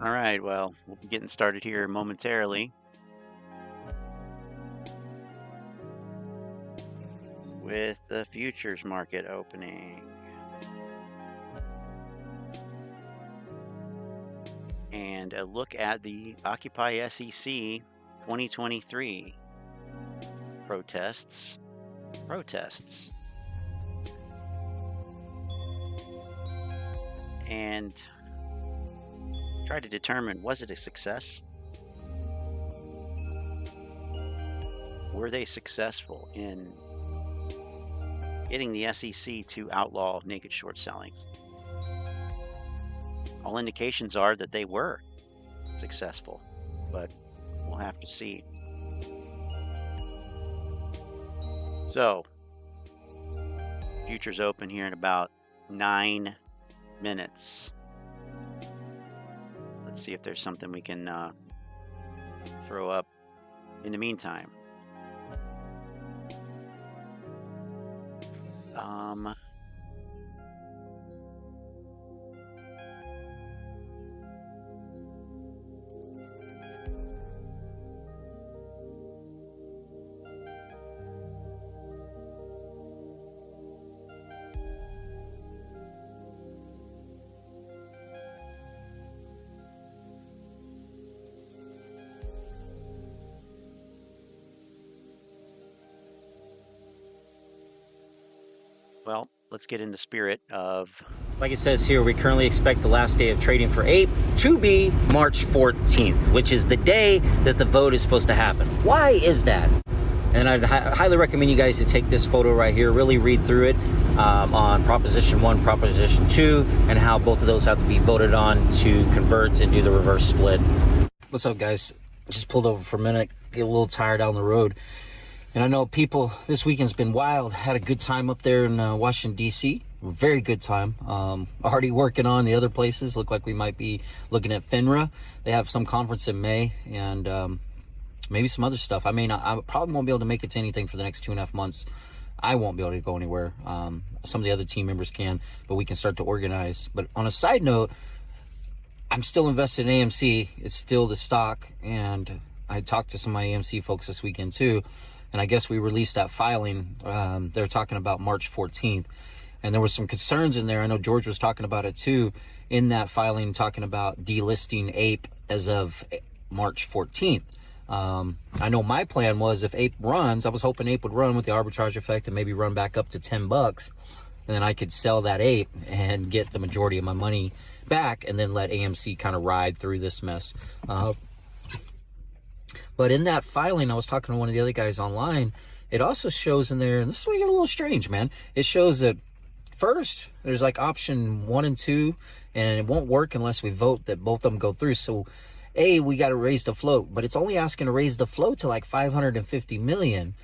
All right, well, we'll be getting started here momentarily with the futures market opening. And a look at the Occupy SEC 2023 protests. And try to determine, was it a success? Were they successful in getting the SEC to outlaw naked short selling? All indications are that they were successful, but we'll have to see. So, futures open here in about 9 minutes. Let's see if there's something we can throw up in the meantime. Well, let's get in the spirit of... Like it says here, we currently expect the last day of trading for APE to be March 14th, which is the day that the vote is supposed to happen. Why is that? And I'd highly recommend you guys to take this photo right here, really read through it on Proposition 1, Proposition 2, and how both of those have to be voted on to convert and do the reverse split. What's up, guys? Just pulled over for a minute, get a little tired out on the road. And I know people, this weekend's been wild. Had a good time up there in Washington, D.C. Very good time. Already working on the other places. Look like we might be looking at FINRA. They have some conference in May, and maybe some other stuff. I probably won't be able to make it to anything for the next 2.5 months. I won't be able to go anywhere. Some of the other team members can, but we can start to organize. But on a side note, I'm still invested in AMC. It's still the stock, and I talked to some of my AMC folks this weekend too. And I guess we released that filing. They're talking about March 14th. And there were some concerns in there. I know George was talking about it too, in that filing, talking about delisting APE as of March 14th. I know my plan was, if APE runs, I was hoping APE would run with the arbitrage effect and maybe run back up to $10. And then I could sell that APE and get the majority of my money back, and then let AMC kind of ride through this mess. But in that filing, I was talking to one of the other guys online, it also shows in there, and this is where you get a little strange, man. It shows that first, there's like option 1 and 2, and it won't work unless we vote that both of them go through. So, we got to raise the float, but it's only asking to raise the float to like 550 million.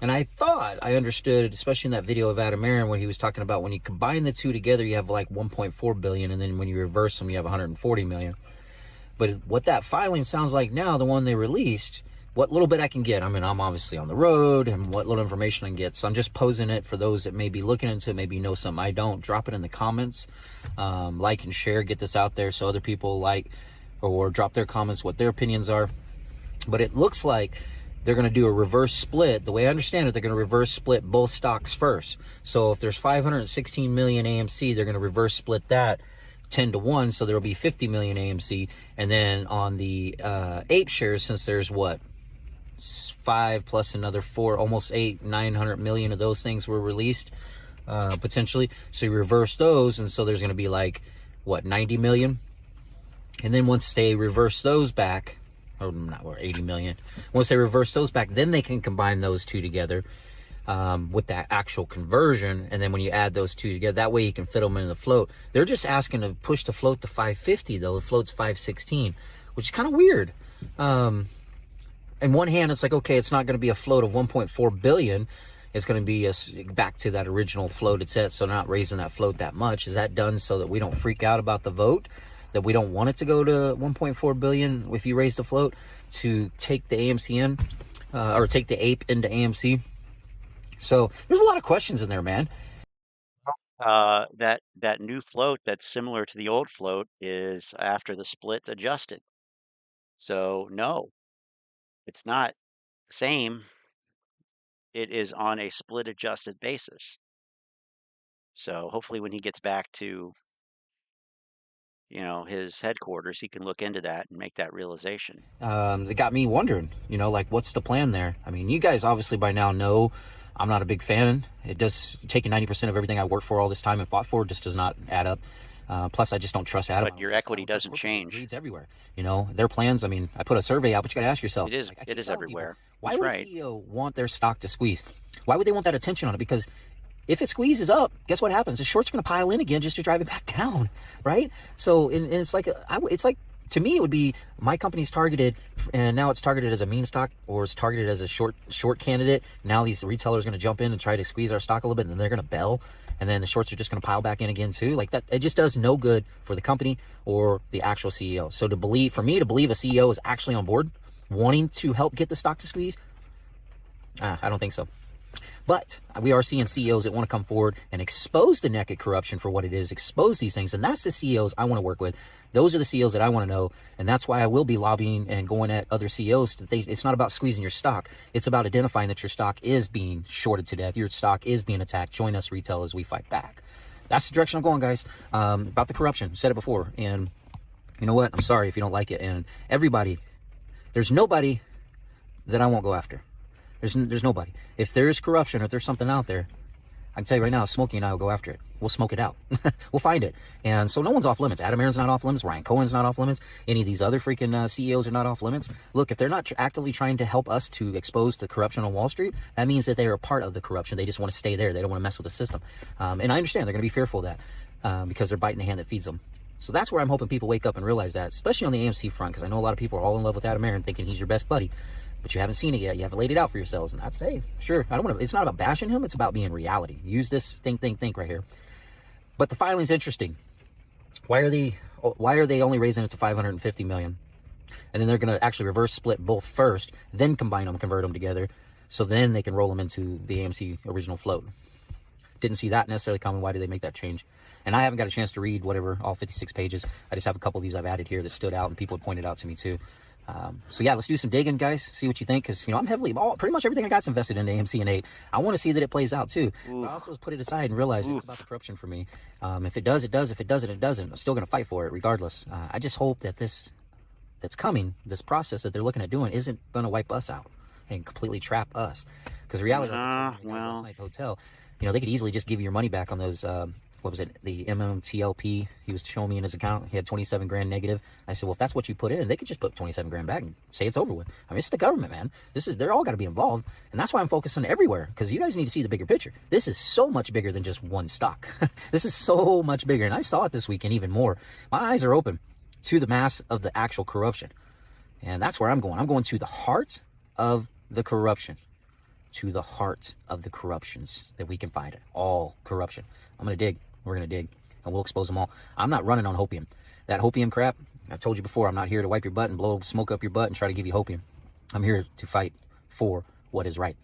And I thought I understood, especially in that video of Aron, when he was talking about when you combine the two together, you have like 1.4 billion, and then when you reverse them, you have 140 million. But what that filing sounds like now, the one they released, what little bit I can get. I mean, I'm obviously on the road, and what little information I can get. So I'm just posing it for those that may be looking into it, maybe know something I don't. Drop it in the comments. Like and share, get this out there so other people like, or drop their comments what their opinions are. But it looks like they're going to do a reverse split. The way I understand it, they're going to reverse split both stocks first. So if there's 516 million AMC, they're going to reverse split that 10-1, so there will be 50 million AMC. And then on the APE shares, since there's what, 5 plus another 4, almost 900 million of those things were released potentially. So you reverse those, and so there's going to be like what, 90 million. And then once they reverse those back, or 80 million, once they reverse those back, then they can combine those two together with that actual conversion. And then when you add those two together, that way you can fit them in the float. They're just asking to push the float to 550 though. The float's 516, which is kind of weird. In one hand, it's like, okay, it's not going to be a float of 1.4 billion. It's going to be back to that original float it's at, so not raising that float that much. Is that done so that we don't freak out about the vote, that we don't want it to go to 1.4 billion if you raise the float, to take the AMC in, or take the APE into AMC? So there's a lot of questions in there, man. That new float that's similar to the old float is after the split's adjusted. So no, it's not the same. It is on a split adjusted basis. So hopefully when he gets back to, his headquarters, he can look into that and make that realization. That got me wondering, like what's the plan there? I mean, you guys obviously by now know I'm not a big fan. It does taking 90% of everything I worked for all this time and fought for just does not add up. Plus, I just don't trust Adam. But your equity doesn't change. Reads everywhere. Their plans. I mean, I put a survey out, but you got to ask yourself. It is everywhere. Why He's would right. a CEO want their stock to squeeze? Why would they want that attention on it? Because if it squeezes up, guess what happens? The shorts are going to pile in again just to drive it back down, right? So, and it's like, to me, it would be my company's targeted, and now it's targeted as a meme stock, or it's targeted as a short candidate. Now these retailers are going to jump in and try to squeeze our stock a little bit, and then they're going to bell, and then the shorts are just going to pile back in again too. Like that, it just does no good for the company or the actual CEO. So for me to believe a CEO is actually on board, wanting to help get the stock to squeeze, I don't think so. But we are seeing CEOs that want to come forward and expose the naked corruption for what it is, expose these things. And that's the CEOs I want to work with. Those are the CEOs that I want to know. And that's why I will be lobbying and going at other CEOs. It's not about squeezing your stock. It's about identifying that your stock is being shorted to death. Your stock is being attacked. Join us, retail, as we fight back. That's the direction I'm going, guys. About the corruption. Said it before. And you know what? I'm sorry if you don't like it. And there's nobody that I won't go after. There's nobody. If there's corruption, or if there's something out there, I can tell you right now, Smokey and I will go after it. We'll smoke it out. We'll find it. And so no one's off limits. Adam Aron's not off limits. Ryan Cohen's not off limits. Any of these other freaking CEOs are not off limits. Look, if they're not actively trying to help us to expose the corruption on Wall Street, that means that they are a part of the corruption. They just want to stay there. They don't want to mess with the system. And I understand they're going to be fearful of that because they're biting the hand that feeds them. So that's where I'm hoping people wake up and realize that, especially on the AMC front, because I know a lot of people are all in love with Adam Aron, thinking he's your best buddy. But you haven't seen it yet. You haven't laid it out for yourselves. And that's, hey, sure, I don't want to, it's not about bashing him. It's about being reality. Use this think right here. But the filing's interesting. Why are they only raising it to 550 million? And then they're going to actually reverse split both first, then combine them, convert them together. So then they can roll them into the AMC original float. Didn't see that necessarily coming. Why did they make that change? And I haven't got a chance to read all 56 pages. I just have a couple of these I've added here that stood out and people have pointed out to me too. So yeah, let's do some digging, guys. See what you think, because I'm pretty much everything I got's invested in AMC and 8. I want to see that it plays out too. But I also put it aside and realize it's about the corruption for me. If it does, it does. If it doesn't, it doesn't. I'm still going to fight for it regardless. I just hope that this process that they're looking at doing, isn't going to wipe us out and completely trap us. Because reality, last night at the hotel, they could easily just give you your money back on those. What was it? The MMTLP. He was showing me in his account. He had 27 grand negative. I said, well, if that's what you put in, they could just put 27 grand back and say it's over with. I mean, it's the government, man. They're all got to be involved. And that's why I'm focusing everywhere, because you guys need to see the bigger picture. This is so much bigger than just one stock. This is so much bigger. And I saw it this weekend even more. My eyes are open to the mass of the actual corruption. And that's where I'm going. I'm going to the heart of the corruption. To the heart of the corruptions that we can find it. All corruption. I'm going to dig. We're going to dig, and we'll expose them all. I'm not running on hopium. That hopium crap, I told you before, I'm not here to wipe your butt and blow smoke up your butt and try to give you hopium. I'm here to fight for what is right.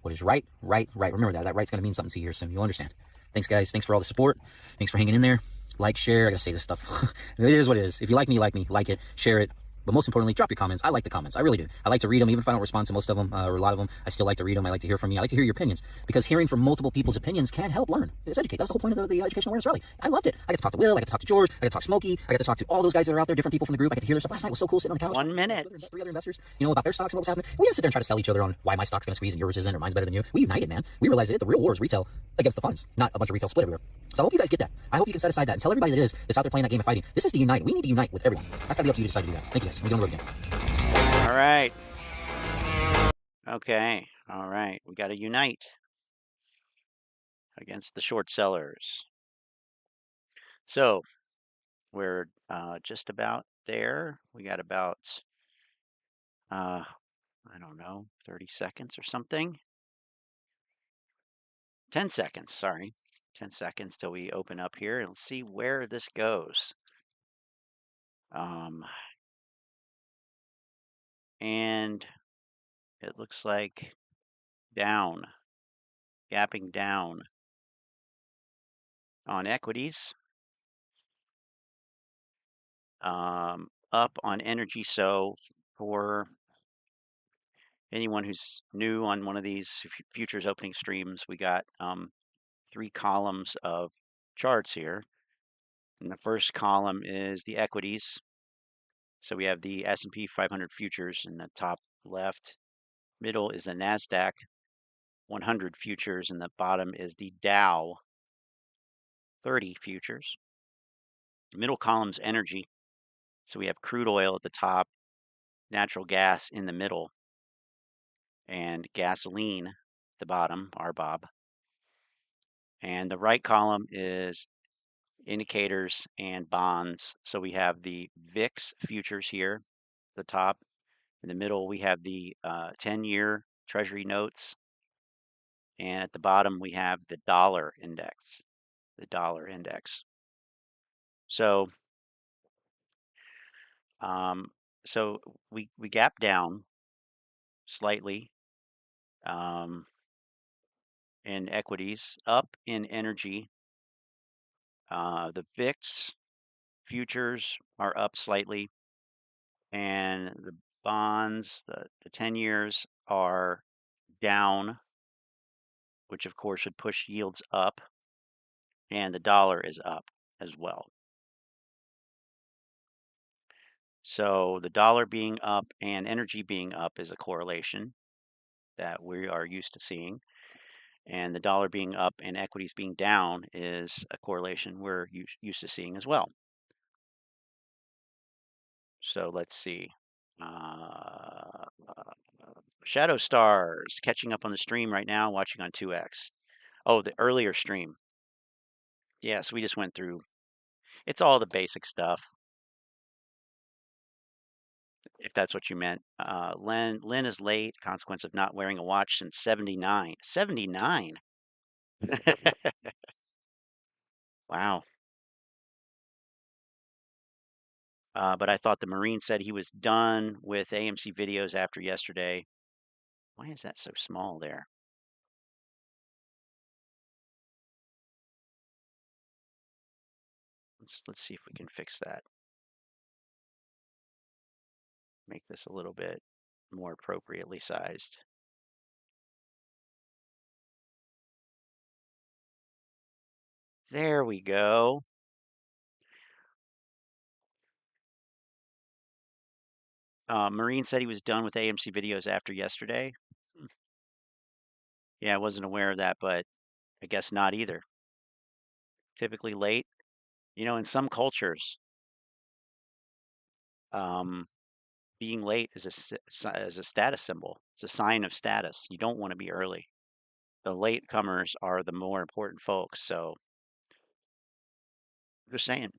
What is right. Remember that. That right's going to mean something to you here soon. You'll understand. Thanks, guys. Thanks for all the support. Thanks for hanging in there. Like, share. I got to say this stuff. It is what it is. If you like me, like it, share it. But most importantly, drop your comments. I like the comments. I really do. I like to read them, even if I don't respond to most of them or a lot of them. I still like to read them. I like to hear from you. I like to hear your opinions, because hearing from multiple people's opinions can help learn. It's educate. That's the whole point of the Educational Awareness Rally. I loved it. I got to talk to Will. I got to talk to George. I got to talk to Smokey. I got to talk to all those guys that are out there, different people from the group. I got to hear their stuff. Last night was so cool, sitting on the couch. 1 minute. Three other investors, about their stocks and what was happening. We didn't sit there and try to sell each other on why my stock's going to squeeze and yours isn't, or mine's better than you. We united, man. We realized that the real war is retail against the funds, not a bunch of retail split everywhere. So I hope you guys get that. I hope you can set aside that and tell everybody that's out there playing that game of fighting. This is the unite. We need to unite with everyone. That's got to be up to you to decide to do that. Thank you, guys. We're doing the road again. All right. Okay. All right. We got to unite against the short sellers. So we're just about there. We got about, I don't know, 30 seconds or something. 10 seconds, sorry. 10 seconds till we open up here, and let's see where this goes. And it looks like down, gapping down. on equities, up on energy. So for anyone who's new on one of these futures opening streams, we got 3 columns of charts here. And the first column is the equities. So we have the S&P 500 futures in the top left. Middle is the NASDAQ 100 futures, and the bottom is the Dow 30 futures. The middle column's energy. So we have crude oil at the top, natural gas in the middle, and gasoline at the bottom, RBOB. And the right column is indicators and bonds. So we have the VIX futures here, at the top. In the middle, we have the 10-year Treasury notes. And at the bottom, we have the dollar index, the dollar index. So, um, so we gap down slightly in equities, up in energy. The VIX futures are up slightly, and the bonds, the 10 years, are down, which of course should push yields up, and the dollar is up as well. So the dollar being up and energy being up is a correlation that we are used to seeing. And the dollar being up and equities being down is a correlation we're used to seeing as well. So let's see. Uh, Shadow Stars catching up on the stream right now, watching on 2x. Oh, the earlier stream. Yes, we just went through. It's all the basic stuff, if that's what you meant. Lynn is late, consequence of not wearing a watch since 79. 79? Wow. But I thought the Marine said he was done with AMC videos after yesterday. Why is that so small there? Let's see if we can fix that. Make this a little bit more appropriately sized. There we go. Marine said he was done with AMC videos after yesterday. Hmm. Yeah, I wasn't aware of that, but I guess not either. Typically late. In some cultures, um, being late is is a status symbol. It's a sign of status. You don't want to be early. The late comers are the more important folks. So just saying.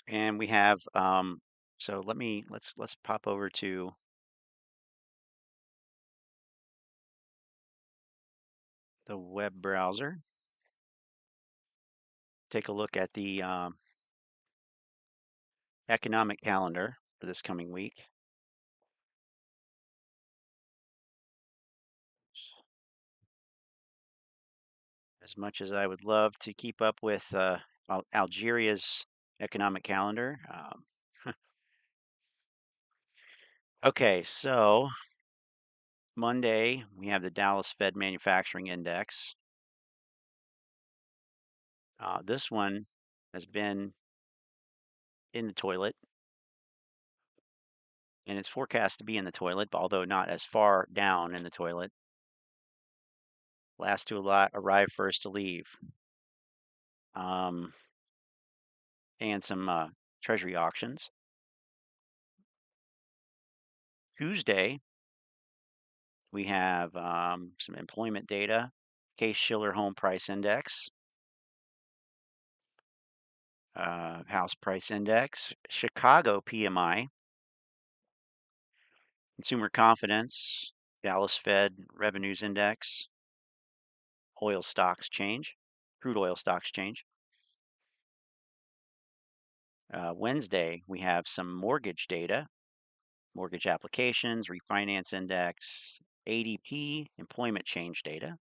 And we have so let's pop over to the web browser. Take a look at the economic calendar for this coming week. As much as I would love to keep up with Algeria's economic calendar. Okay, so Monday we have the Dallas Fed Manufacturing Index. This one has been in the toilet, and it's forecast to be in the toilet, although not as far down in the toilet. Last to arrive, first to leave. Um, and some treasury auctions. Tuesday, we have some employment data, Case-Shiller Home Price Index, House Price Index, Chicago PMI, Consumer Confidence, Dallas Fed Revenues Index, oil stocks change, crude oil stocks change. Wednesday, we have some mortgage data, mortgage applications, refinance index, ADP, employment change data.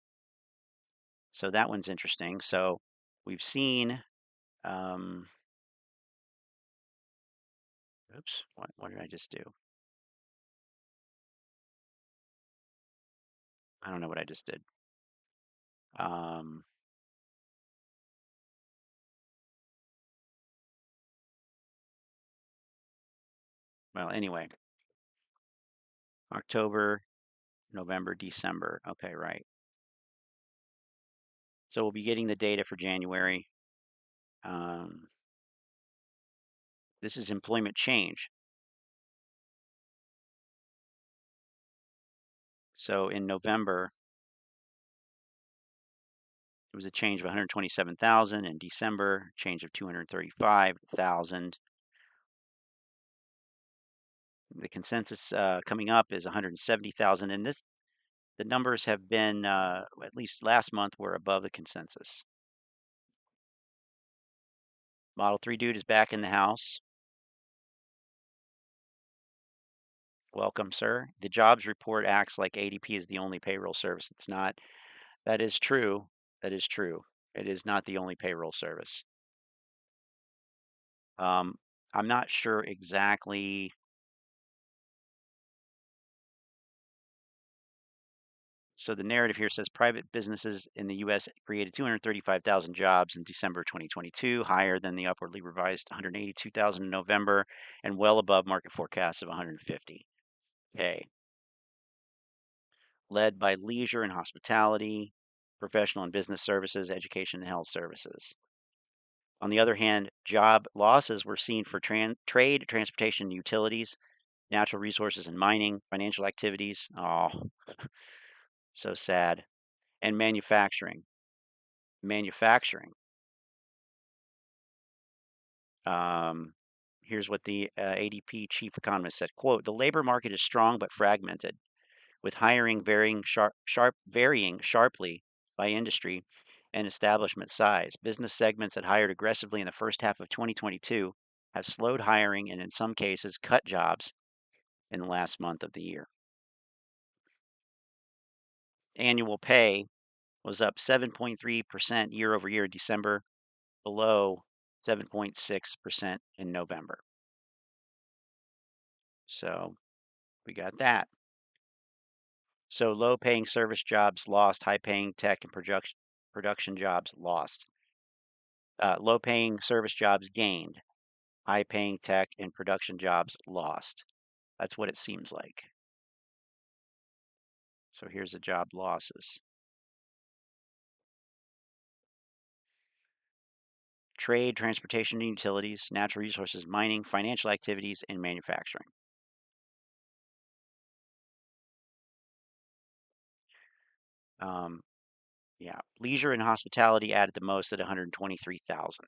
So that one's interesting. So we've seen, oops, what did I just do? I don't know what I just did. Well, anyway, October, November, December. Okay, right. So we'll be getting the data for January. This is employment change. So in November, it was a change of 127,000. In December, change of 235,000. The consensus coming up is 170,000, and the numbers have been at least last month were above the consensus. Model 3 dude is back in the house. Welcome, sir. The jobs report acts like ADP is the only payroll service. It's not. That is true. That is true. It is not the only payroll service. I'm not sure exactly. So the narrative here says private businesses in the U.S. created 235,000 jobs in December 2022, higher than the upwardly revised 182,000 in November, and well above market forecasts of 150. Okay. Led by leisure and hospitality, professional and business services, education and health services. On the other hand, job losses were seen for trade, transportation, and utilities, natural resources and mining, financial activities. Oh, so sad. And manufacturing. Manufacturing. Here's what the ADP chief economist said, quote, the labor market is strong but fragmented, with hiring varying sharply by industry and establishment size. Business segments that hired aggressively in the first half of 2022 have slowed hiring and in some cases cut jobs in the last month of the year. Annual pay was up 7.3% year over year in December, below 7.6% in November. So we got that. So low paying service jobs lost, high paying tech and production jobs lost. Low paying service jobs gained, high paying tech and production jobs lost. That's what it seems like. So here's the job losses. Trade, transportation and utilities, natural resources, mining, financial activities, and manufacturing. Yeah, leisure and hospitality added the most at 123,000.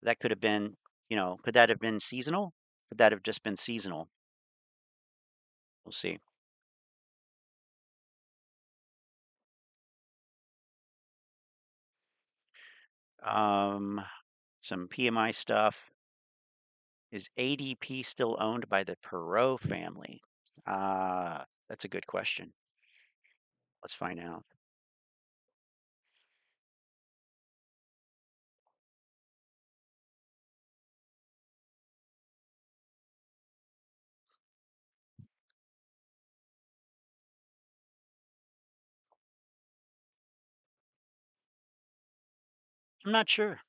That could have been, could that have been seasonal? Could that have just been seasonal? We'll see. Some PMI stuff. Is ADP still owned by the Perot family? That's a good question. Let's find out. I'm not sure.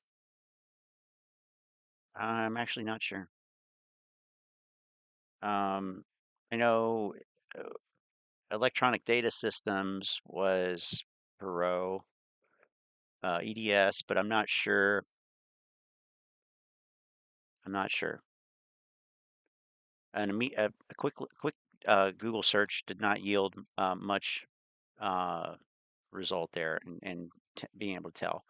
I'm actually not sure. I know uh, electronic data systems was Perot, EDS, but I'm not sure. I'm not sure. And a quick Google search did not yield much uh, result there, and being able to tell.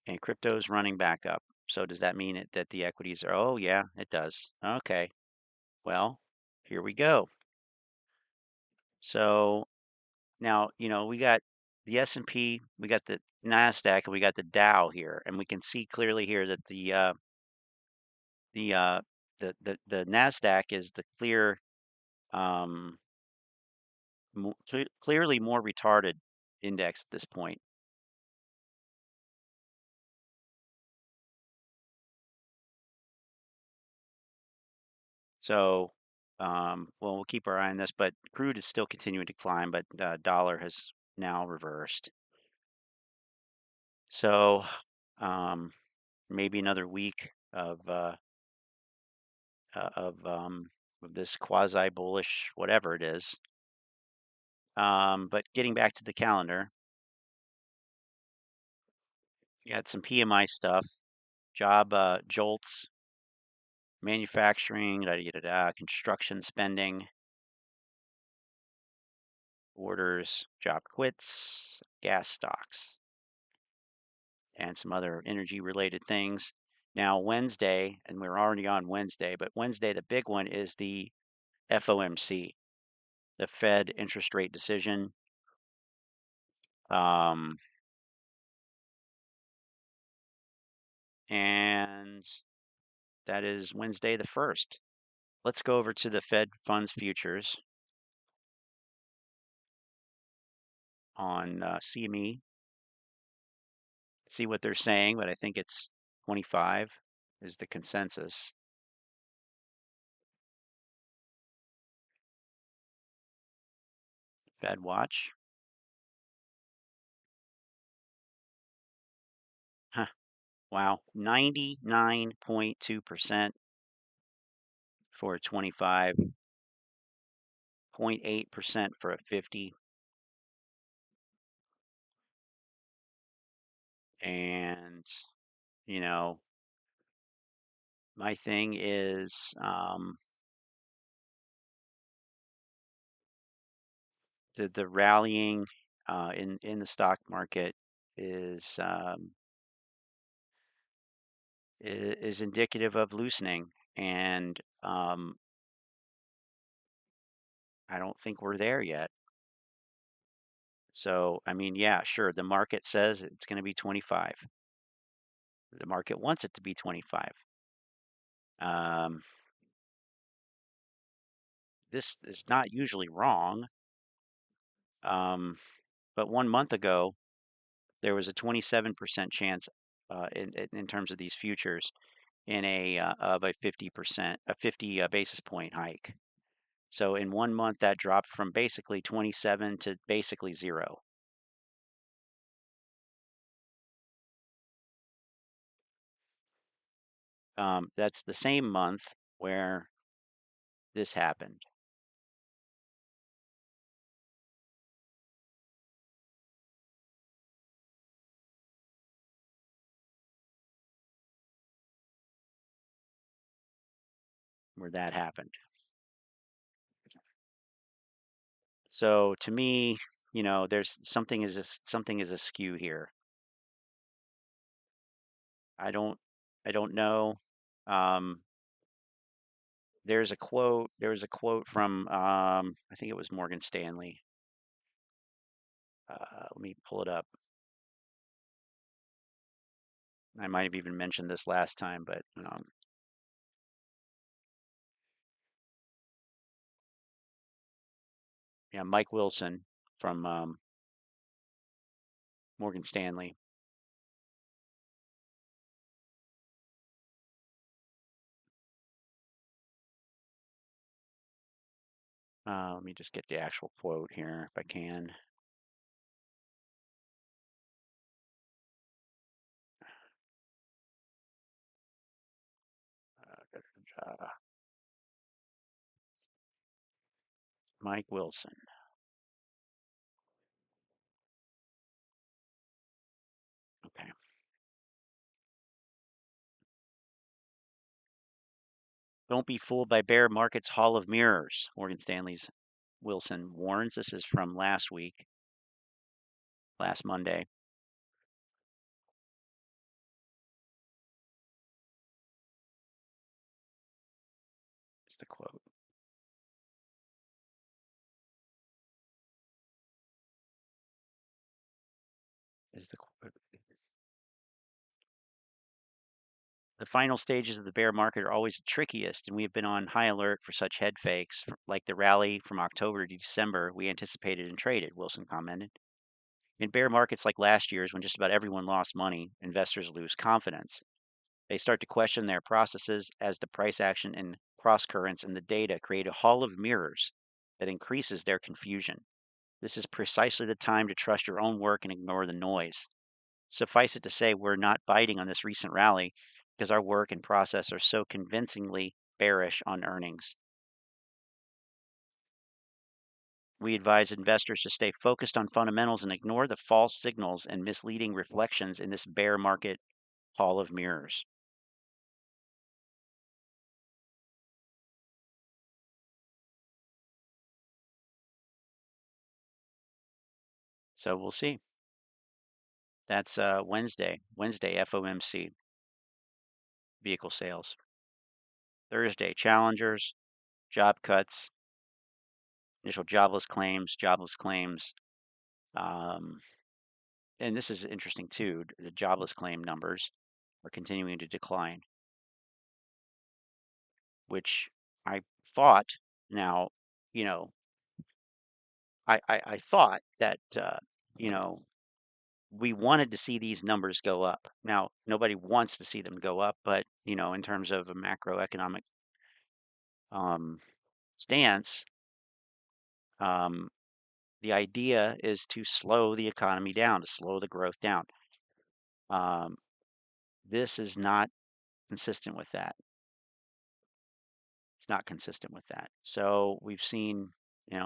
And crypto's running back up. So does that mean that the equities are? Oh yeah, it does. Okay. Well, here we go. So now we got the S&P, we got the NASDAQ, and we got the Dow here, and we can see clearly here that the the NASDAQ is the clear, clearly more retarded index at this point. So, well, we'll keep our eye on this, but crude is still continuing to climb, but dollar has now reversed. So, um, maybe another week uh, of um, of this quasi bullish, whatever it is. But getting back to the calendar, you got some PMI stuff, job jolts, manufacturing, da, da, da, da, construction spending, orders, job quits, gas stocks, and some other energy related things. Now, Wednesday, and we're already on Wednesday, but Wednesday, the big one is the FOMC, the Fed interest rate decision. Um, and that is Wednesday the 1st. Let's go over to the Fed funds futures on CME, see what they're saying, but I think it's 25 is the consensus. Fed watch. Huh. Wow, 99.2% for a 25, 0.8% for a 50. And, you know, my thing is the rallying in the stock market is is indicative of loosening, and I don't think we're there yet. So, I mean, yeah, sure, the market says it's going to be 25. The market wants it to be 25. Um, this is not usually wrong. But 1 month ago, there was a 27% chance in terms of these futures in a of a 50%, a 50 basis point hike. So in 1 month, that dropped from basically 27 to basically zero. That's the same month where this happened, where that happened. So to me, there's something is askew here. I don't I don't know. Um, There was a quote from I think it was Morgan Stanley. Let me pull it up. I might have even mentioned this last time, but yeah, Mike Wilson from Morgan Stanley. Let me just get the actual quote here if I can. Uh, Mike Wilson. Okay. Don't be fooled by bear market's hall of mirrors. Morgan Stanley's Wilson warns. This is from last week, last Monday. Is the quote. Is the quote. The final stages of the bear market are always the trickiest, and we have been on high alert for such head fakes, like the rally from October to December we anticipated and traded, Wilson commented. In bear markets like last year's, when just about everyone lost money, investors lose confidence. They start to question their processes as the price action and cross currents in the data create a hall of mirrors that increases their confusion. This is precisely the time to trust your own work and ignore the noise. Suffice it to say, we're not biting on this recent rally because our work and process are so convincingly bearish on earnings. We advise investors to stay focused on fundamentals and ignore the false signals and misleading reflections in this bear market hall of mirrors. So we'll see. That's Wednesday FOMC vehicle sales. Thursday challengers, job cuts, initial jobless claims. Um, and this is interesting too. The jobless claim numbers are continuing to decline, which I thought now, you know, I thought that, you know, we wanted to see these numbers go up. Now, nobody wants to see them go up, but, in terms of a macroeconomic um, stance, um, the idea is to slow the economy down, to slow the growth down. Um, this is not consistent with that. It's not consistent with that. So we've seen,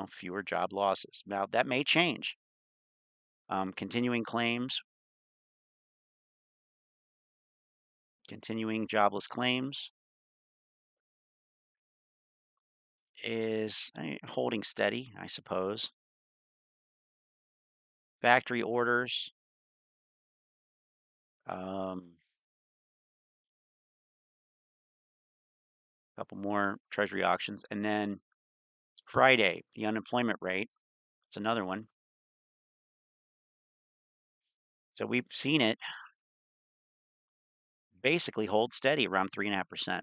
fewer job losses. Now that may change. Continuing jobless claims is holding steady, I suppose. Factory orders, a couple more treasury auctions, and then Friday, the unemployment rate. It's another one. So we've seen it basically hold steady around 3.5%.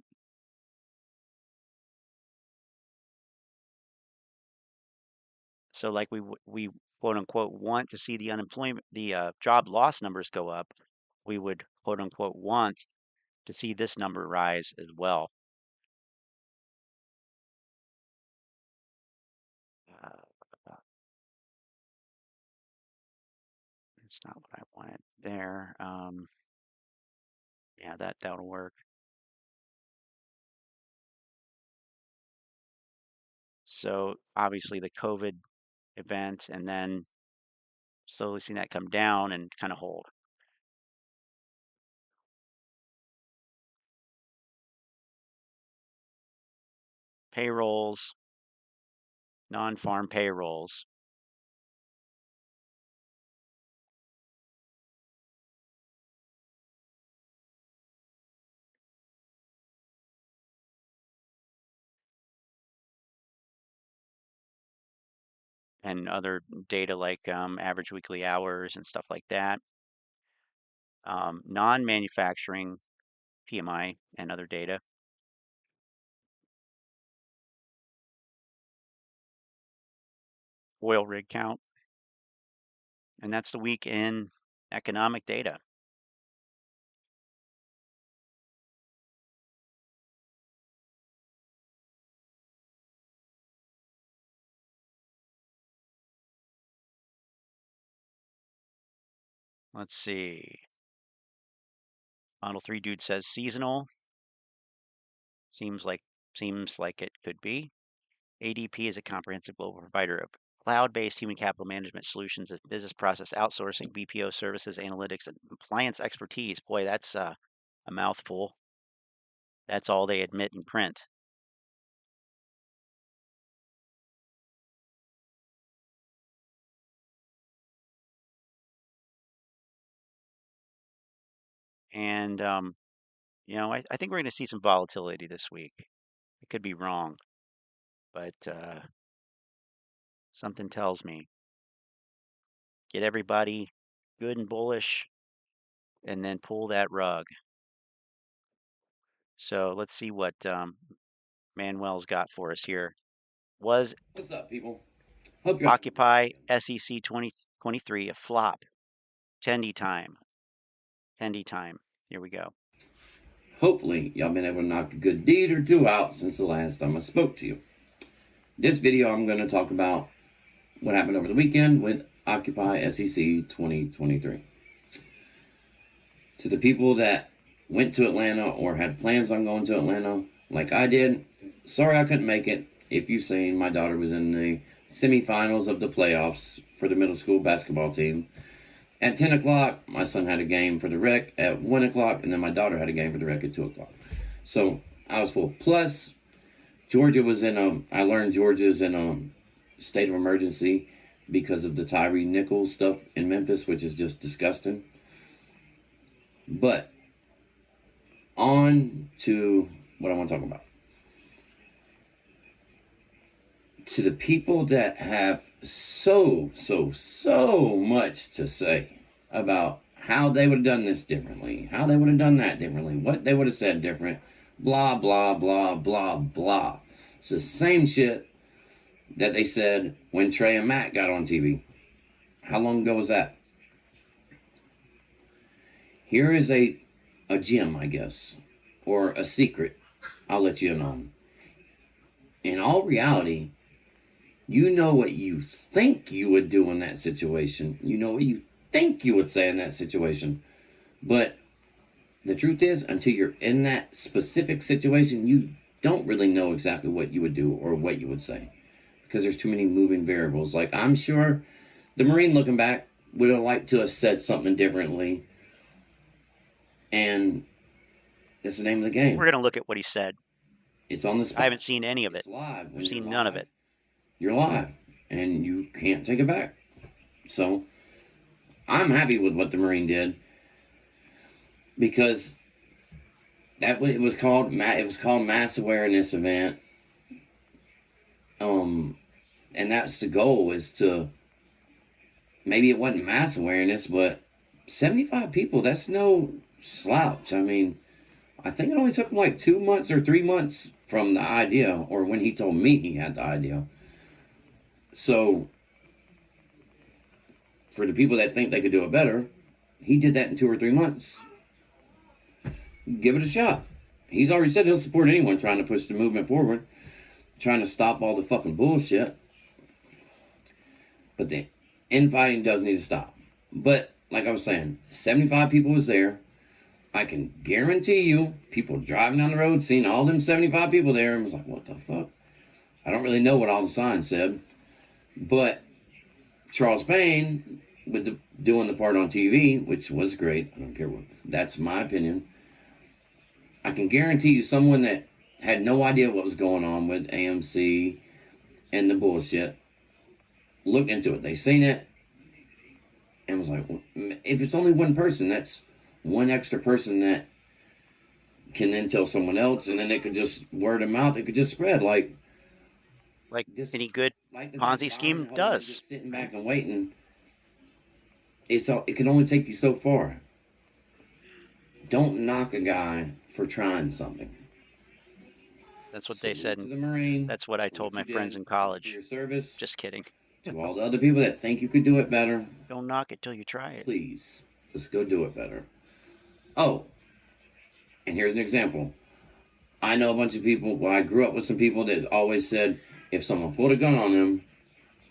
So like we quote unquote want to see the job loss numbers go up. We would quote unquote want to see this number rise as well. Uh, it's not what I wanted there. Yeah, that'll work. So obviously the COVID event, and then slowly seeing that come down and kind of hold. Payrolls, non-farm payrolls. And other data like average weekly hours and stuff like that. Non-manufacturing PMI and other data. Oil rig count. And that's the week in economic data. Let's see. Model 3 dude says seasonal. Seems like it could be. ADP is a comprehensive global provider of cloud-based human capital management solutions and business process outsourcing, BPO services, analytics, and compliance expertise. Boy, that's a mouthful. That's all they admit in print. And I think we're going to see some volatility this week. I could be wrong, but something tells me get everybody good and bullish, and then pull that rug. So let's see what Manuel's got for us here. Was What's up, people? Hope you're having a good Occupy weekend. SEC 2023 a flop? Tendy time. Tendy time. Here we go. Hopefully, y'all been able to knock a good deed or two out since the last time I spoke to you. This video, I'm going to talk about what happened over the weekend with Occupy SEC 2023. To the people that went to Atlanta or had plans on going to Atlanta, like I did, sorry I couldn't make it. If you've seen, my daughter was in the semifinals of the playoffs for the middle school basketball team. At 10 o'clock, my son had a game for the rec at 1 o'clock, and then my daughter had a game for the rec at 2 o'clock. So I was full. Plus, Georgia was I learned Georgia's in a state of emergency because of the Tyree Nichols stuff in Memphis, which is just disgusting. But on to what I want to talk about. To the people that have so much to say about how they would have done this differently, how they would have done that differently, what they would have said different, blah, blah, blah, blah, blah. It's the same shit that they said when Trey and Matt got on TV. How long ago was that? Here is a gem, I guess, or a secret I'll let you in on. In all reality, you know what you think you would do in that situation. You know what you think you would say in that situation. But the truth is, until you're in that specific situation, you don't really know exactly what you would do or what you would say. Because there's too many moving variables. Like, I'm sure the Marine, looking back, would have liked to have said something differently. And it's the name of the game. We're going to look at what he said. It's on the I spot. haven't seen any of it. It's live. I've When you're seen none of live, it. you're live. And you can't take it back. So, I'm happy with what the Marine did. Because it was called mass awareness event. And that's the goal, is to, maybe it wasn't mass awareness, but 75 people, that's no slouch. I mean, I think it only took him like 2 months or 3 months from the idea, or when he told me he had the idea. So, for the people that think they could do it better, he did that in 2 or 3 months. Give it a shot. He's already said he'll support anyone trying to push the movement forward, trying to stop all the fucking bullshit. But the infighting does need to stop. But, like I was saying, 75 people was there. I can guarantee you, people driving down the road, seeing all them 75 people there, and was like, what the fuck? I don't really know what all the signs said. But Charles Payne, doing the part on TV, which was great. I don't care what, that's my opinion. I can guarantee you, someone that had no idea what was going on with AMC and the bullshit looked into it. They seen it and was like, well, if it's only one person, that's one extra person that can then tell someone else, and then it could just, word of mouth, it could just spread like this, Any good like the Ponzi Byron scheme Holmes does. just sitting back and waiting. It can only take you so far. Don't knock a guy for trying something. That's what they Salute said. to the Marine. That's what I For told what my you friends did. in Thank you for college. your service. Just kidding. To all the other people that think you could do it better, Don't knock it till you try it. please, let's go do it better. Oh, and here's an example. I know a bunch of people, well, I grew up with some people that always said if someone pulled a gun on them,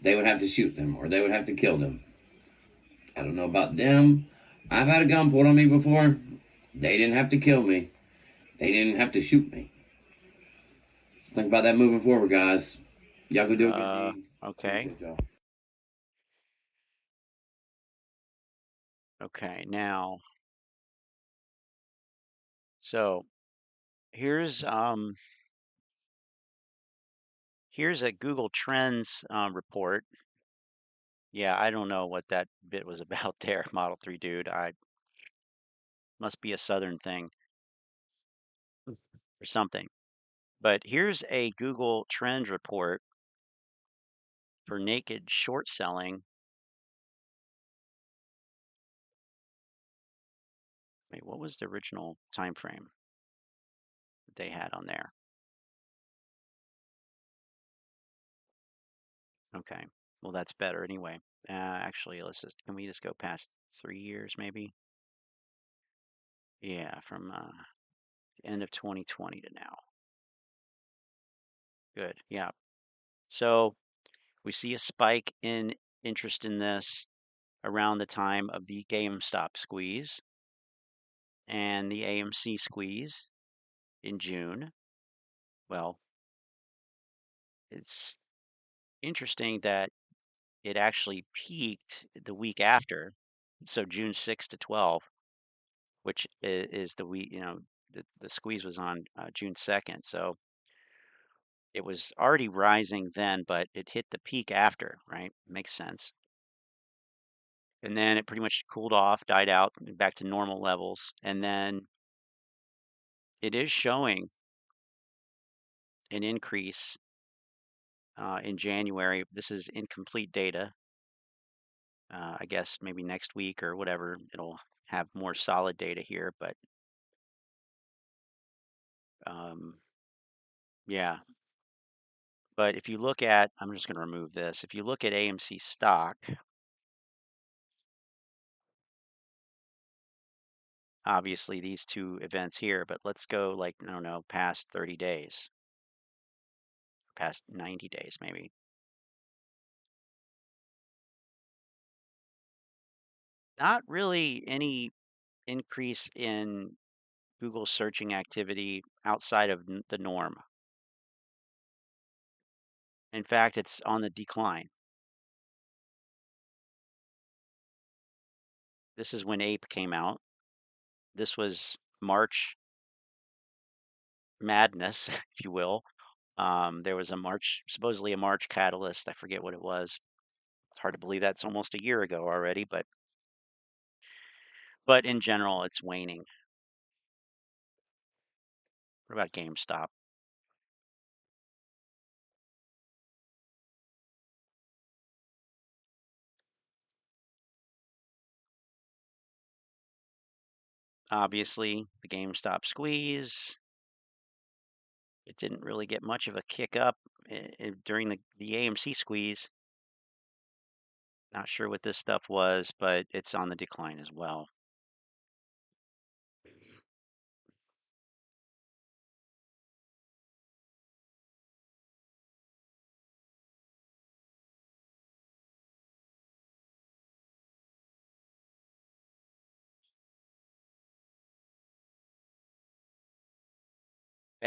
they would have to shoot them or they would have to kill them. I don't know about them. I've had a gun pulled on me before. They didn't have to kill me. They didn't have to shoot me. Think about that moving forward, guys. Y'all go do a good deed. Okay. Appreciate y'all. Okay. Now, so here's a Google Trends report. Yeah, I don't know what that bit was about there, Model 3 dude. I must be a Southern thing or something. But here's a Google Trends report for naked short selling. Wait, what was the original time frame? they had on there. Okay, well, that's better anyway. Actually, can we just go past 3 years maybe? Yeah, from end of 2020 to now. Good, yeah. So we see a spike in interest in this around the time of the GameStop squeeze and the AMC squeeze in June. Well, it's interesting that it actually peaked the week after, so June 6 to 12, which is the week, the squeeze was on June 2nd. So it was already rising then, but it hit the peak after, right? Makes sense. And then it pretty much cooled off, died out, back to normal levels. And then it is showing an increase in January. This is incomplete data. I guess maybe next week or whatever, it'll have more solid data here. But yeah. But if you look at, I'm just going to remove this. If you look at AMC stock, obviously these two events here, but let's go like, I don't know, past 30 days, past 90 days maybe. Not really any increase in Google searching activity outside of the norm. In fact, it's on the decline. This is when Ape came out. This was March madness, if you will. There was supposedly a March catalyst. I forget what it was. It's hard to believe that's almost a year ago already, but in general, it's waning. What about GameStop? Obviously, the GameStop squeeze. It didn't really get much of a kick up during the AMC squeeze. Not sure what this stuff was, but it's on the decline as well.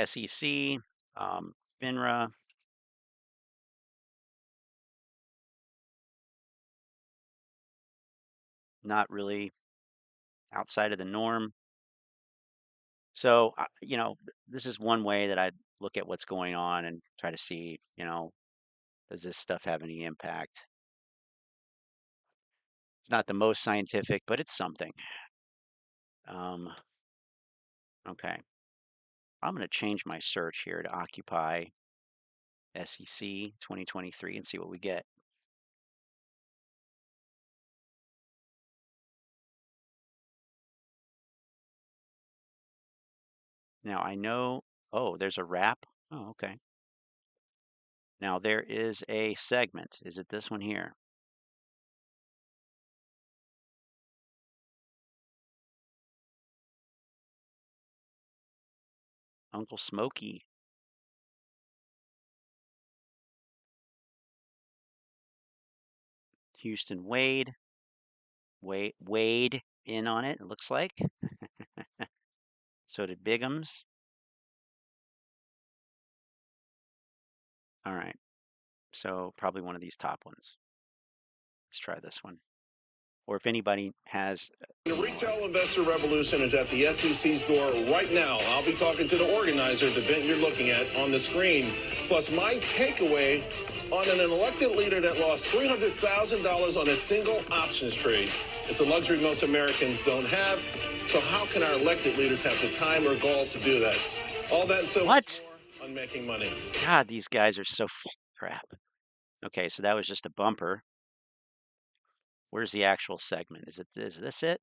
SEC, FINRA. Not really outside of the norm. So, this is one way that I look at what's going on and try to see, does this stuff have any impact? It's not the most scientific, but it's something. Okay. I'm going to change my search here to Occupy SEC 2023 and see what we get. Now I know, oh, there's a wrap. Oh, okay. Now there is a segment. Is it this one here? Uncle Smokey. Houston Wade. Wade in on it looks like. So did Bigums. All right. So probably one of these top ones. Let's try this one. Or if anybody has. The retail investor revolution is at the SEC's door right now. I'll be talking to the organizer, the event you're looking at on the screen. Plus, my takeaway on an elected leader that lost $300,000 on a single options trade. It's a luxury most Americans don't have. So how can our elected leaders have the time or gall to do that? All that and so much more on Making Money. God, these guys are so full of crap. Okay, so that was just a bumper. Where's the actual segment? Is this it?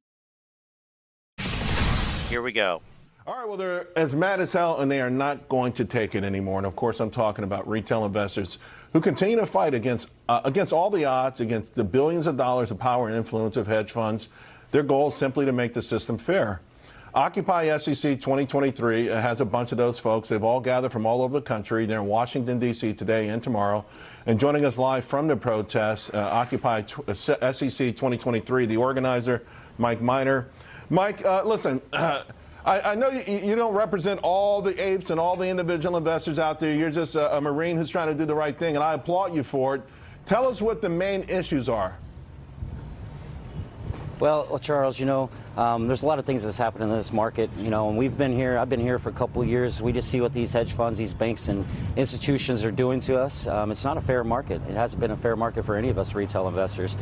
Here we go. All right, well, they're as mad as hell, and they are not going to take it anymore. And, of course, I'm talking about retail investors who continue to fight against all the odds, against the billions of dollars of power and influence of hedge funds. Their goal is simply to make the system fair. Occupy SEC 2023 has a bunch of those folks. They've all gathered from all over the country. They're in Washington, D.C. today and tomorrow. And joining us live from the protests, Occupy SEC 2023, the organizer, Mike Miner. Mike, listen, I know you don't represent all the apes and all the individual investors out there. You're just a Marine who's trying to do the right thing, and I applaud you for it. Tell us what the main issues are. Well, Charles, there's a lot of things that's happening in this market, and I've been here for a couple of years. We just see what these hedge funds, these banks and institutions are doing to us. It's not a fair market. It hasn't been a fair market for any of us retail investors.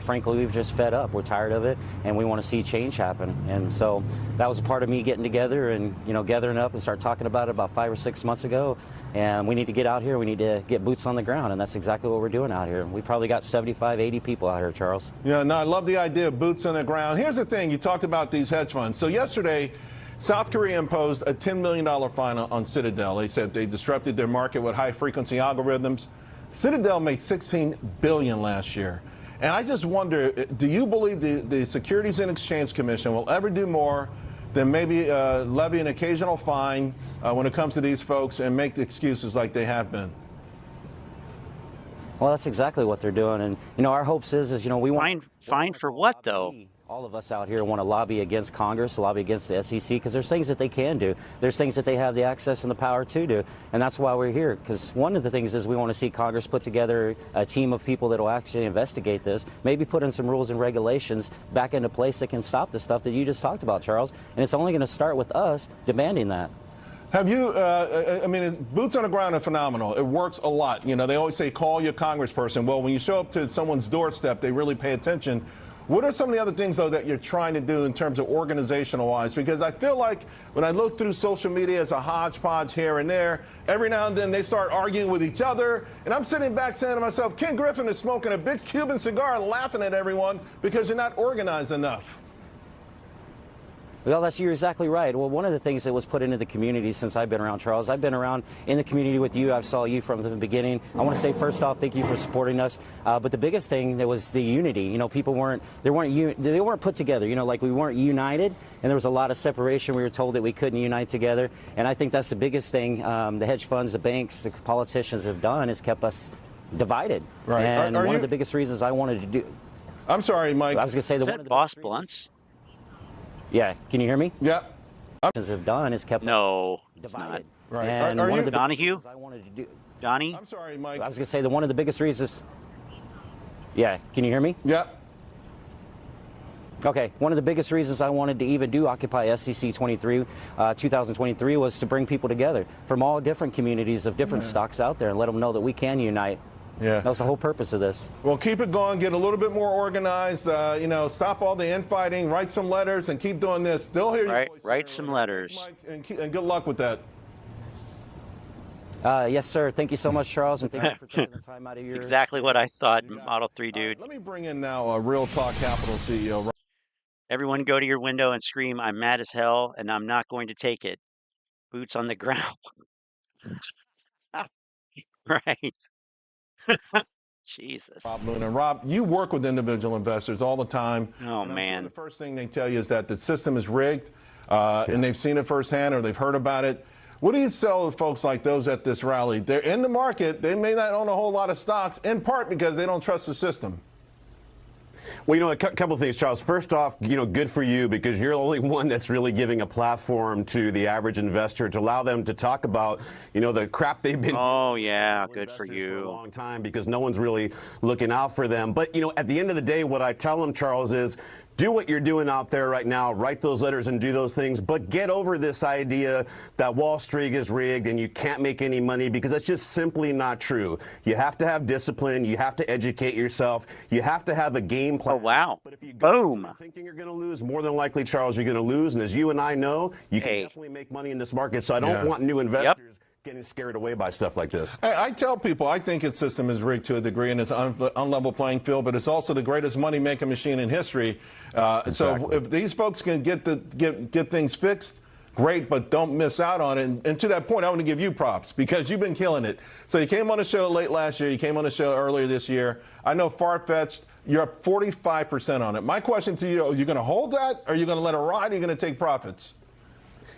Frankly, we've just fed up. We're tired of it, and we want to see change happen. And so that was a part of me getting together and, gathering up and start talking about it about 5 or 6 months ago. And we need to get out here. We need to get boots on the ground, and that's exactly what we're doing out here. We probably got 75, 80 people out here, Charles. Yeah, no, I love the idea of boots on the ground. Here's the thing. You talked about these hedge funds. So yesterday, South Korea imposed a $10 million fine on Citadel. They said they disrupted their market with high-frequency algorithms. Citadel made $16 billion last year. And I just wonder, do you believe the Securities and Exchange Commission will ever do more than maybe levy an occasional fine when it comes to these folks and make excuses like they have been? Well, that's exactly what they're doing. And, our hopes is we want... Fine for what, though? All of us out here want to lobby against Congress, lobby against the SEC, because there's things that they can do. There's things that they have the access and the power to do. And that's why we're here, because one of the things is we want to see Congress put together a team of people that will actually investigate this, maybe put in some rules and regulations back into place that can stop the stuff that you just talked about, Charles. And it's only going to start with us demanding that. Have you, boots on the ground are phenomenal. It works a lot. They always say, call your congressperson. Well, when you show up to someone's doorstep, they really pay attention. What are some of the other things, though, that you're trying to do in terms of organizational-wise? Because I feel like when I look through social media, it's a hodgepodge here and there. Every now and then they start arguing with each other. And I'm sitting back saying to myself, Ken Griffin is smoking a big Cuban cigar and laughing at everyone because you're not organized enough. Well, you're exactly right. Well, one of the things that was put into the community since I've been around, Charles, I've been around in the community with you. I saw you from the beginning. I want to say, first off, thank you for supporting us. But the biggest thing that was the unity. People weren't put together. We weren't united, and there was a lot of separation. We were told that we couldn't unite together, and I think that's the biggest thing. The hedge funds, the banks, the politicians have done is kept us divided. Right. And one of the biggest reasons I wanted to do. I'm sorry, Mike. I was going to say Is that Boss Blunts? Yeah, can you hear me? Yeah. Have done is kept No, it's divided. not. Right. And Are one you of the Donahue? I wanted to do. Donnie? I'm sorry, Mike. I was going to say that one of the biggest reasons. Yeah, can you hear me? Yeah. Okay, one of the biggest reasons I wanted to even do Occupy SEC 2023 was to bring people together from all different communities of different stocks out there and let them know that we can unite. Yeah. That was the whole purpose of this. Well, keep it going. Get a little bit more organized. Stop all the infighting. Write some letters and keep doing this. Still hear your voice. Write some letters. Mike, and good luck with that. Yes, sir. Thank you so much, Charles, and thank you for taking the time out of your... Exactly what I thought, Model 3 dude. Let me bring in now a Real Talk Capital CEO. Everyone go to your window and scream, I'm mad as hell, and I'm not going to take it. Boots on the ground. Right. Jesus. Rob Moon. And Rob, you work with individual investors all the time. Oh, and man. Sure the first thing they tell you is that the system is rigged, and they've seen it firsthand or they've heard about it. What do you tell folks like those at this rally? They're in the market. They may not own a whole lot of stocks, in part because they don't trust the system. Well, a couple of things, Charles. First off, good for you because you're the only one that's really giving a platform to the average investor to allow them to talk about, the crap they've been Oh, doing yeah, good for for a you. long time because no one's really looking out for them. But, at the end of the day, what I tell them, Charles, is do what you're doing out there right now. Write those letters and do those things. But get over this idea that Wall Street is rigged and you can't make any money because that's just simply not true. You have to have discipline. You have to educate yourself. You have to have a game plan. Oh, wow. But if you go Boom. thinking you're going to lose, more than likely, Charles, you're going to lose. And as you and I know, you can definitely make money in this market. So I don't want new investors getting scared away by stuff like this. I tell people I think its system is rigged to a degree and it's an unlevel playing field, but it's also the greatest money-making machine in history. Exactly. So if these folks can get things fixed, great, but don't miss out on it. And to that point, I want to give you props because you've been killing it. So you came on the show late last year. You came on the show earlier this year. I know far-fetched. You're up 45% on it. My question to you, are you going to hold that? Or are you going to let it ride? Or are you going to take profits?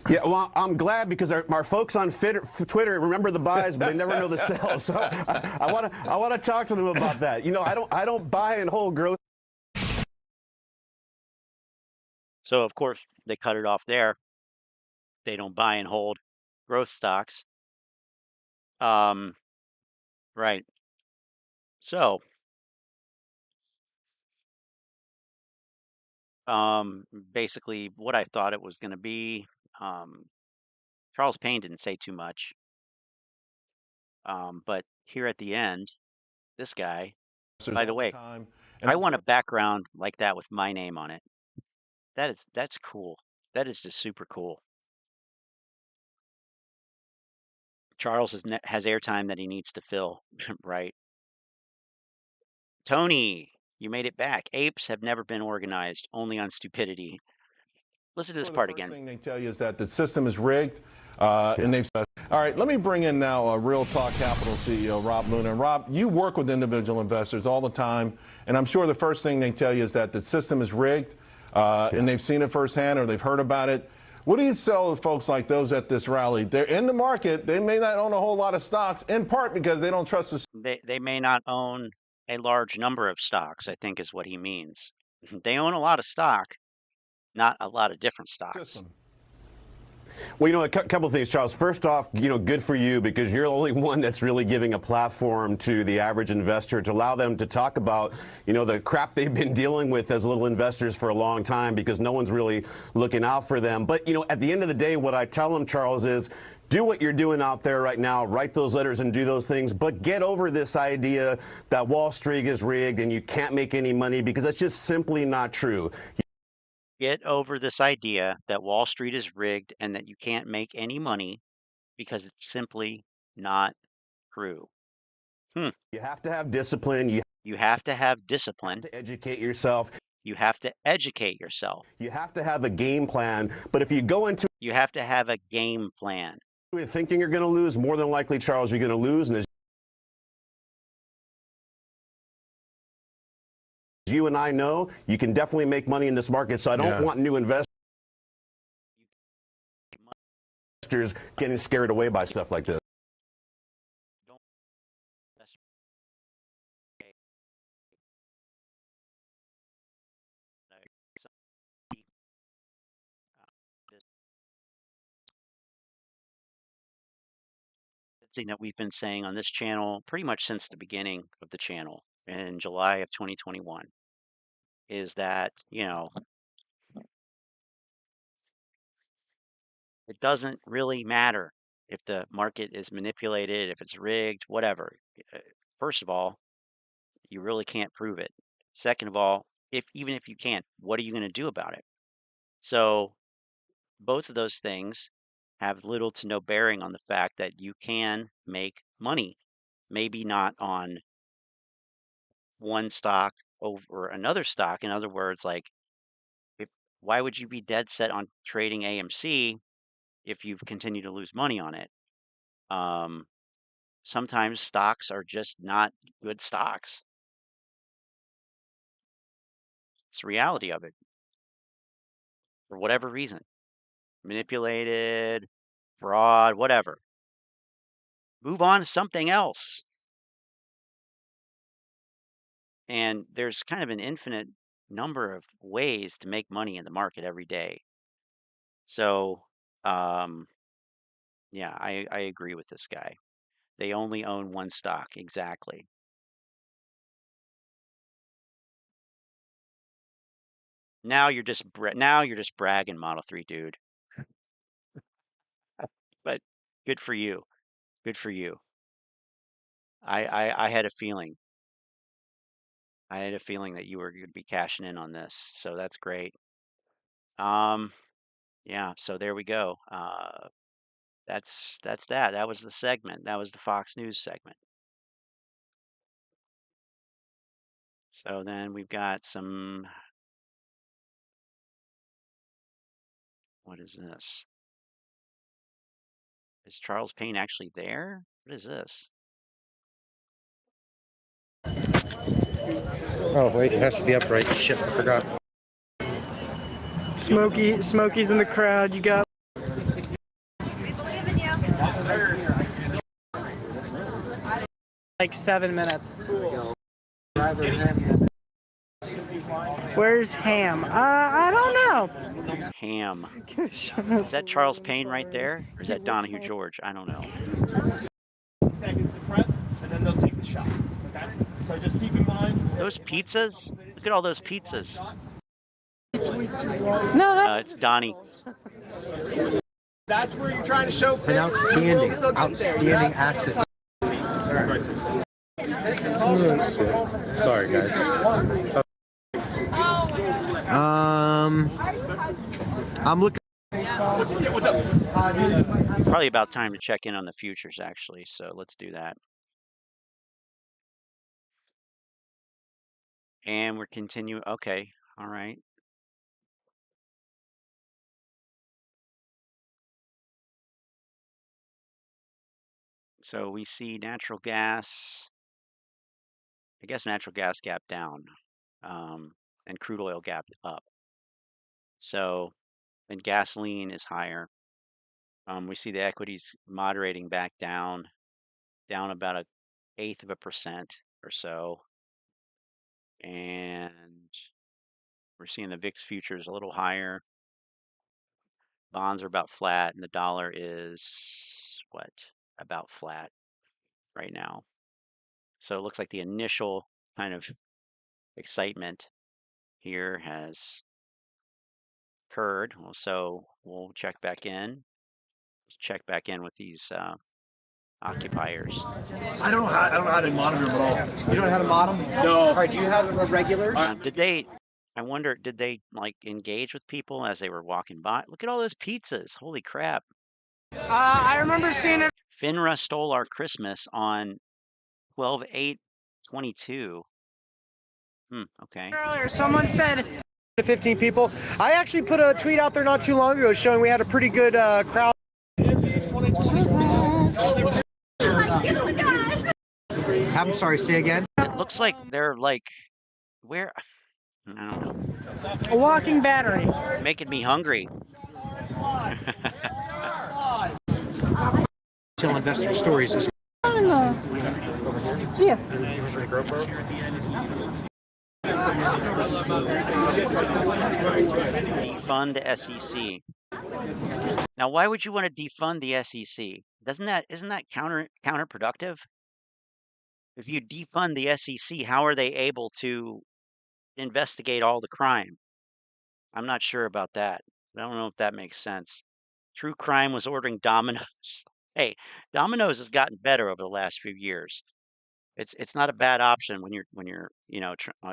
Yeah, well, I'm glad because our folks on Twitter remember the buys, but they never know the sells. So I want to talk to them about that. You know, I don't buy and hold growth. So of course they cut it off there. They don't buy and hold growth stocks. Right. So, basically what I thought it was going to be, um, Charles Payne didn't say too much. But here at the end, this guy, by the All the way, time. I want a background like that with my name on it. That's cool. That is just super cool. Charles has airtime that he needs to fill, right? Tony, you made it back. Apes have never been organized, only on stupidity. Listen to this The part first again. thing they tell you is that the system is rigged, and they've said, all right, let me bring in now a Real Talk Capital CEO, Rob Luna. And Rob, you work with individual investors all the time, and I'm sure the first thing they tell you is that the system is rigged, and they've seen it firsthand or they've heard about it. What do you tell folks like those at this rally? They're in the market. They may not own a whole lot of stocks, in part because they don't trust the They may not own a large number of stocks, I think is what he means. They own a lot of stock, not a lot of different stocks. system. Well, you know, a couple of things, Charles. First off, you know, good for you because you're the only one that's really giving a platform to the average investor to allow them to talk about, you know, the crap they've been dealing with as little investors for a long time because no one's really looking out for them. But, you know, at the end of the day, what I tell them, Charles, is do what you're doing out there right now, write those letters and do those things, but get over this idea that Wall Street is rigged and you can't make any money because that's just simply not true. Get over this idea that Wall Street is rigged and that you can't make any money because it's simply not true. You have to have discipline. You have to have have discipline. to educate yourself. You have to educate yourself. You have to have a game plan. But if you go into You have to have a game plan. it thinking you're going to lose, more than likely, Charles, you're going to lose. And as you and I know, you can definitely make money in this market. So I don't want new investors getting scared away by stuff like this. Thing that we've been saying on this channel pretty much since the beginning of the channel in July of 2021 is that, you know, it doesn't really matter if the market is manipulated, if it's rigged, whatever. First of all, you really can't prove it. Second of all, even if you can, what are you going to do about it? So both of those things have little to no bearing on the fact that you can make money. Maybe not on one stock over another stock. In other words, like if why would you be dead set on trading AMC if you've continued to lose money on it? Um, Sometimes stocks are just not good stocks. It's the reality of it for whatever reason. Manipulated, fraud, whatever. Move on to something else. And there's kind of an infinite number of ways to make money in the market every day. So, yeah, I agree with this guy. They only own one stock, exactly. Now you're just bragging, Model 3 dude. But good for you. Good for you. I had a feeling. I had a feeling that you were going to be cashing in on this, so that's great. Um, yeah, so there we go. That's that. That was the segment. That was the Fox News segment. So then we've got some, what is this? Is Charles Payne actually there? What is this? Oh, wait, it has to be upright. Shit, I forgot. Smokey's in the crowd. You got. Like 7 minutes. Where's Ham? I don't know. Ham. Is that Charles Payne right there? Or is that Donahue George? I don't know. Seconds to prep, and then they'll take the shot. Okay? So just keep in mind. Those pizzas? Look at all those pizzas. No, it's Donnie. That's where you're trying to show An outstanding asset. Sorry, guys. I'm looking. Probably about time to check in on the futures, actually. So let's do that. And we're continuing. Okay. All right. So we see natural gas. I guess natural gas gap down, and crude oil gap up. So, and gasoline is higher. We see the equities moderating back down about 1/8% or so. And we're seeing the VIX futures a little higher. Bonds are about flat, and the dollar is what? About flat right now. So it looks like the initial kind of excitement here has occurred. So we'll check back in. Check back in with these occupiers. I don't know how to monitor them at all. You don't know how to monitor them? No. All right, do you have a regulars? I wonder, did they like engage with people as they were walking by? Look at all those pizzas. Holy crap. I remember seeing it. FINRA stole our Christmas on 12/8/22. Okay. Earlier, someone said 15 people. I actually put a tweet out there not too long ago showing we had a pretty good crowd. I'm sorry, say again? It looks like they're like, where? I don't know. a walking battery. Making me hungry. Tell investor stories. Yeah. Defund SEC. Now, why would you want to defund the SEC? Isn't that counterproductive? If you defund the SEC, how are they able to investigate all the crime? I'm not sure about that. I don't know if that makes sense. True Crime was ordering Domino's. Hey, Domino's has gotten better over the last few years. It's not a bad option when you're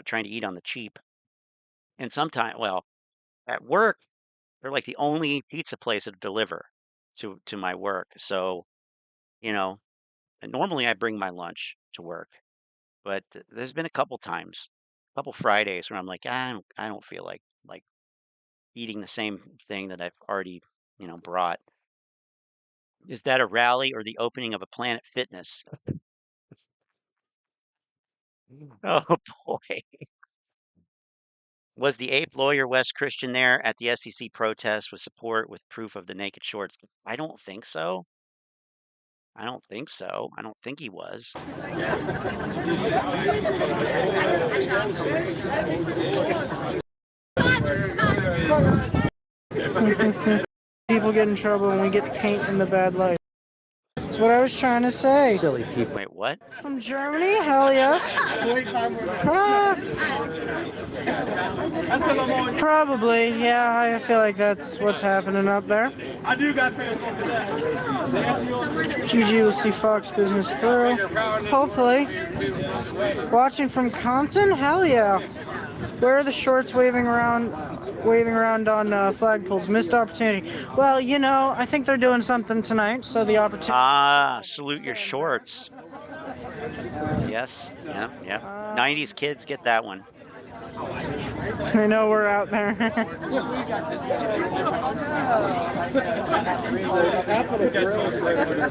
trying to eat on the cheap. And sometimes, well, at work, they're like the only pizza place that deliver to my work. So, and normally I bring my lunch to work, but there's been a couple times, a couple Fridays where I'm like, I don't feel like eating the same thing that I've already, brought. Is that a rally or the opening of a Planet Fitness? Oh boy. Was the ape lawyer Wes Christian there at the SEC protest with support with proof of the naked shorts? I don't think so. I don't think so. I don't think he was. People get in trouble when we get paint in the bad light. That's what I was trying to say. Silly people. Wait, what? From Germany? Hell yes. Probably, yeah. I feel like that's what's happening up there. I do, guys. GG will see Fox business through. Hopefully. Watching from Compton? Hell yeah. Where are the shorts waving around on flagpoles? Missed opportunity. Well, I think they're doing something tonight, so the opportunity. Salute your shorts. Yes, yeah. 90s kids get that one. They know we're out there.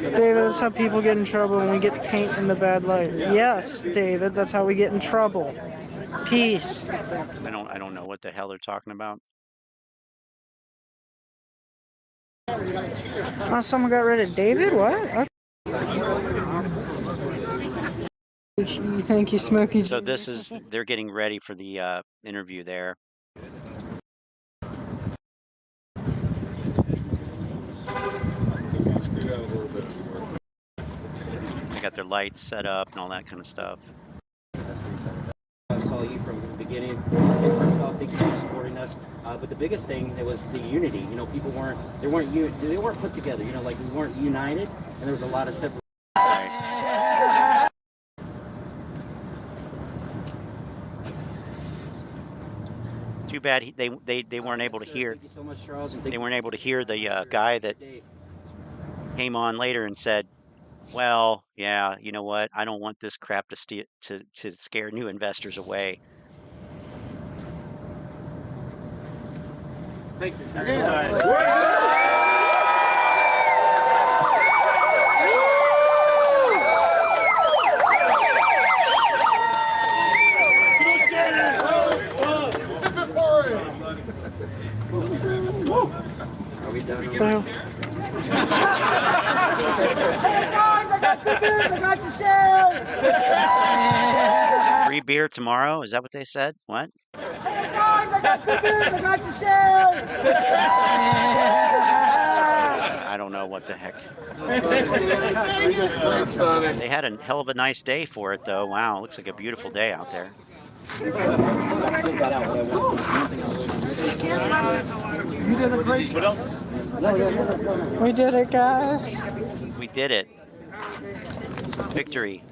David, that's how people get in trouble when we get paint in the bad light. Yes, David, that's how we get in trouble. Peace. I don't know what the hell they're talking about. Oh, someone got rid of David? What? Okay. Thank you, Smokey. So this is, they're getting ready for the interview there. They got their lights set up and all that kind of stuff. I saw you from the beginning. First off, thank you for supporting us. But the biggest thing, it was the unity. You know, people weren't put together. You know, like we weren't united, and there was a lot of separate. Right. Too bad they weren't able to hear. Thank you so much, Charles. And They weren't able to hear the guy that came on later and said, "Well, yeah, you know what? I don't want this crap to scare new investors away." Thank you. Are we done? Well, Free beer tomorrow? Is that what they said? What? I don't know what the heck. They had a hell of a nice day for it, though. Wow, looks like a beautiful day out there. What else? we did it, guys. We did it. Victory.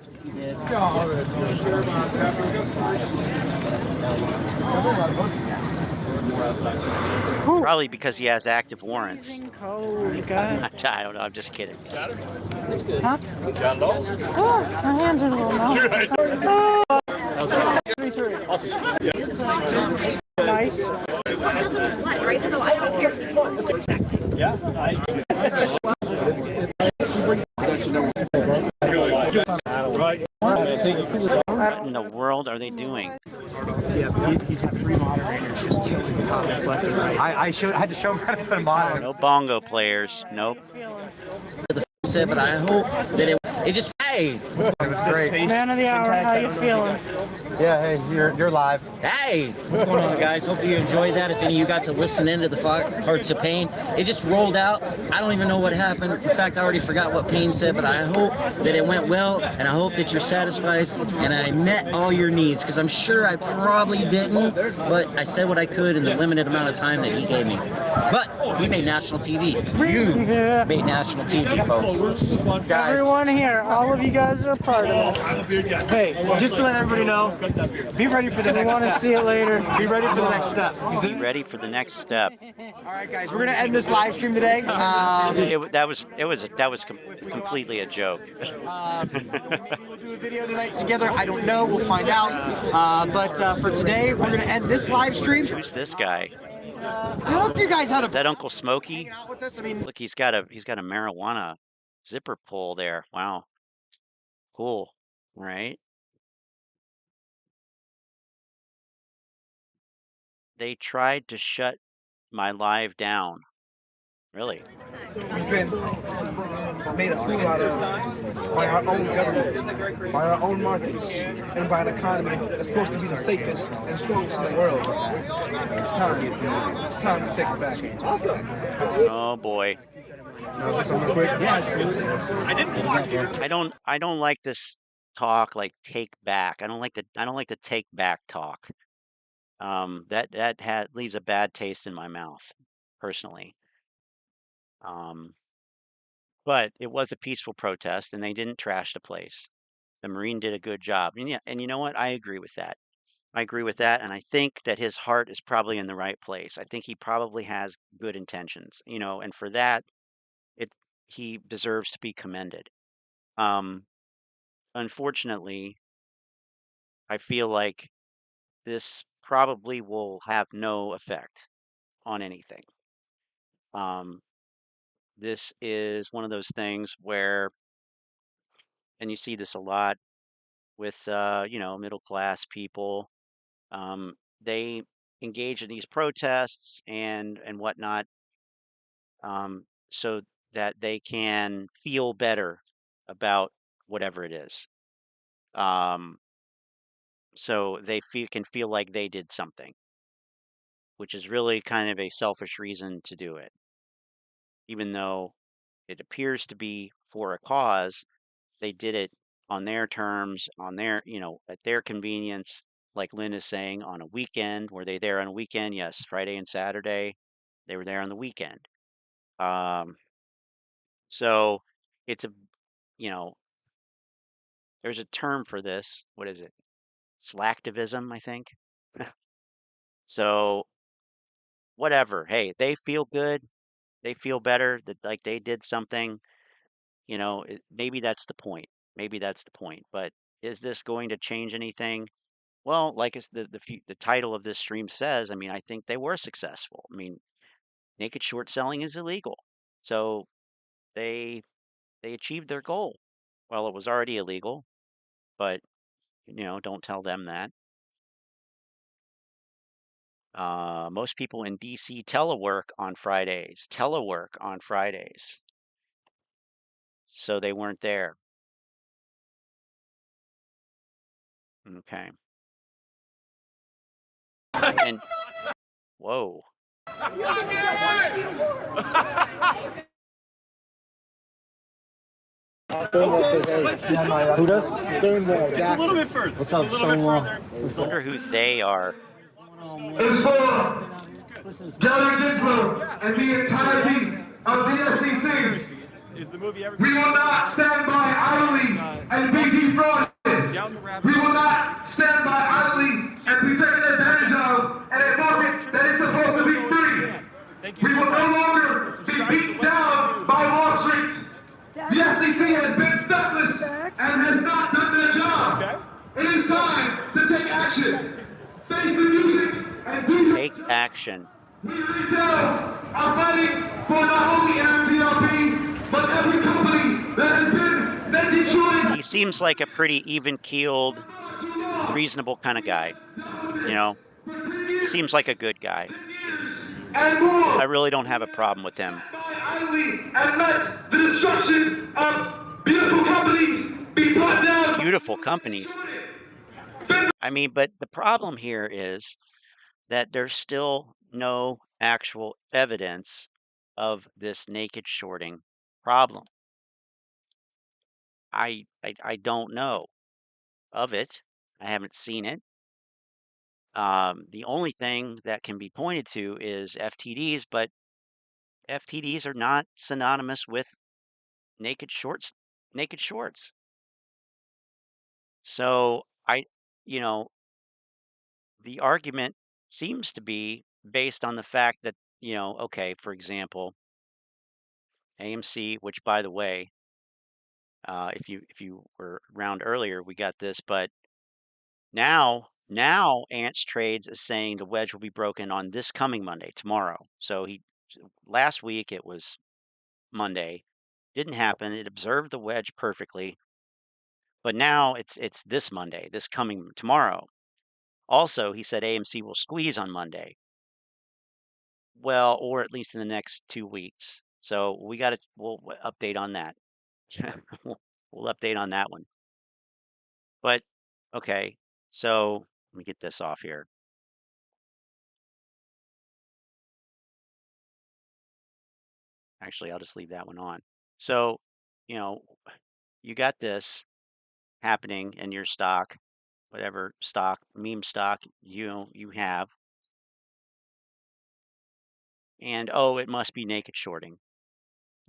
Probably because he has active warrants. Freezing cold, God. I don't know. I'm just kidding. Huh? Oh, my hands are a little numb. Nice. Just as it's light, right? So I don't care if it's more What in the world are they doing? Yeah, he's got 3 moderators just killing the comments left and right. I had to show him how to put them on. No bongo players. Nope. Said, but I hope that it just it was great. Man of the hour, how you feeling? Yeah, hey, you're live. Hey, what's going on, guys? Hope you enjoyed that. If any of you got to listen into the Hearts of Pain, it just rolled out. I don't even know what happened. In fact, I already forgot what Pain said, but I hope that it went well, and I hope that you're satisfied, and I met all your needs, because I'm sure I probably didn't, but I said what I could in the limited amount of time that he gave me. But we made national TV. You made national TV, folks. Guys. Everyone here, all of you guys are a part of this. Hey, just to let everybody know, be ready for the We next want to step. see it later. Be ready for the next step. Be ready for the next step. All right, guys, we're gonna end this live stream today. That was completely a joke. Maybe we'll do a video tonight together. I don't know. We'll find out. But for today, we're gonna end this live stream. Who's this guy? I hope you guys had a Is that Uncle Smokey? hanging out with us. I mean, Look, he's got a marijuana zipper pull there. Wow. Cool. All right. They tried to shut my live down. Really? We've been made a fool out of by our own government, by our own markets, and by an economy that's supposed to be the safest and strongest in the world. It's time. It's time to take it back. Oh boy. I don't like this talk like take back. I don't like the take back talk. That leaves a bad taste in my mouth, personally. But it was a peaceful protest, and they didn't trash the place. The Marine did a good job, and yeah, and you know what? I agree with that. I agree with that, and I think that his heart is probably in the right place. I think he probably has good intentions, and for that, it he deserves to be commended. Um, Unfortunately, I feel like this probably will have no effect on anything. This is one of those things where, and you see this a lot with, middle class people. They engage in these protests and whatnot, so that they can feel better about whatever it is. Um, so they can feel like they did something, which is really kind of a selfish reason to do it, even though it appears to be for a cause. They did it on their terms, on their, at their convenience. Like Lynn is saying, on a weekend. Were they there on a weekend? Yes, Friday and Saturday. They were there on the weekend. So it's you know, there's a term for this. What is it? Slacktivism, I think. So whatever. Hey, they feel good. They feel better that like they did something. Maybe that's the point. Maybe that's the point. But is this going to change anything? Well, like it's the title of this stream says, I mean, I think they were successful. I mean, naked short selling is illegal. So they they achieved their goal. Well, it was already illegal, but don't tell them that. Most people in DC telework on Fridays. Telework on Fridays. So they weren't there. Okay. And whoa. Who does? Stonewall. It's a little bit further. What's up, Stonewall? I wonder who they are. It's for Gary Dinslow and the entirety of the SEC. Is the movie ever? We will not stand by idly and be defrauded. We will not stand by idly and be taken advantage of in a market that is supposed to be free. We will no longer be beat down by Wall Street. The SEC has been thoughtless and has not done their job. It is time to take action. Face the music and do Take action. We retail are fighting for not only MTLP, but every company that has been making sure. He seems like a pretty even-keeled, reasonable kind of guy. Seems like a good guy. I really don't have a problem with him. And let the destruction of beautiful companies be brought down. Beautiful companies. I mean, but the problem here is that there's still no actual evidence of this naked shorting problem. I don't know of it. I haven't seen it. The only thing that can be pointed to is FTDs, but FTDs are not synonymous with naked shorts. Naked shorts. So the argument seems to be based on the fact that, okay, for example, AMC, which by the way, if you were around earlier, we got this, but now Ants Trades is saying the wedge will be broken on this coming Monday, tomorrow. So last week it was Monday, didn't happen. It observed the wedge perfectly, but now it's this Monday, this coming tomorrow. Also, he said AMC will squeeze on Monday. Well, or at least in the next 2 weeks. So we'll update on that. We'll update on that one. But okay, so let me get this off here. Actually, I'll just leave that one on. So, you got this happening in your stock, whatever stock, meme stock you have. And oh, it must be naked shorting.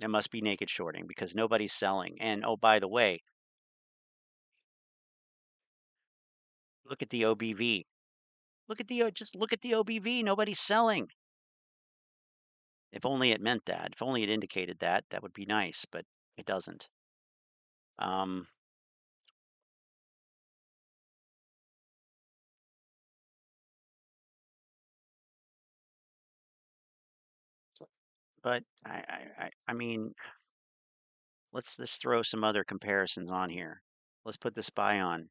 It must be naked shorting because nobody's selling. And oh, by the way, look at the OBV. Just look at the OBV. Nobody's selling. If only it meant that. If only it indicated that, that would be nice, but it doesn't. But I mean, let's throw some other comparisons on here. Let's put the SPY on.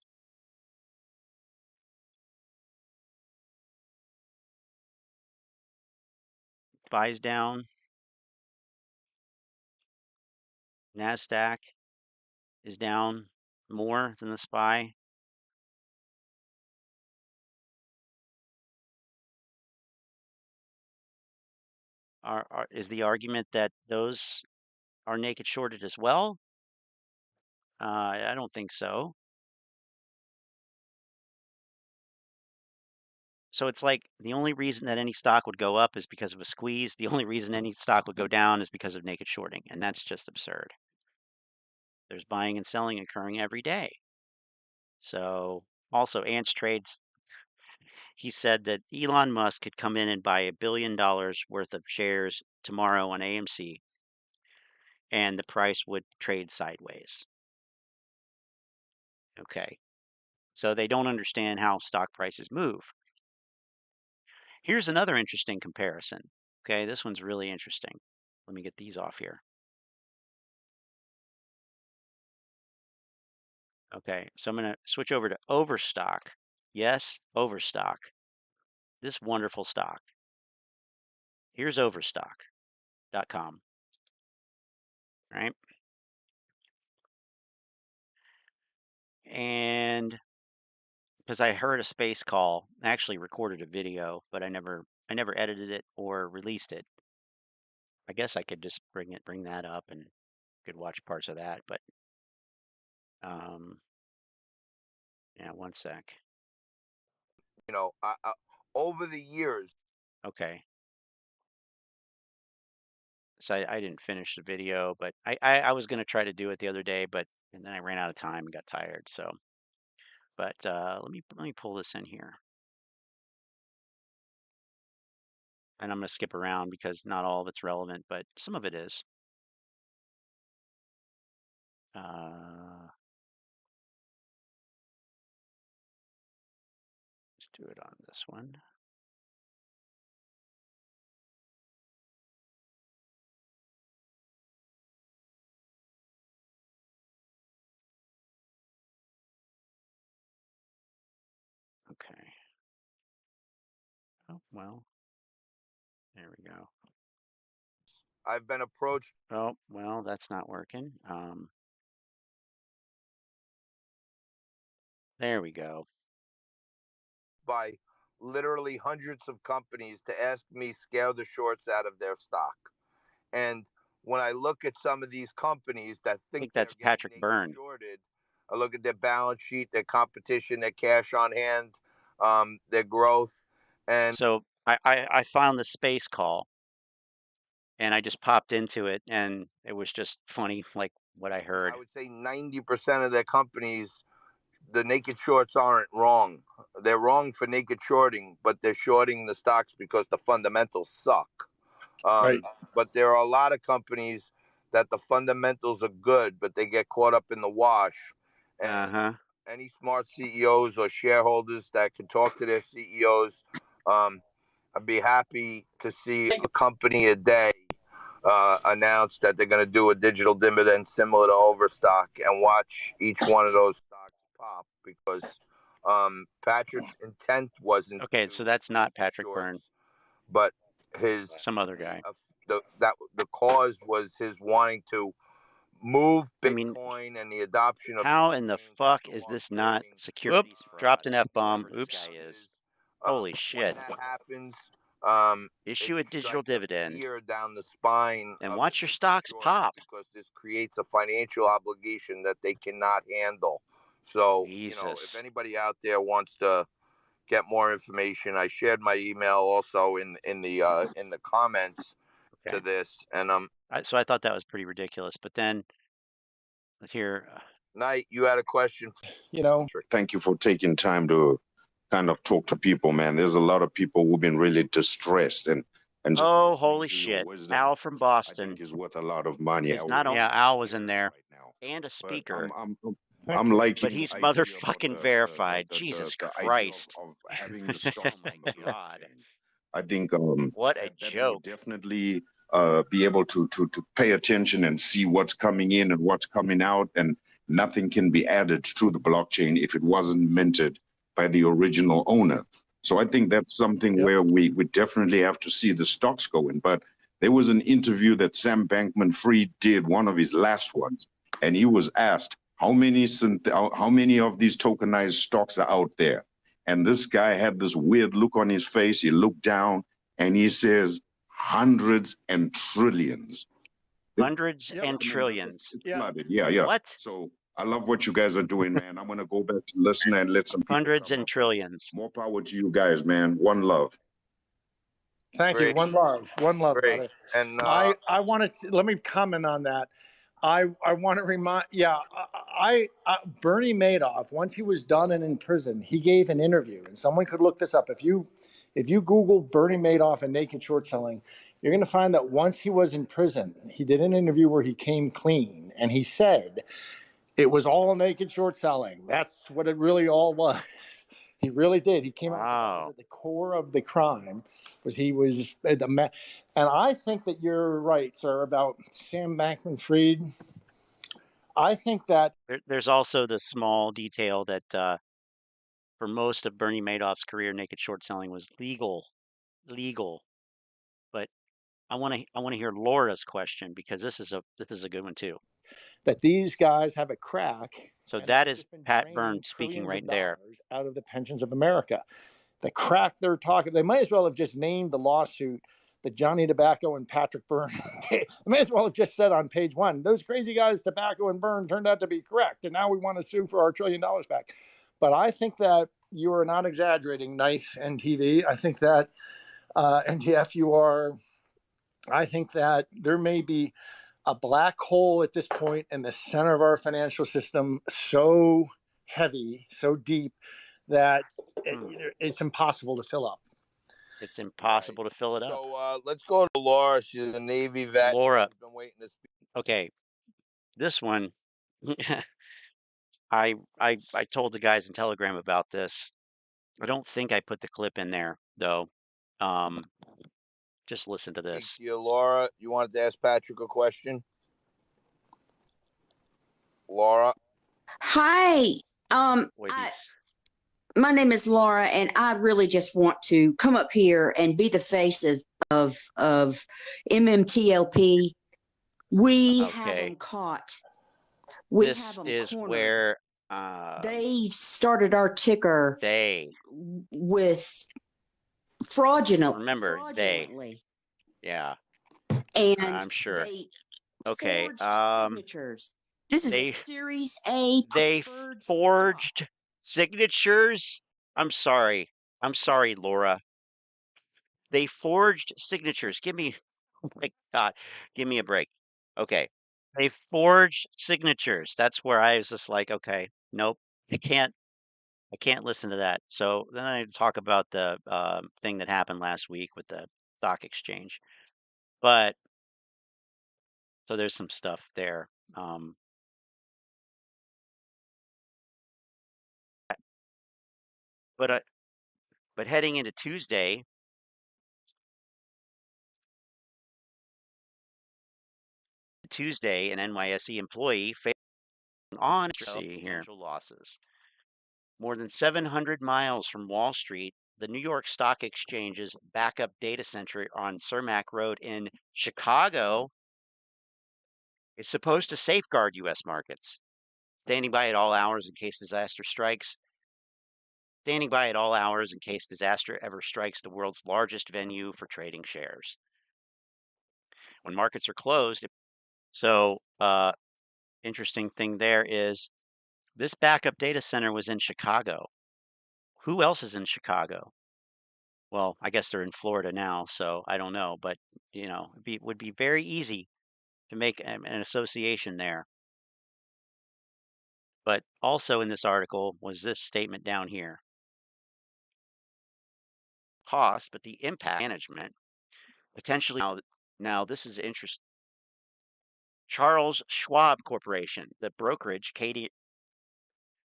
SPY's down. NASDAQ is down more than the SPY. Is the argument that those are naked shorted as well? I don't think so. So it's like the only reason that any stock would go up is because of a squeeze. The only reason any stock would go down is because of naked shorting, and that's just absurd. There's buying and selling occurring every day. So also, Ants Trades, he said that Elon Musk could come in and buy $1 billion worth of shares tomorrow on AMC, and the price would trade sideways. Okay. So they don't understand how stock prices move. Here's another interesting comparison. Okay, this one's really interesting. Let me get these off here. Okay, so I'm going to switch over to Overstock. Yes, Overstock. This wonderful stock. Here's Overstock.com. Right? And because I heard a space call, I actually recorded a video, but I never edited it or released it. I guess I could just bring that up and could watch parts of that, but yeah, one sec. You know, over the years. Okay. So I didn't finish the video, but I was going to try to do it the other day, and then I ran out of time and got tired. So, but let me pull this in here, and I'm going to skip around because not all of it's relevant, but some of it is. Let's do it on this one. Okay. Oh, well, there we go. I've been approached. Oh, well, that's not working. There we go. By literally hundreds of companies to ask me scare the shorts out of their stock. And when I look at some of these companies that I think that's Patrick Byrne. Shorted, I look at their balance sheet, their competition, their cash on hand, their growth. And so I found the space call and I just popped into it and it was just funny, like what I heard. I would say 90% of their companies, the naked shorts aren't wrong. They're wrong for naked shorting, but they're shorting the stocks because the fundamentals suck. Right. But there are a lot of companies that the fundamentals are good, but they get caught up in the wash. And any smart CEOs or shareholders that can talk to their CEOs, I'd be happy to see a company a day announce that they're going to do a digital dividend similar to Overstock and watch each one of those stocks pop, because Patrick's intent wasn't okay. So that's not Patrick Byrne, but his some other guy. The cause was his wanting to move Bitcoin and the adoption of. How in the fuck is this not securities? Oop, dropped an F-bomb. Oops. Holy shit. When that happens, issue a digital dividend down the spine and watch your stocks pop, because this creates a financial obligation that they cannot handle. So, Jesus. You know, if anybody out there wants to get more information, I shared my email also in the comments to this, and so I thought that was pretty ridiculous. But then let's hear. Knight, you had a question. You know, thank you for taking time to kind of talk to people, man. There's a lot of people who've been really distressed and just holy shit. Al from Boston is worth a lot of money. Is not only, Al was in there and a speaker. I'm like, but he's motherfucking verified. Jesus Christ. Of having the stock. Oh my God. I think what a joke. Definitely be able to pay attention and see what's coming in and what's coming out, and nothing can be added to the blockchain if it wasn't minted by the original owner. So I think that's something where we definitely have to see the stocks going. But there was an interview that Sam Bankman-Fried did, one of his last ones, and he was asked how many of these tokenized stocks are out there. And this guy had this weird look on his face. He looked down and he says, hundreds and trillions. Hundreds and trillions. Yeah. What? So I love what you guys are doing, man. I'm going to go back to listen and let some people hundreds and trillions. More power to you guys, man. One love. Thank you. One love, brother. And I wanted to, let me comment on that. I want to remind, Bernie Madoff, once he was done and in prison, he gave an interview, and someone could look this up. If you Google Bernie Madoff and naked short selling, you're going to find that once he was in prison, he did an interview where he came clean, and he said it was all naked short selling. That's what it really all was. He really did. He came out at the core of the crime. He was and I think that you're right, sir, about Sam Bankman-Fried. I think that there's also the small detail that for most of Bernie Madoff's career, naked short selling was legal. But I want to hear Laura's question, because this is a good one too. That these guys have a crack. So that is Pat Byrne speaking right there. Out of the pensions of America. The crack they're talking, they might as well have just named the lawsuit that Johnny Tobacco and Patrick Byrne. They may as well have just said on page 1, those crazy guys, Tobacco and Byrne, turned out to be correct, and now we want to sue for our $1 trillion back. But I think that you are not exaggerating, Knife and TV. I think that, and Jeff, you are, I think that there may be a black hole at this point in the center of our financial system, so heavy, so deep, that it's impossible to fill up. It's impossible to fill it up. So let's go to Laura. She's a Navy vet. Laura. She's been waiting to speak. Okay. This one, I told the guys in Telegram about this. I don't think I put the clip in there, though. Just listen to this. Thank you, Laura. You wanted to ask Patrick a question? Laura? Hi. My name is Laura, and I really just want to come up here and be the face of MMTLP. We have them caught. This is where they started our ticker. With fraudulent. Remember, yeah. And I'm sure. Okay. Signatures. This is a Series A. They forged signatures. I'm sorry, Laura. They forged signatures. Oh my God, give me a break. Okay. They forged signatures. That's where I was just like, okay, nope, I can't listen to that. So then I talk about the thing that happened last week with the stock exchange. But so there's some stuff there. But heading into Tuesday, an NYSE employee faced on potential losses. More than 700 miles from Wall Street, the New York Stock Exchange's backup data center on Cermak Road in Chicago is supposed to safeguard U.S. markets, standing by at all hours in case disaster ever strikes the world's largest venue for trading shares. When markets are closed, so interesting thing there is this backup data center was in Chicago. Who else is in Chicago? Well, I guess they're in Florida now, so I don't know, but it would be very easy to make an association there. But also in this article was this statement down here. Cost, but the impact management potentially. Now this is interesting. Charles Schwab Corporation, the brokerage,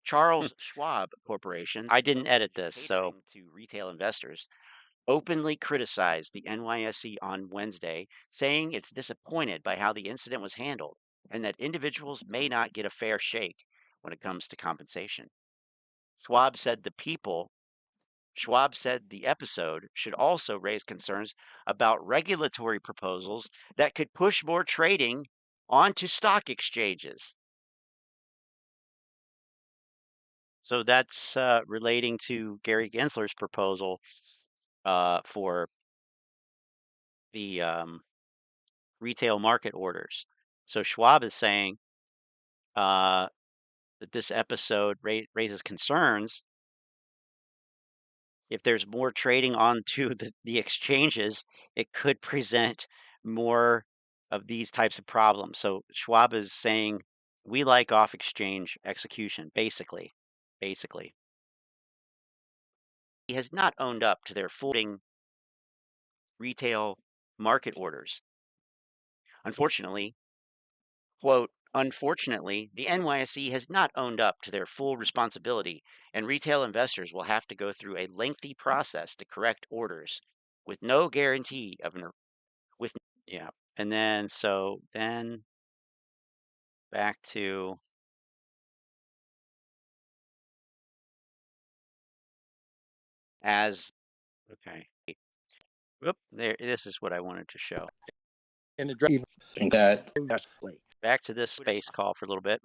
Charles Schwab Corporation. I didn't edit this, so to retail investors. openly criticized the NYSE on Wednesday, saying it's disappointed by how the incident was handled and that individuals may not get a fair shake when it comes to compensation. Schwab said the episode should also raise concerns about regulatory proposals that could push more trading onto stock exchanges. So that's relating to Gary Gensler's proposal for the retail market orders. So Schwab is saying that this episode raises concerns if there's more trading onto the exchanges, it could present more of these types of problems. So Schwab is saying we like off exchange execution, basically. He has not owned up to their full retail market orders. Unfortunately, unfortunately, the NYSE has not owned up to their full responsibility, and retail investors will have to go through a lengthy process to correct orders with no guarantee of with yeah. And then then back to as okay. Whoop, there this is what I wanted to show. In addressing that back to this space call for a little bit.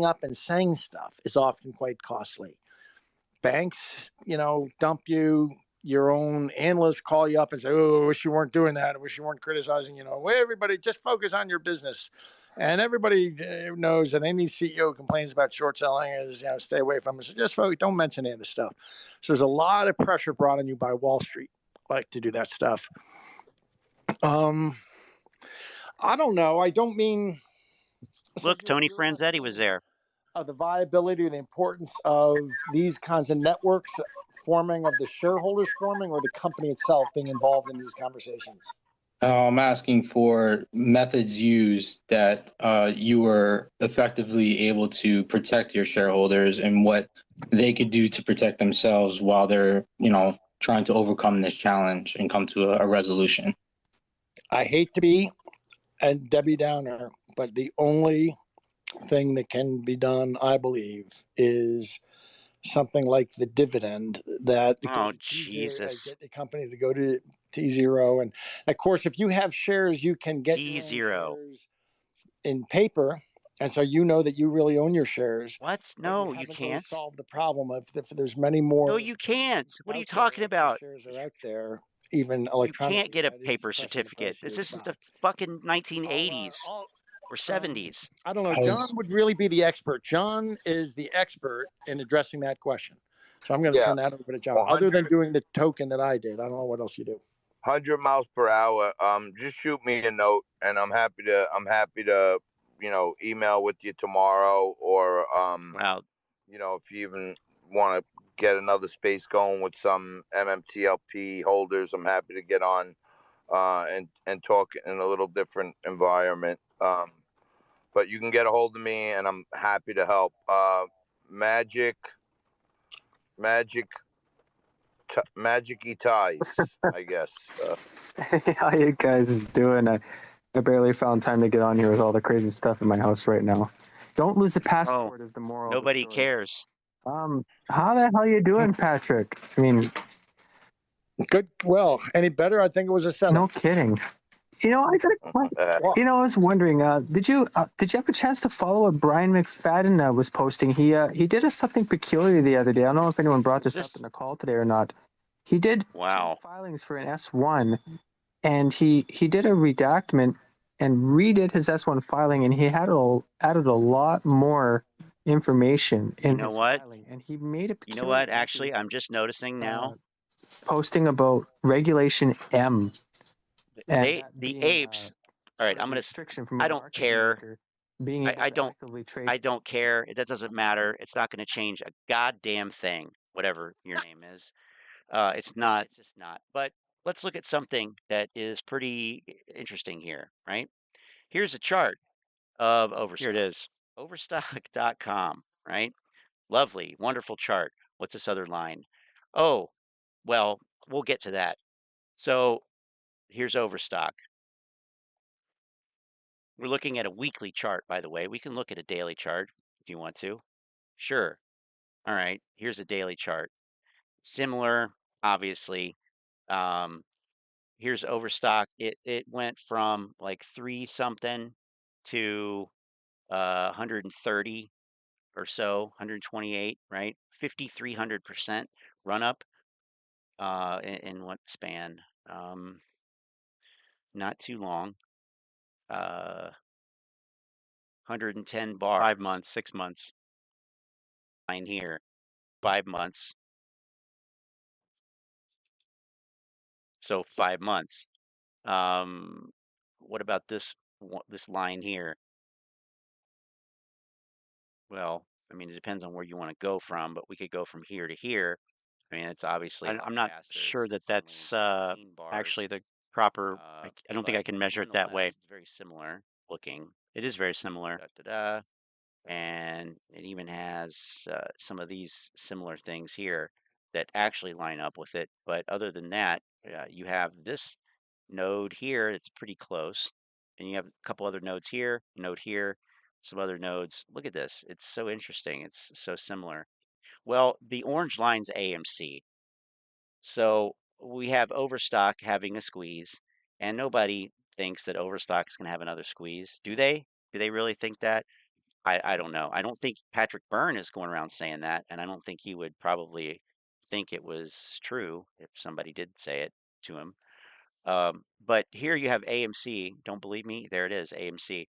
Up and saying stuff is often quite costly. Banks, dump you. Your own analysts call you up and say, "Oh, I wish you weren't doing that. I wish you weren't criticizing." Everybody just focus on your business. And everybody knows that any CEO complains about short selling is, stay away from it. So just focus, don't mention any of the stuff. So there's a lot of pressure brought on you by Wall Street, like to do that stuff. I don't know. I don't mean. Look, Tony Franzetti was there. The viability, the importance of these kinds of networks forming, of the shareholders forming, or the company itself being involved in these conversations? I'm asking for methods used that you were effectively able to protect your shareholders and what they could do to protect themselves while they're, trying to overcome this challenge and come to a resolution. I hate to be a Debbie Downer, but the only thing that can be done, I believe, is something like the dividend that Jesus, get the company to go to T0. And of course, if you have shares, you can get T0 shares in paper. And so that you really own your shares. What? No, you can't. Really solve the problem if there's many more. No, you can't. What are you talking about? Shares are out there, even electronically. You can't get a paper certificate. This isn't the fucking 1980s or 70s. I don't know. John would really be the expert. John is the expert in addressing that question. So I'm going to turn that over to John. Other than doing the token that I did, I don't know what else you do. 100 miles per hour. Just shoot me a note, and I'm happy to email with you tomorrow, or if you even want to get another space going with some MMTLP holders, I'm happy to get on and talk in a little different environment. But you can get a hold of me, and I'm happy to help. Magic ties, I guess. Hey, how you guys doing? I barely found time to get on here with all the crazy stuff in my house right now. Don't lose a passport is the moral. Nobody cares. How the hell you doing, Patrick? I mean, good. Well, any better? I think it was a setup. No kidding. I got a question. I was wondering, did you have a chance to follow what Brian McFadden was posting? He did something peculiar the other day. I don't know if anyone brought this up in the call today or not. He did two filings for an S1, and he did a redactment and redid his S1 filing, and he had added a lot more information in his filing. And he made a peculiar. You know what? Actually, I'm just noticing now. Posting about Regulation M. The apes. All right, I'm gonna. I don't care. I don't care. That doesn't matter. It's not going to change a goddamn thing. Whatever your name is, it's not. It's just not. But let's look at something that is pretty interesting here, right? Here's a chart of oversold. Here it is. Overstock.com, right? Lovely, wonderful chart. What's this other line? Oh, well, we'll get to that. So here's Overstock. We're looking at a weekly chart, by the way. We can look at a daily chart if you want to. Sure. All right, here's a daily chart. Similar, obviously. Um, here's Overstock. It went from like 3 something to 130 or so, 128, right? 5,300% run up in what span? Not too long. 110 bars. 5 months, 6 months. Line here, 5 months. So 5 months. What about this line here? Well, I mean, it depends on where you want to go from, but we could go from here to here. I mean, it's obviously I'm not sure that that's actually the proper. I don't think I can measure it that way. It's very similar looking. It is very similar. And it even has some of these similar things here that actually line up with it. But other than that, you have this node here. It's pretty close. And you have a couple other nodes here, node here, some other nodes. Look at this. It's so interesting. It's so similar. Well, the orange line's AMC. So we have Overstock having a squeeze, and nobody thinks that Overstock is going to have another squeeze. Do they? Do they really think that? I don't know. I don't think Patrick Byrne is going around saying that, and I don't think he would probably think it was true if somebody did say it to him. But here you have AMC. Don't believe me? There it is, AMC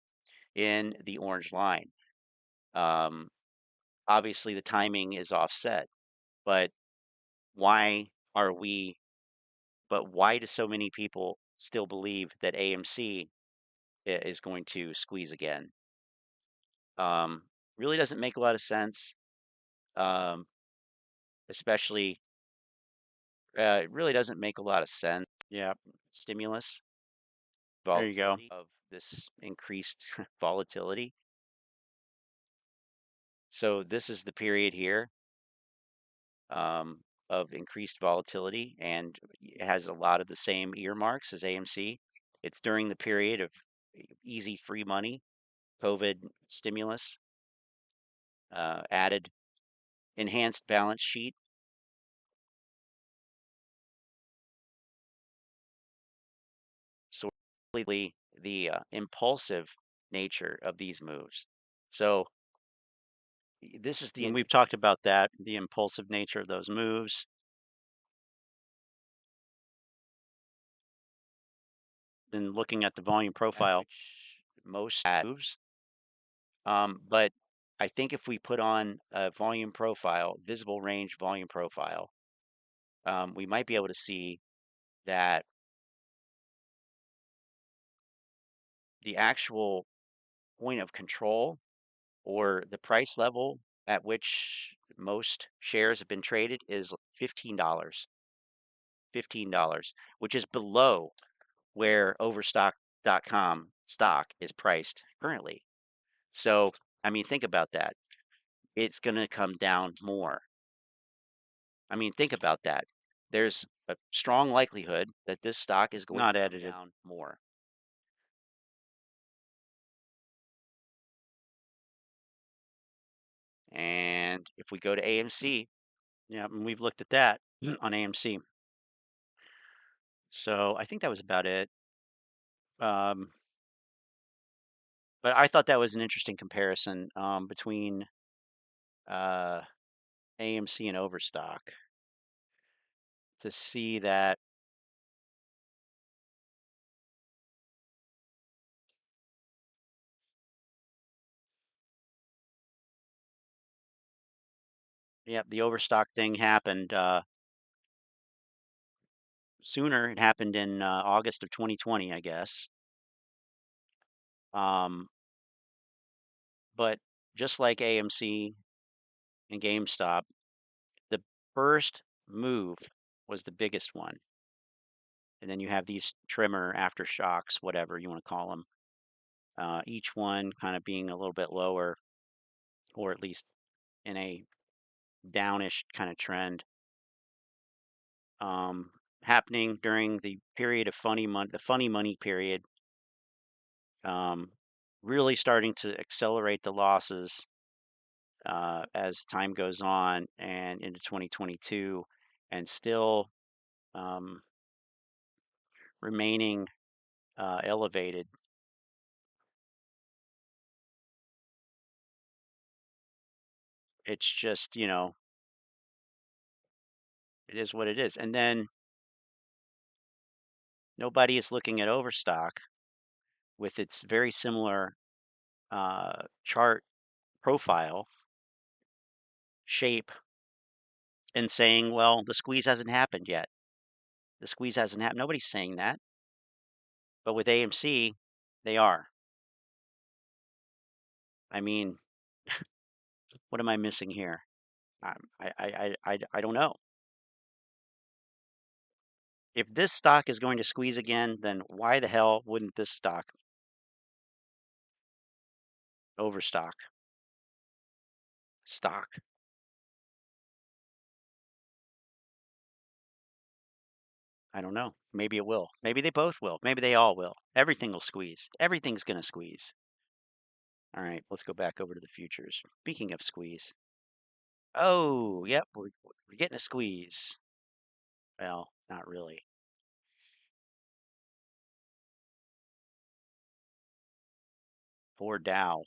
in the orange line. Obviously, the timing is offset, but why are we? But why do so many people still believe that AMC is going to squeeze again? Really doesn't make a lot of sense. Especially, it really doesn't make a lot of sense. Yeah, stimulus, there you go, volatility of this increased volatility. So this is the period here of increased volatility, and it has a lot of the same earmarks as AMC. It's during the period of easy free money, COVID stimulus, added enhanced balance sheet. So really the impulsive nature of these moves. So this is the, and we've talked about that, the impulsive nature of those moves. And looking at the volume profile, most moves. But I think if we put on a volume profile, visible range volume profile, we might be able to see that the actual point of control or the price level at which most shares have been traded is $15. $15, which is below where Overstock.com stock is priced currently. So, I mean, think about that. It's going to come down more. I mean, think about that. There's a strong likelihood that this stock is going to come down more. And if we go to AMC, yeah, and we've looked at that on AMC. So I think that was about it. But I thought that was an interesting comparison between AMC and Overstock to see that yep, the Overstock thing happened sooner. It happened in August of 2020, I guess. But just like AMC and GameStop, the first move was the biggest one. And then you have these trimmer aftershocks, whatever you want to call them, each one kind of being a little bit lower. or at least in a downish kind of trend, happening during the period of the funny money period, really starting to accelerate the losses as time goes on and into 2022, and still remaining elevated. It's just, it is what it is. And then nobody is looking at Overstock with its very similar chart profile shape and saying, well, the squeeze hasn't happened yet. The squeeze hasn't happened. Nobody's saying that. But with AMC, they are. I mean, what am I missing here? I don't know. If this stock is going to squeeze again, then why the hell wouldn't this stock overstock stock? I don't know. Maybe it will. Maybe they both will. Maybe they all will. Everything will squeeze. Everything's going to squeeze. All right, let's go back over to the futures. Speaking of squeeze. Oh, yep, we're getting a squeeze. Well, not really. For Dow.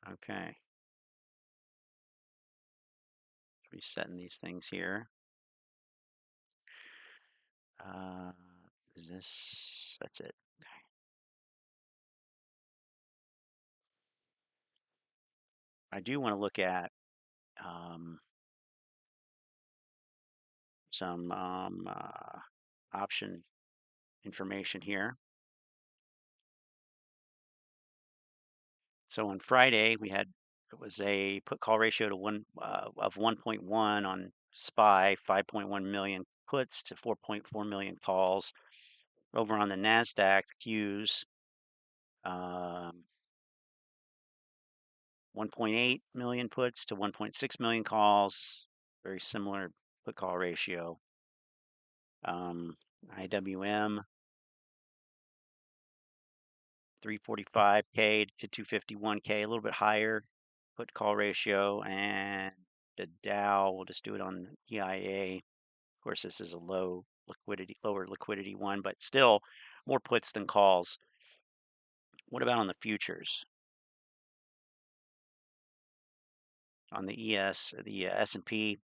Okay. Resetting these things here. Is this, that's it. Okay. I do want to look at some option information here. So on Friday, it was a put call ratio to of 1.1 on SPY, 5.1 million puts to 4.4 million calls. Over on the NASDAQ, Qs, 1.8 million puts to 1.6 million calls. Very similar put call ratio. IWM, 345K to 251K, a little bit higher put call ratio. And the Dow, we'll just do it on EIA. Of course, this is a lower liquidity one, but still more puts than calls. What about on the futures? On the S&P,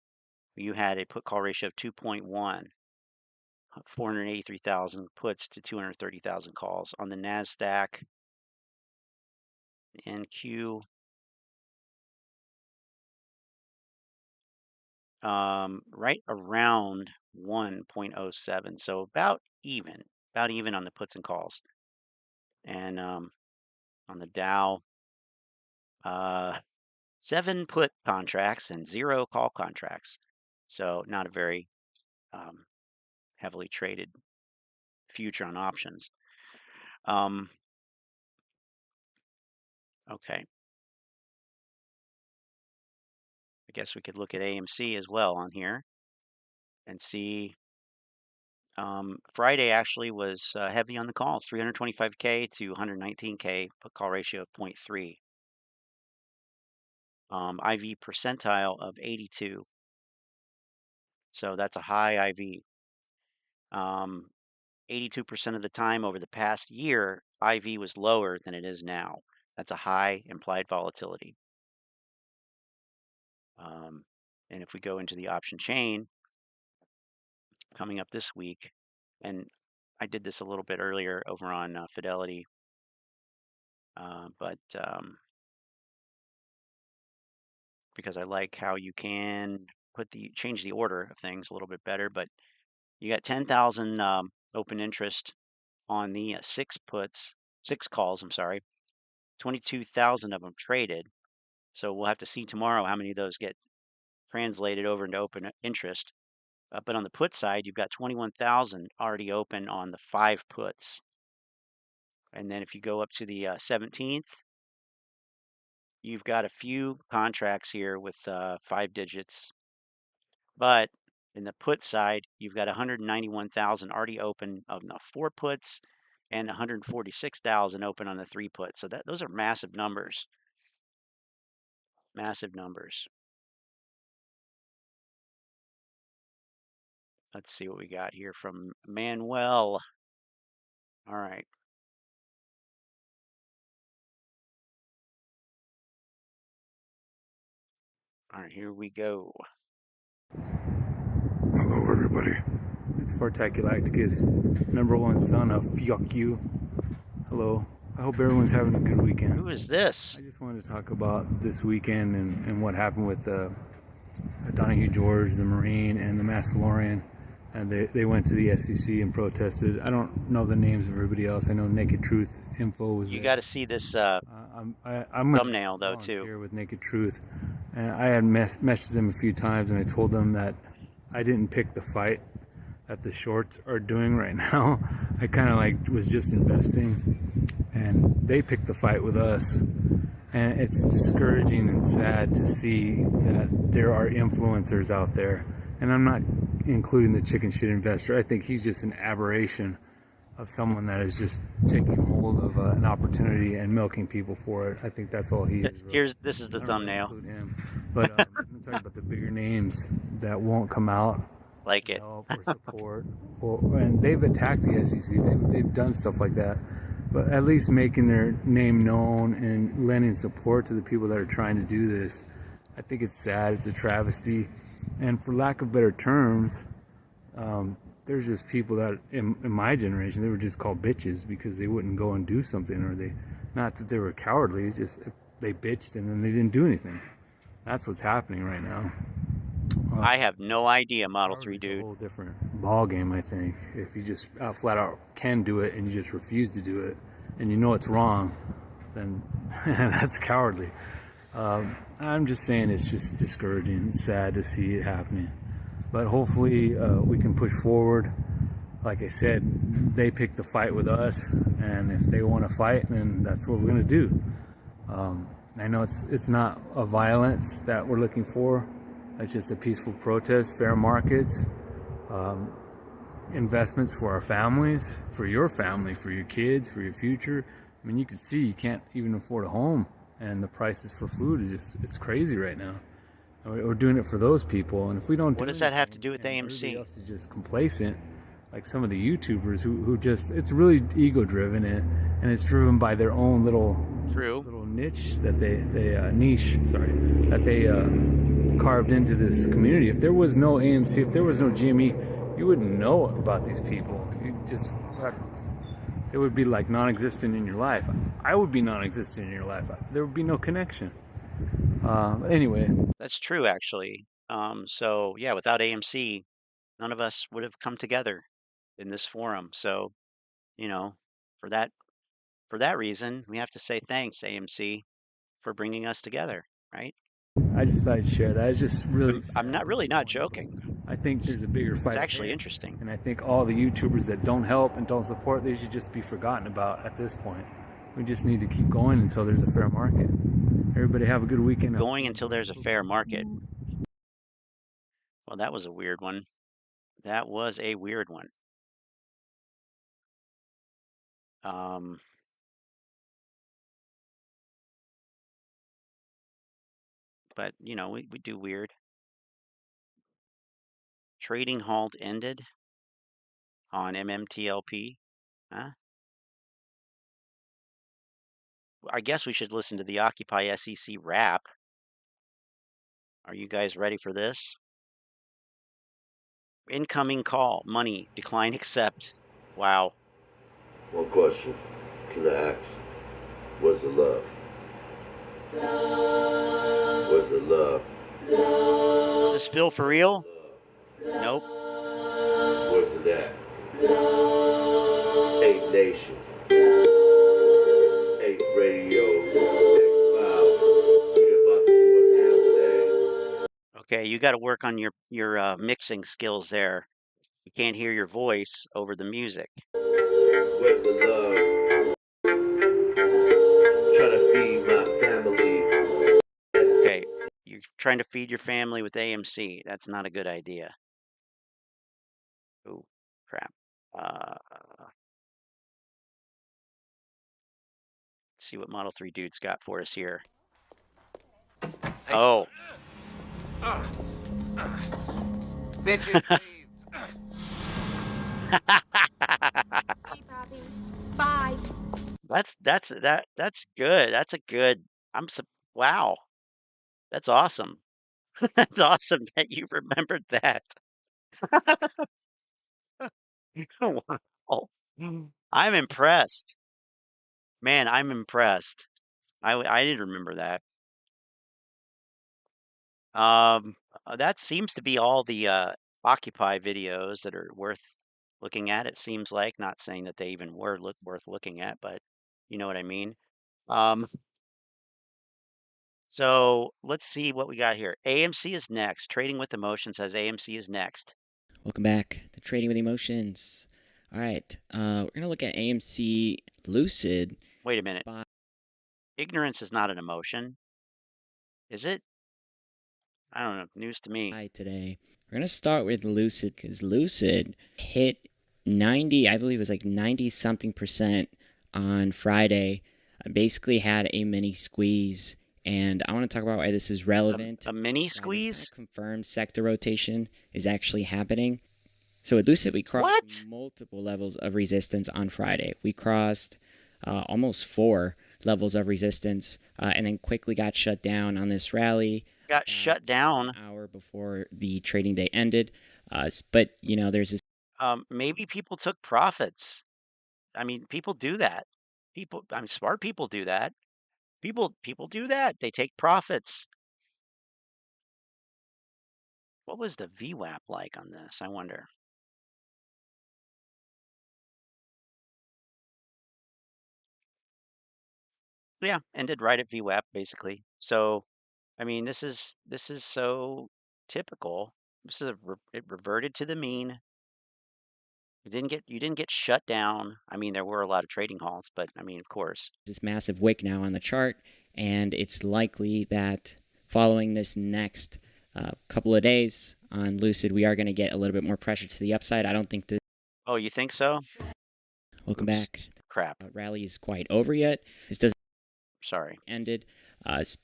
you had a put call ratio of 2.1, 483,000 puts to 230,000 calls. On the NASDAQ, NQ, right around 1.07, so about even on the puts and calls. And on the Dow, 7 put contracts and 0 call contracts, so not a very heavily traded future on options. Okay, I guess we could look at AMC as well on here and see. Friday actually was heavy on the calls, 325K to 119K, put call ratio of 0.3. IV percentile of 82. So that's a high IV. 82% of the time over the past year, IV was lower than it is now. That's a high implied volatility. And if we go into the option chain coming up this week, and I did this a little bit earlier over on Fidelity, but because I like how you can change the order of things a little bit better, but you got 10,000 open interest on the 6 calls, I'm sorry, 22,000 of them traded. So we'll have to see tomorrow how many of those get translated over into open interest. But on the put side, you've got 21,000 already open on the 5 puts. And then if you go up to the 17th, you've got a few contracts here with 5 digits. But in the put side, you've got 191,000 already open on the 4 puts and 146,000 open on the 3 puts. So those are massive numbers. Massive numbers. Let's see what we got here from Manuel. All right. All right, here we go. Hello, everybody. It's Fartaculacticus, #1 son of Fuck You. Hello. I hope everyone's having a good weekend. Who is this? I just wanted to talk about this weekend and what happened with Donahue George, the Marine, and the Mandalorian. And they went to the SEC and protested. I don't know the names of everybody else. I know Naked Truth Info was. You got to see this I'm thumbnail though too. Here with Naked Truth, and I had messaged them a few times, and I told them that I didn't pick the fight that the shorts are doing right now. I kind of like was just investing, and they picked the fight with us. And it's discouraging and sad to see that there are influencers out there, and I'm not including the chicken shit investor. I think he's just an aberration of someone that is just taking hold of an opportunity and milking people for it. I think that's all he is. This is the thumbnail. But I'm talking about the bigger names that won't come out, like it, or support, and they've attacked the SEC. They've done stuff like that, but at least making their name known and lending support to the people that are trying to do this. I think it's sad. It's a travesty, and for lack of better terms, there's just people that in my generation, they were just called bitches because they wouldn't go and do something, or not that they were cowardly, just they bitched and then they didn't do anything. That's what's happening right now. I have no idea, Model 3 dude. It's a whole different ball game, I think. If you just flat out can do it and you just refuse to do it, and you know it's wrong, then that's cowardly. I'm just saying it's just discouraging. It's sad to see it happening. But hopefully we can push forward. Like I said, they picked the fight with us, and if they want to fight, then that's what we're going to do. I know it's not a violence that we're looking for. It's just a peaceful protest, fair markets, investments for our families, for your family, for your kids, for your future. I mean, you can see you can't even afford a home, and the prices for food it's crazy right now. We're doing it for those people, and if we don't, what does that have to do with AMC? Everybody else is just complacent, like some of the YouTubers who just it's really ego driven, and it's driven by their own little niche that they carved into this community. If there was no AMC, if there was no GME, you wouldn't know about these people. It would be like non-existent in your life. I would be non-existent in your life. There would be no connection. Anyway, that's true actually. So yeah, without AMC, none of us would have come together in this forum. So, for that reason, we have to say thanks, AMC, for bringing us together, right? I just thought I'd share that. It's just really. I'm not joking. I think there's a bigger fight. It's actually interesting. And I think all the YouTubers that don't help and don't support, they should just be forgotten about at this point. We just need to keep going until there's a fair market. Everybody have a good weekend. Going until there's a fair market. Well, that was a weird one. That was a weird one. But, we do weird. Trading halt ended on MMTLP. Huh? I guess we should listen to the Occupy SEC rap. Are you guys ready for this? Incoming call. Money. Decline accept. Wow. One question. Can I ask? What's the love? What's the love? Is this Phil for real? Nope. What's it at? It's 8 Nation. 8 Radio. X-Files. We about to do a damn thing. Okay, you got to work on your mixing skills there. You can't hear your voice over the music. Where's the love? Trying to feed my family. Okay, you're trying to feed your family with AMC. That's not a good idea. Oh, crap. Let's see what Model 3 dude's got for us here. Oh. Bitches leave. Bye. That's good. That's a good. Wow. That's awesome. That's awesome that you remembered that. Wow. I'm impressed. Man, I'm impressed. I didn't remember that. That seems to be all the Occupy videos that are worth looking at. It seems like, not saying that they even were worth looking at, but you know what I mean. Um, so let's see what we got here. AMC is next. Trading with Emotion says AMC is next. Welcome back to Trading with Emotions. All right, we're going to look at AMC Lucid. Wait a minute. Ignorance is not an emotion. Is it? I don't know. News to me. Hi, today. We're going to start with Lucid because Lucid hit 90, I believe it was like 90 something percent on Friday. I basically had a mini squeeze, and I want to talk about why this is relevant. A mini squeeze? Confirmed sector rotation is actually happening. So at Lucid, we crossed multiple levels of resistance on Friday. We crossed almost 4 levels of resistance and then quickly got shut down on this rally. Got shut down an hour before the trading day ended. But, you know, there's this. Maybe people took profits. I mean, people do that. Smart people do that. People do that. They take profits. What was the VWAP like on this? I wonder. Yeah, ended right at VWAP basically. So, I mean, this is so typical. It reverted to the mean. You didn't get shut down. I mean, there were a lot of trading halts, but I mean, of course. This massive wick now on the chart, and it's likely that following this next couple of days on Lucid, we are going to get a little bit more pressure to the upside. I don't think this. Oh, you think so? Welcome back. Crap. Rally is quite over yet. This doesn't. Sorry. Ended.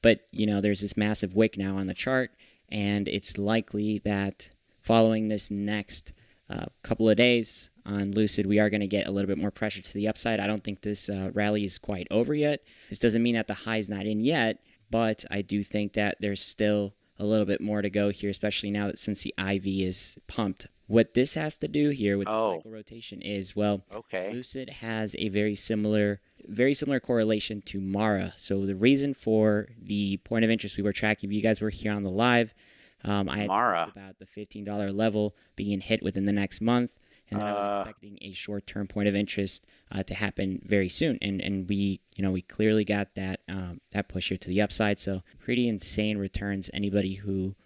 But, you know, there's this massive wick now on the chart, and it's likely that following this next couple of days on Lucid, we are going to get a little bit more pressure to the upside. I don't think this rally is quite over yet. This doesn't mean that the high is not in yet, but I do think that there's still a little bit more to go here, especially now that since the IV is pumped. What this has to do here with the cycle rotation is, well, Lucid has a very similar correlation to Mara. So the reason for the point of interest we were tracking, if you guys were here on the live, I had talked about the $15 level being hit within the next month, and then I was expecting a short-term point of interest to happen very soon. And we clearly got that push here to the upside. So pretty insane returns. Anybody who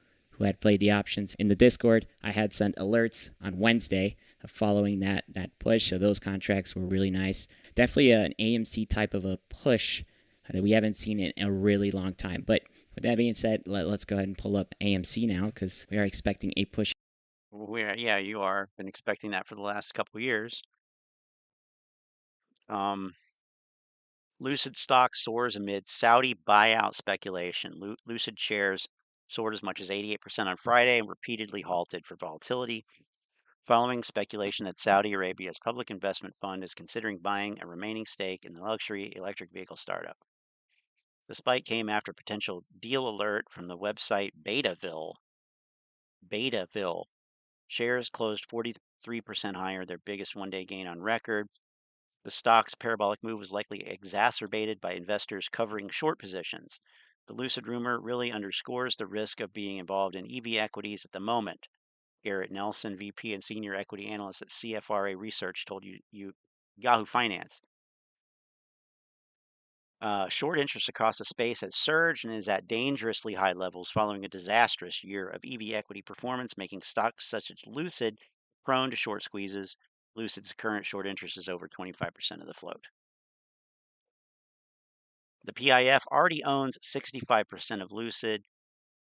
had played the options in the Discord, I had sent alerts on Wednesday following that push. So those contracts were really nice. Definitely an AMC type of a push that we haven't seen in a really long time. But with that being said, let's go ahead and pull up AMC now because we are expecting a push. Yeah, you are. Been expecting that for the last couple of years. Lucid stock soars amid Saudi buyout speculation. Lucid shares soared as much as 88% on Friday and repeatedly halted for volatility, following speculation that Saudi Arabia's public investment fund is considering buying a remaining stake in the luxury electric vehicle startup. The spike came after potential deal alert from the website Betaville. Shares closed 43% higher, their biggest one-day gain on record. The stock's parabolic move was likely exacerbated by investors covering short positions. The Lucid rumor really underscores the risk of being involved in EV equities at the moment. Garrett Nelson, VP and Senior Equity Analyst at CFRA Research, told you Yahoo Finance. Short interest across the space has surged and is at dangerously high levels following a disastrous year of EV equity performance, making stocks such as Lucid prone to short squeezes. Lucid's current short interest is over 25% of the float. The PIF already owns 65% of Lucid,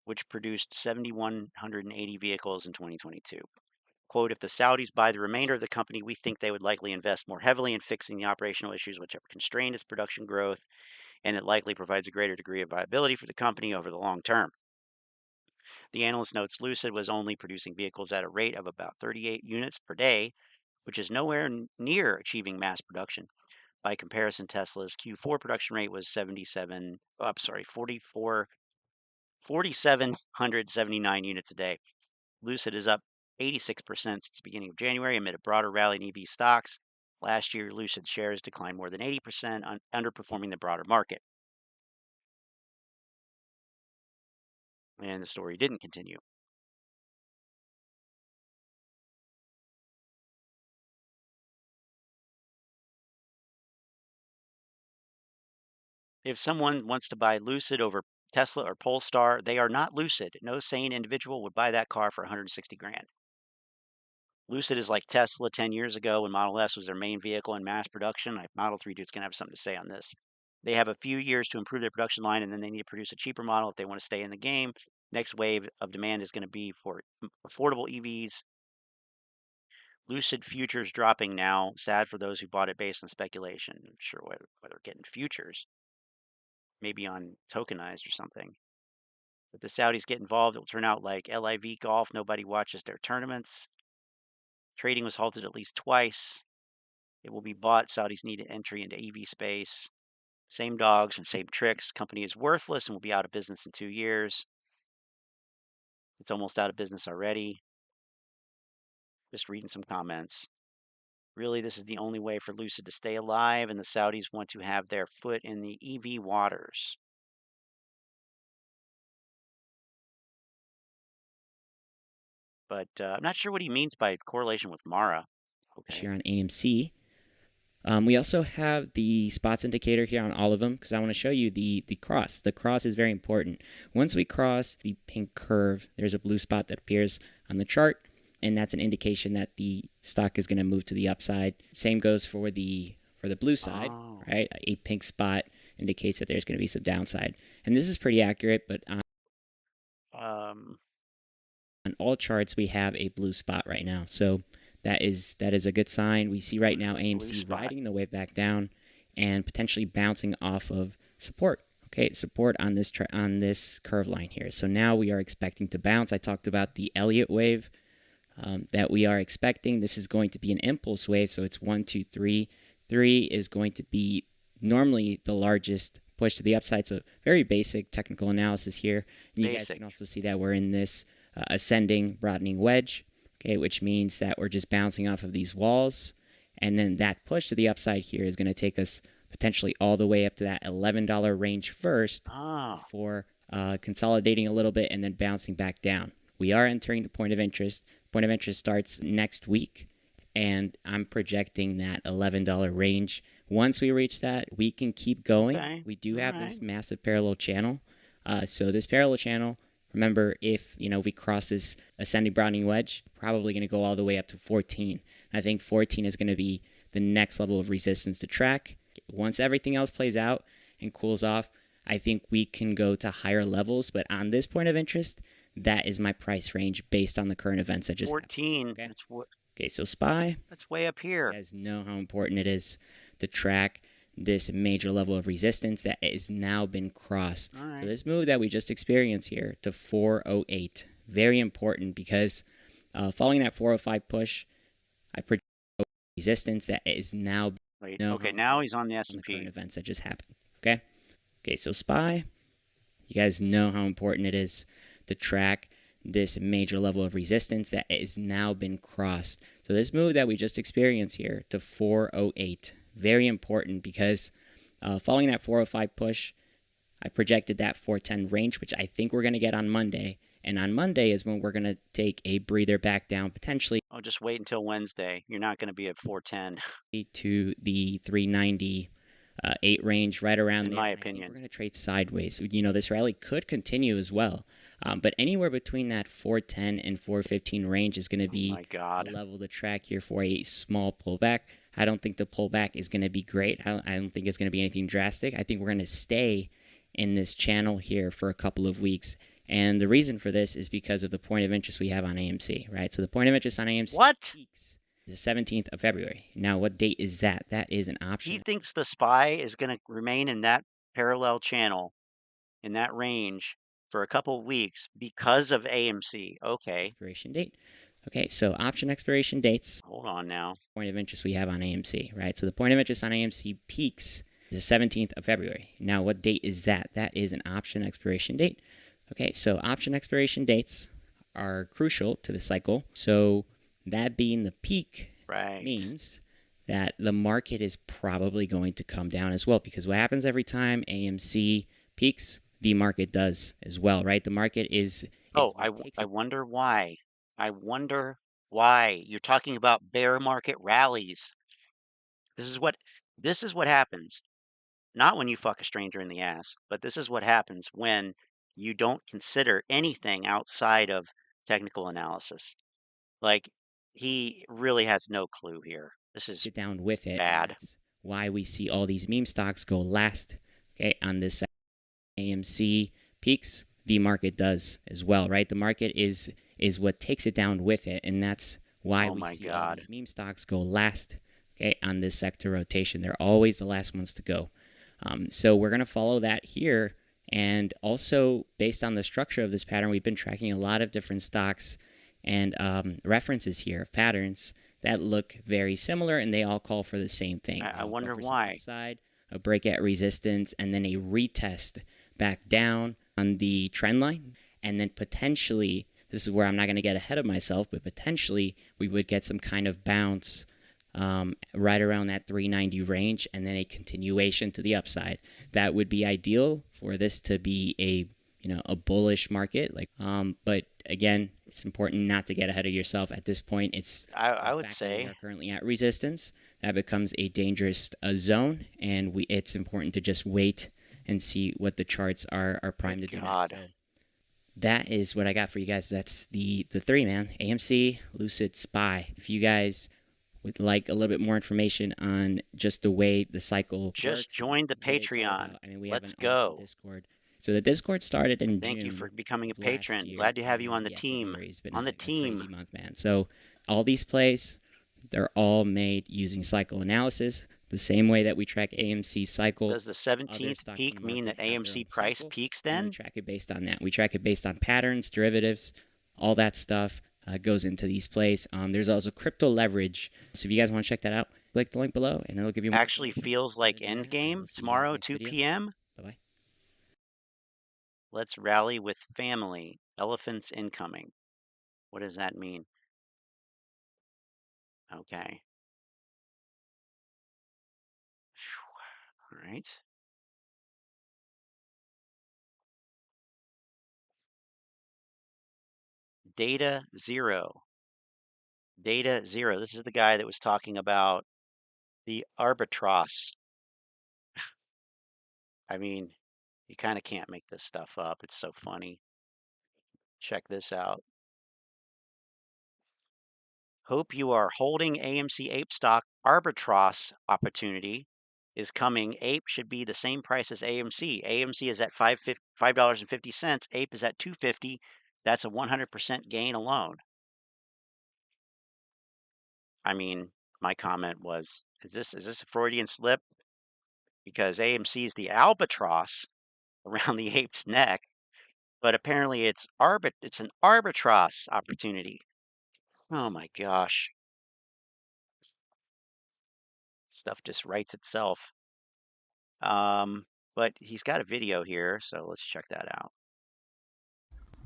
which produced 7,180 vehicles in 2022. Quote, if the Saudis buy the remainder of the company, we think they would likely invest more heavily in fixing the operational issues which have constrained its production growth, and it likely provides a greater degree of viability for the company over the long term. The analyst notes Lucid was only producing vehicles at a rate of about 38 units per day, which is nowhere near achieving mass production. By comparison, Tesla's Q4 production rate was 4,779 units a day. Lucid is up 86% since the beginning of January amid a broader rally in EV stocks. Last year, Lucid shares declined more than 80%, underperforming the broader market. And the story didn't continue. If someone wants to buy Lucid over Tesla or Polestar, they are not Lucid. No sane individual would buy that car for 160 grand. Lucid is like Tesla 10 years ago when Model S was their main vehicle in mass production. Model 3 dude's going to have something to say on this. They have a few years to improve their production line, and then they need to produce a cheaper model if they want to stay in the game. Next wave of demand is going to be for affordable EVs. Lucid futures dropping now. Sad for those who bought it based on speculation. I'm sure whether they're getting futures, maybe on tokenized or something. If the Saudis get involved, it will turn out like LIV Golf. Nobody watches their tournaments. Trading was halted at least twice. It will be bought. Saudis need an entry into EV space. Same dogs and same tricks. Company is worthless and will be out of business in 2 years. It's almost out of business already. Just reading some comments. Really, this is the only way for Lucid to stay alive, and the Saudis want to have their foot in the EV waters. But I'm not sure what he means by correlation with Mara. Okay. Here on AMC. We also have the spots indicator here on all of them because I want to show you the cross. The cross is very important. Once we cross the pink curve, there's a blue spot that appears on the chart, and that's an indication that the stock is going to move to the upside. Same goes for the blue side, right? A pink spot indicates that there's going to be some downside. And this is pretty accurate, but on all charts we have a blue spot right now. So that is a good sign. We see right now AMC riding the wave back down and potentially bouncing off of support. Okay, support on this curve line here. So now we are expecting to bounce. I talked about the Elliott wave that we are expecting. This is going to be an impulse wave. So it's 1, 2, 3. 3 is going to be normally the largest push to the upside. So very basic technical analysis here. And you guys can also see that we're in this ascending broadening wedge. Okay, which means that we're just bouncing off of these walls. And then that push to the upside here is going to take us potentially all the way up to that $11 range first before consolidating a little bit and then bouncing back down. We are entering the point of interest. Point of interest starts next week, and I'm projecting that $11 range. Once we reach that, we can keep going. Okay. We do have this massive parallel channel. So this parallel channel, remember, if we cross this ascending broadening wedge, probably going to go all the way up to 14. I think 14 is going to be the next level of resistance to track. Once everything else plays out and cools off, I think we can go to higher levels. But on this point of interest, that is my price range based on the current events I just 14. Okay? Okay, so SPY. That's way up here. You guys know how important it is to track this major level of resistance that has now been crossed. Right. So this move that we just experienced here to 408, very important because following that 405 push, I predict resistance that is now. Wait, okay, now he's on the S&P. On the current events that just happened. Okay, so SPY. You guys know how important it is to track this major level of resistance that has now been crossed. So this move that we just experienced here to 408, very important because following that 405 push, I projected that 410 range, which I think we're going to get on Monday. And on Monday is when we're going to take a breather back down, potentially. Oh, just wait until Wednesday. You're not going to be at 410. To the 390 8 range, right around in there. my I think opinion. we're going to trade sideways. You know, this rally could continue as well. But anywhere between that 410 and 415 range is going to be a level to track here for a small pullback. I don't think the pullback is going to be great. I don't think it's going to be anything drastic. I think we're going to stay in this channel here for a couple of weeks. And the reason for this is because of the point of interest we have on AMC, right? So the point of interest on AMC peaks the 17th of February. Now, what date is that? That is an option. He thinks the SPY is going to remain in that parallel channel, in that range, for a couple of weeks because of AMC. Okay. Expiration date. Okay, so option expiration dates. Hold on now. Point of interest we have on AMC, right? So the point of interest on AMC peaks the 17th of February. Now, what date is that? That is an option expiration date. Okay, so option expiration dates are crucial to the cycle. So that being the peak means that the market is probably going to come down as well, because what happens every time AMC peaks, the market does as well, right? The market is... Oh, I wonder why. I wonder why. You're talking about bear market rallies. This is what happens. Not when you fuck a stranger in the ass, but this is what happens when you don't consider anything outside of technical analysis. Like, he really has no clue here. This is down with it. Bad. That's why we see all these meme stocks go last. Okay, on this AMC peaks, the market does as well, right? The market is what takes it down with it, and that's why we see all these meme stocks go last. Okay, on this sector rotation, they're always the last ones to go. So we're going to follow that here. And also, based on the structure of this pattern, we've been tracking a lot of different stocks and references here of patterns that look very similar, and they all call for the same thing. I wonder why. Upside, a break at resistance, and then a retest back down on the trend line. And then potentially, this is where I'm not going to get ahead of myself, but potentially we would get some kind of bounce right around that 390 range, and then a continuation to the upside. That would be ideal for this to be a bullish market. But again, it's important not to get ahead of yourself at this point. It's I would say we are currently at resistance. That becomes a dangerous zone, and it's important to just wait and see what the charts are primed to do. So that is what I got for you guys. That's the three, man. AMC, Lucid, SPY. If you guys would like a little bit more information on just the way the cycle just join the Patreon. I mean, we Let's have an go. awesome Discord. So the Discord started in June. Thank you for becoming a patron. Glad to have you on the team. On the team. Crazy month, man. So all these plays, they're all made using cycle analysis, the same way that we track AMC cycle. Does the 17th peak mean that AMC price peaks then? We track it based on that. We track it based on patterns, derivatives, all that stuff goes into these plays. There's also crypto leverage. So if you guys want to check that out, click the link below and it'll give you more. Actually feels like endgame tomorrow, 2 p.m. Bye-bye. Let's rally with family. Elephants incoming. What does that mean? Okay. All right. Data zero. Data zero. This is the guy that was talking about the arbitrage. I mean, you kind of can't make this stuff up. It's so funny. Check this out. Hope you are holding AMC Ape stock. Arbitrage opportunity is coming. Ape should be the same price as AMC. AMC is at $5.50. Ape is at $2.50. That's a 100% gain alone. I mean, my comment was, is this a Freudian slip? Because AMC is the albatross around the ape's neck, but apparently it's an arbitrage opportunity. Oh my gosh. Stuff just writes itself. But he's got a video here, so let's check that out.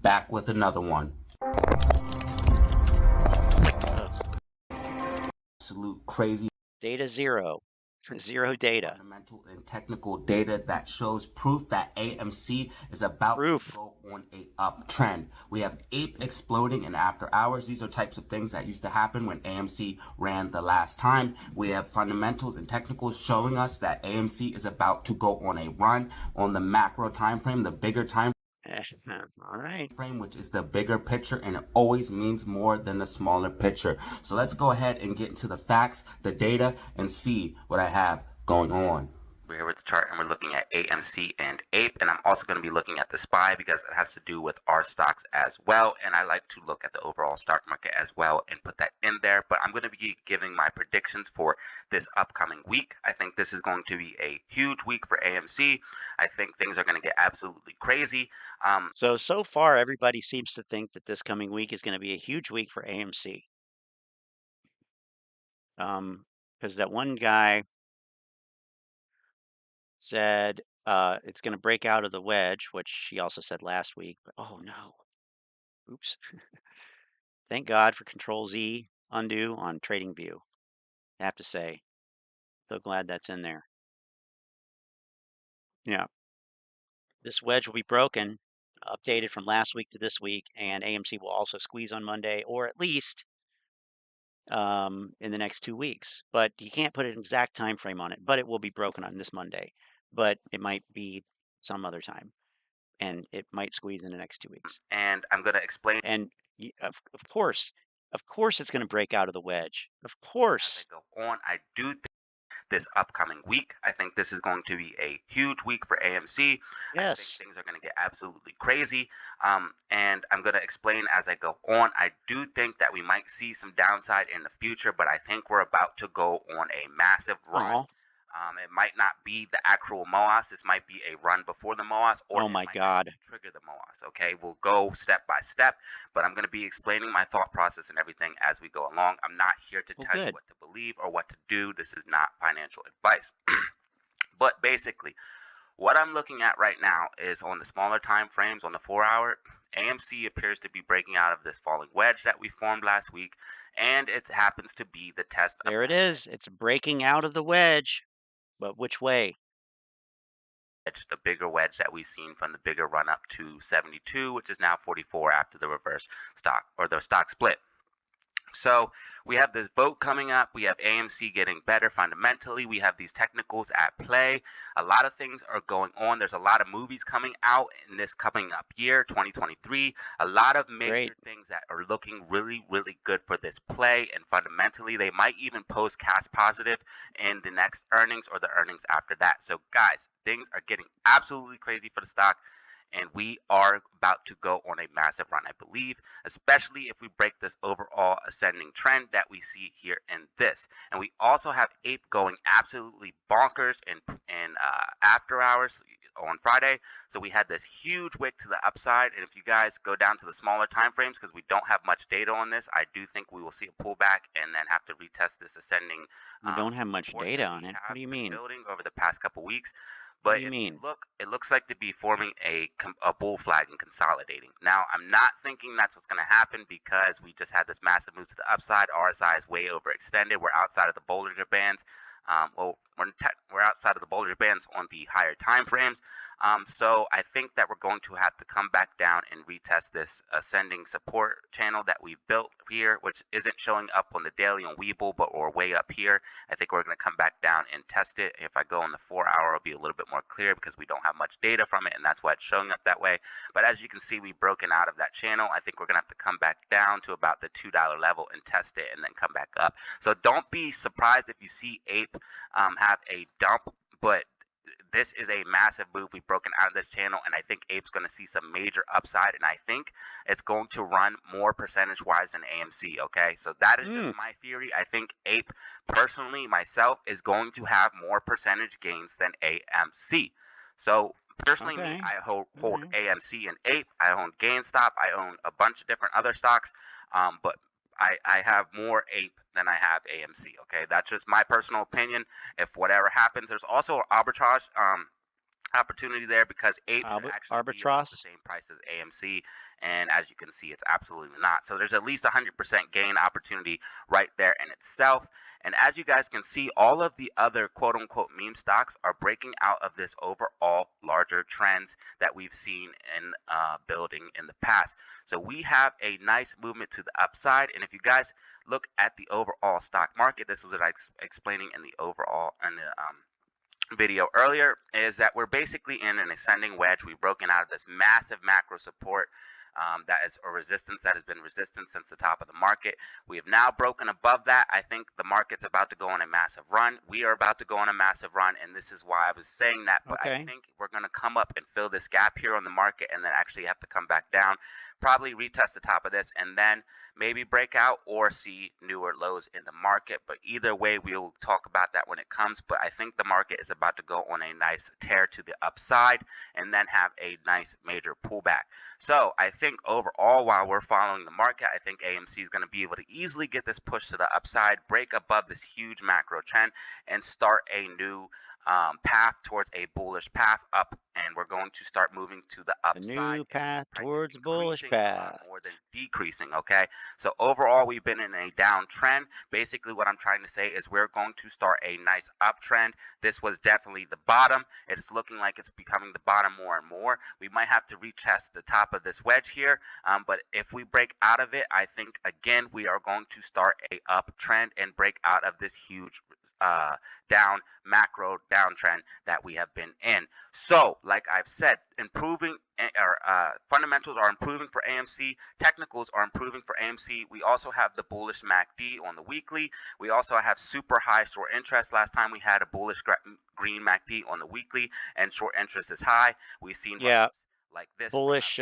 Back with another one. Absolute crazy. Data zero. Zero data. Fundamental and technical data that shows proof that AMC is about to go on a uptrend. We have ape exploding in after hours. These are types of things that used to happen when AMC ran the last time. We have fundamentals and technicals showing us that AMC is about to go on a run on the macro time frame, the bigger time all right. frame, which is the bigger picture, and it always means more than the smaller picture. So let's go ahead and get into the facts, the data, and see what I have going on. We're here with the chart and we're looking at AMC and APE, and I'm also going to be looking at the SPY because it has to do with our stocks as well, and I like to look at the overall stock market as well and put that in there. But I'm going to be giving my predictions for this upcoming week. I think this is going to be a huge week for AMC. I think things are going to get absolutely crazy. So far, everybody seems to think that this coming week is going to be a huge week for AMC. Because that one guy said it's going to break out of the wedge, which he also said last week. But oh no, oops! Thank God for Control Z undo on TradingView. I have to say, so glad that's in there. Yeah, this wedge will be broken, updated from last week to this week, and AMC will also squeeze on Monday, or at least in the next 2 weeks. But you can't put an exact time frame on it. But it will be broken on this Monday. But it might be some other time, and it might squeeze in the next 2 weeks. And I'm going to explain. And of course, it's going to break out of the wedge. Of course. As I go on, I do think this upcoming week, I think this is going to be a huge week for AMC. Yes. I think things are going to get absolutely crazy. And I'm going to explain as I go on. I do think that we might see some downside in the future, but I think we're about to go on a massive run. It might not be the actual MOAS. This might be a run before the MOAS, or oh my God, trigger the MOAS. Okay, we'll go step by step, but I'm going to be explaining my thought process and everything as we go along. I'm not here to tell you what to believe or what to do. This is not financial advice. But basically, what I'm looking at right now is on the smaller time frames, on the 4-hour, AMC appears to be breaking out of this falling wedge that we formed last week, and it happens to be the test. There it is. It's breaking out of the wedge. But which way? The bigger wedge that we've seen from the bigger run up to 72, which is now 44 after the reverse stock or the stock split. So we have this vote coming up. We have AMC getting better fundamentally. We have these technicals at play. A lot of things are going on. There's a lot of movies coming out in this coming up year, 2023. A lot of major things that are looking really, really good for this play. And fundamentally, they might even post cash positive in the next earnings or the earnings after that. So guys, things are getting absolutely crazy for the stock. And we are about to go on a massive run, I believe, especially if we break this overall ascending trend that we see here in this. And we also have APE going absolutely bonkers in after hours on Friday. So we had this huge wick to the upside. And if you guys go down to the smaller time frames, because we don't have much data on this, I do think we will see a pullback and then have to retest this ascending. We don't have much data on it. What do you mean? Building over the past couple weeks. But if you look, it looks like to be forming a bull flag and consolidating. Now, I'm not thinking that's what's going to happen because we just had this massive move to the upside. RSI is way overextended. We're outside of the Bollinger Bands. We're outside of the Bollinger Bands on the higher time frames. So I think that we're going to have to come back down and retest this ascending support channel that we built here, which isn't showing up on the daily on Webull, but we're way up here. I think we're going to come back down and test it. If I go on the 4-hour, it'll be a little bit more clear because we don't have much data from it, and that's why it's showing up that way. But as you can see, we've broken out of that channel. I think we're going to have to come back down to about the $2 level and test it and then come back up. So don't be surprised if you see APE have a dump, but this is a massive move. We've broken out of this channel, and I think APE's going to see some major upside, and I think it's going to run more percentage-wise than AMC, okay? So that is just my theory. I think APE, personally, myself, is going to have more percentage gains than AMC. So personally, me, I hold AMC and APE. I own GameStop. I own a bunch of different other stocks, but I have more APE than I have AMC, okay? That's just my personal opinion. If whatever happens, there's also an arbitrage opportunity there because APE should actually be about the same price as AMC, And as you can see, it's absolutely not. So there's at least 100% gain opportunity right there in itself. And as you guys can see, all of the other quote unquote meme stocks are breaking out of this overall larger trends that we've seen in building in the past. So we have a nice movement to the upside. And if you guys look at the overall stock market, this is what I was explaining in the overall and the video earlier, is that we're basically in an ascending wedge. We've broken out of this massive macro support that is a resistance that has been resistant since the top of the market. We have now broken above that. I think the market's about to go on a massive run. We are about to go on a massive run, and this is why I was saying that. But I think we're going to come up and fill this gap here on the market and then actually have to come back down, probably retest the top of this, and then maybe break out or see newer lows in the market. But either way, we'll talk about that when it comes. But I think the market is about to go on a nice tear to the upside and then have a nice major pullback. So I think overall, while we're following the market, I think AMC is going to be able to easily get this push to the upside, break above this huge macro trend, and start a new path towards a bullish path up, and we're going to start moving to the upside. A new path towards bullish path. More than decreasing, okay? So overall, we've been in a downtrend. Basically, what I'm trying to say is we're going to start a nice uptrend. This was definitely the bottom. It's looking like it's becoming the bottom more and more. We might have to retest the top of this wedge here, but if we break out of it, I think, again, we are going to start a uptrend and break out of this huge macro downtrend that we have been in. So, like I've said, fundamentals are improving for AMC. Technicals are improving for AMC. We also have the bullish MACD on the weekly. We also have super high short interest. Last time we had a bullish green MACD on the weekly, and short interest is high. We've seen like this bullish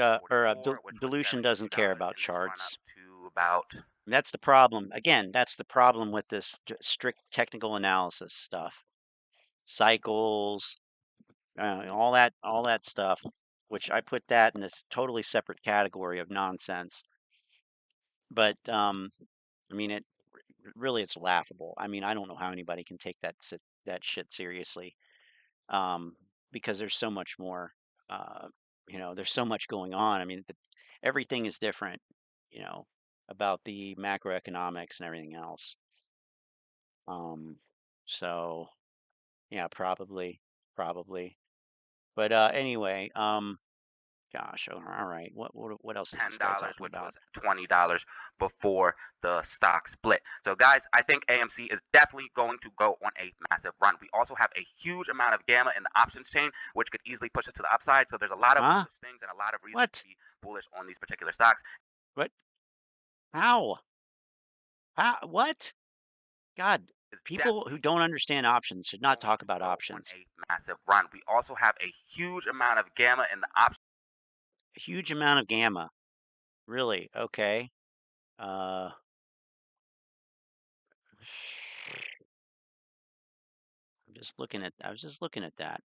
dilution doesn't care about charts. And that's the problem. Again, that's the problem with this strict technical analysis stuff. Cycles, all that stuff, which I put that in this totally separate category of nonsense. But I mean, it's laughable. I mean, I don't know how anybody can take that shit seriously, because there's so much more. There's so much going on. I mean, everything is different. About the macroeconomics and everything else. So yeah, probably. But anyway, gosh, all right. What else is this guy talking which about? was $20 before the stock split. So guys, I think AMC is definitely going to go on a massive run. We also have a huge amount of gamma in the options chain, which could easily push us to the upside. So there's a lot of bullish things and a lot of reasons to be bullish on these particular stocks. What? How? What? God, people who don't understand options should not talk about options. A massive run. We also have a huge amount of gamma in the options. A huge amount of gamma. Really? Okay. I was just looking at that.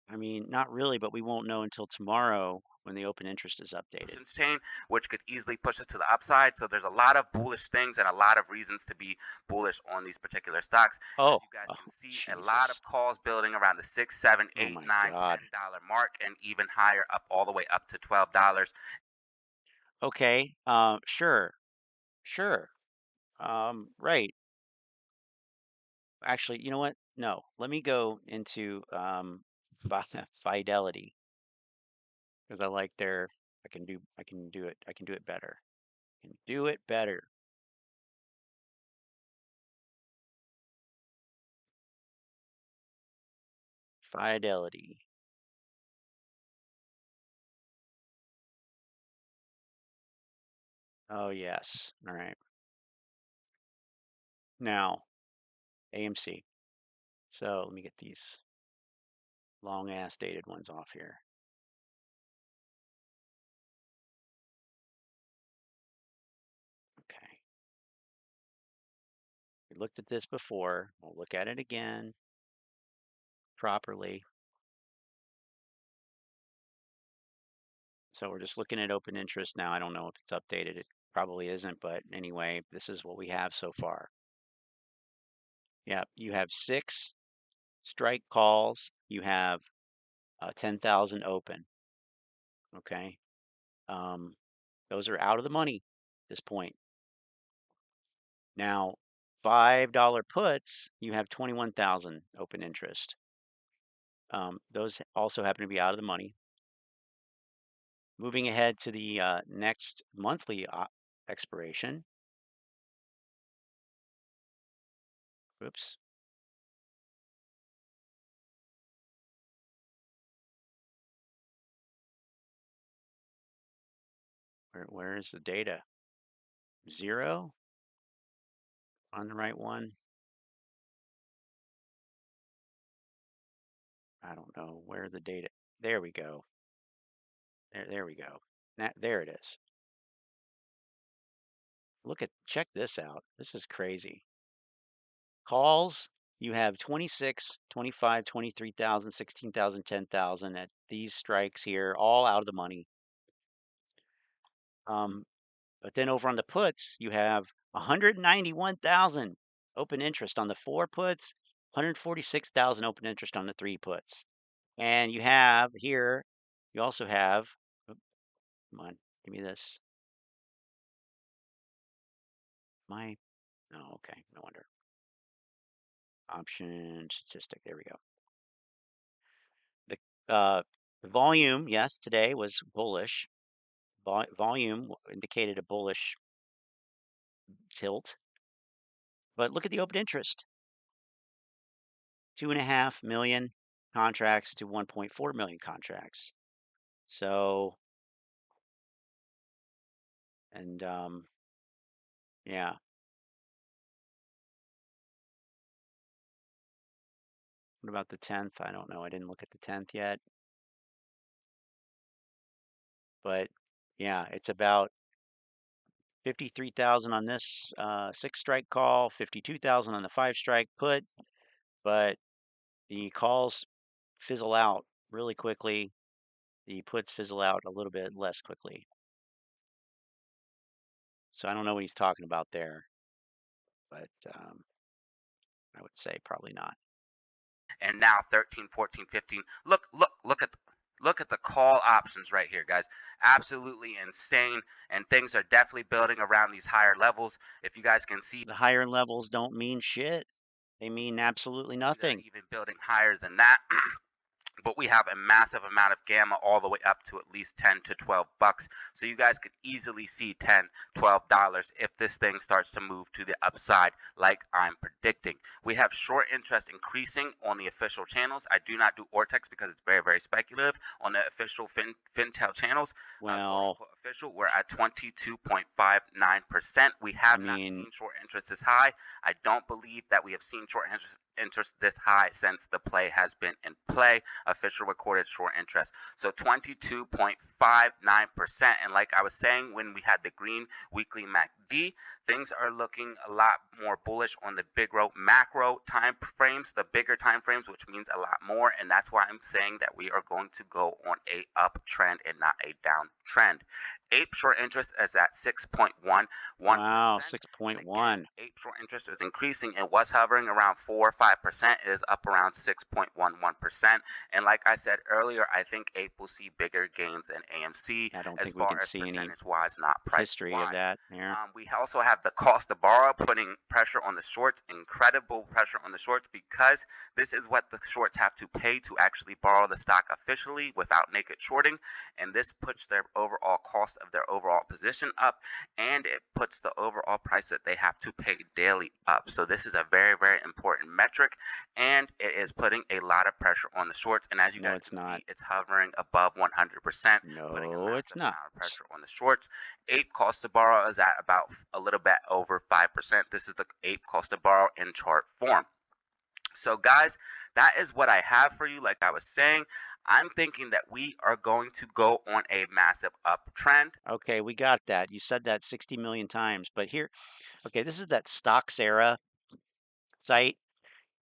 I mean, not really, but we won't know until tomorrow when the open interest is updated. Chain, which could easily push us to the upside. So there's a lot of bullish things and a lot of reasons to be bullish on these particular stocks. Oh, as you guys can see, a lot of calls building around the $6, $7, $8, $9, $10 mark, and even higher, up all the way up to $12. Okay. Sure. Right. Actually, you know what? No, let me go into Fidelity, because I like I can do it better. Fidelity. Oh yes. All right. Now, AMC. So let me get these long ass dated ones off here. Okay. We looked at this before. We'll look at it again properly. So we're just looking at open interest now. I don't know if it's updated. It probably isn't, but anyway, this is what we have so far. Yeah, you have 6 strike calls. You have 10,000 open. Okay. Those are out of the money at this point. Now, $5 puts, you have 21,000 open interest. Those also happen to be out of the money. Moving ahead to the next monthly expiration. Oops. Where is the data? 0 on the right one. I don't know where the data. There we go. There we go. There it is. Check this out. This is crazy. Calls, you have 26, 25, 23,000, 16,000, 10,000 at these strikes here, all out of the money. But then over on the puts, you have 191,000 open interest on the 4 puts, 146,000 open interest on the 3 puts. And you have here, you also have, come on, give me this. Oh, okay, no wonder. Option statistic, there we go. The volume, yes, today was bullish. Volume indicated a bullish tilt. But look at the open interest. 2.5 million contracts to 1.4 million contracts. So, and yeah. What about the 10th? I don't know. I didn't look at the 10th yet. But yeah, it's about 53,000 on this 6 strike call, 52,000 on the 5 strike put, but the calls fizzle out really quickly. The puts fizzle out a little bit less quickly. So I don't know what he's talking about there, but I would say probably not. And now 13, 14, 15. Look at the call options right here, guys. Absolutely insane, and things are definitely building around these higher levels. If you guys can see, the higher levels don't mean shit. They mean absolutely nothing. Even building higher than that. But we have a massive amount of gamma all the way up to at least 10 to 12 bucks. So you guys could easily see 10, $12 if this thing starts to move to the upside like I'm predicting. We have short interest increasing on the official channels. I do not do Ortex because it's very, very speculative. On the official FinTel channels, well, official, we're at 22.59%. We have not seen short interest this high. I don't believe that we have seen short interest this high since the play has been in play. Official recorded short interest. So 22.59%. And like I was saying when we had the green weekly MACD, things are looking a lot more bullish on the macro time frames, the bigger time frames, which means a lot more. And that's why I'm saying that we are going to go on a uptrend and not a downtrend. Ape short interest is at 6.11%. Wow, 6.1. Ape short interest is increasing. It was hovering around 4 or 5%. It is up around 6.11%. And like I said earlier, I think Ape will see bigger gains than AMC. I don't think we can see any percentage-wise, not price history of that. Yeah. We also have the cost to borrow putting pressure on the shorts, incredible pressure on the shorts, because this is what the shorts have to pay to actually borrow the stock officially without naked shorting. And this puts their overall cost of their overall position up, and it puts the overall price that they have to pay daily up. So this is a very, very important metric, and it is putting a lot of pressure on the shorts. And as you guys can see, it's hovering above 100%. No, it's not. Pressure on the shorts. Ape cost to borrow is at about a little bit over 5%. This is the Ape cost to borrow in chart form. So guys, that is what I have for you. Like I was saying, I'm thinking that we are going to go on a massive uptrend. Okay, we got that. You said that 60 million times, but here, okay, this is that Stocks-Era site,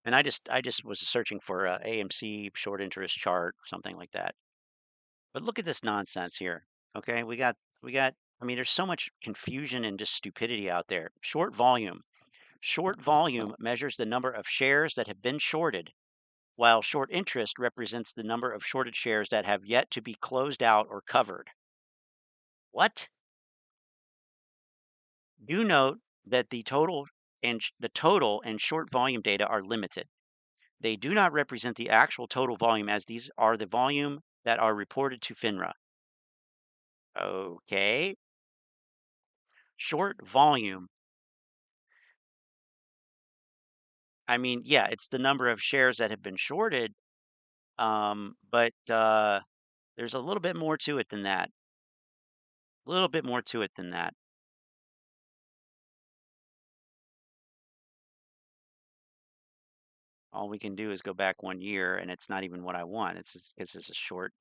and I just was searching for AMC short interest chart or something like that. But look at this nonsense here. Okay, we got. I mean, there's so much confusion and just stupidity out there. Short volume. Short volume measures the number of shares that have been shorted while short interest represents the number of shorted shares that have yet to be closed out or covered. What? Do note that the total and short volume data are limited. They do not represent the actual total volume, as these are the volume that are reported to FINRA. Okay. Short volume. I mean, yeah, it's the number of shares that have been shorted, but there's a little bit more to it than that. A little bit more to it than that. All we can do is go back 1 year, and it's not even what I want. It's just a short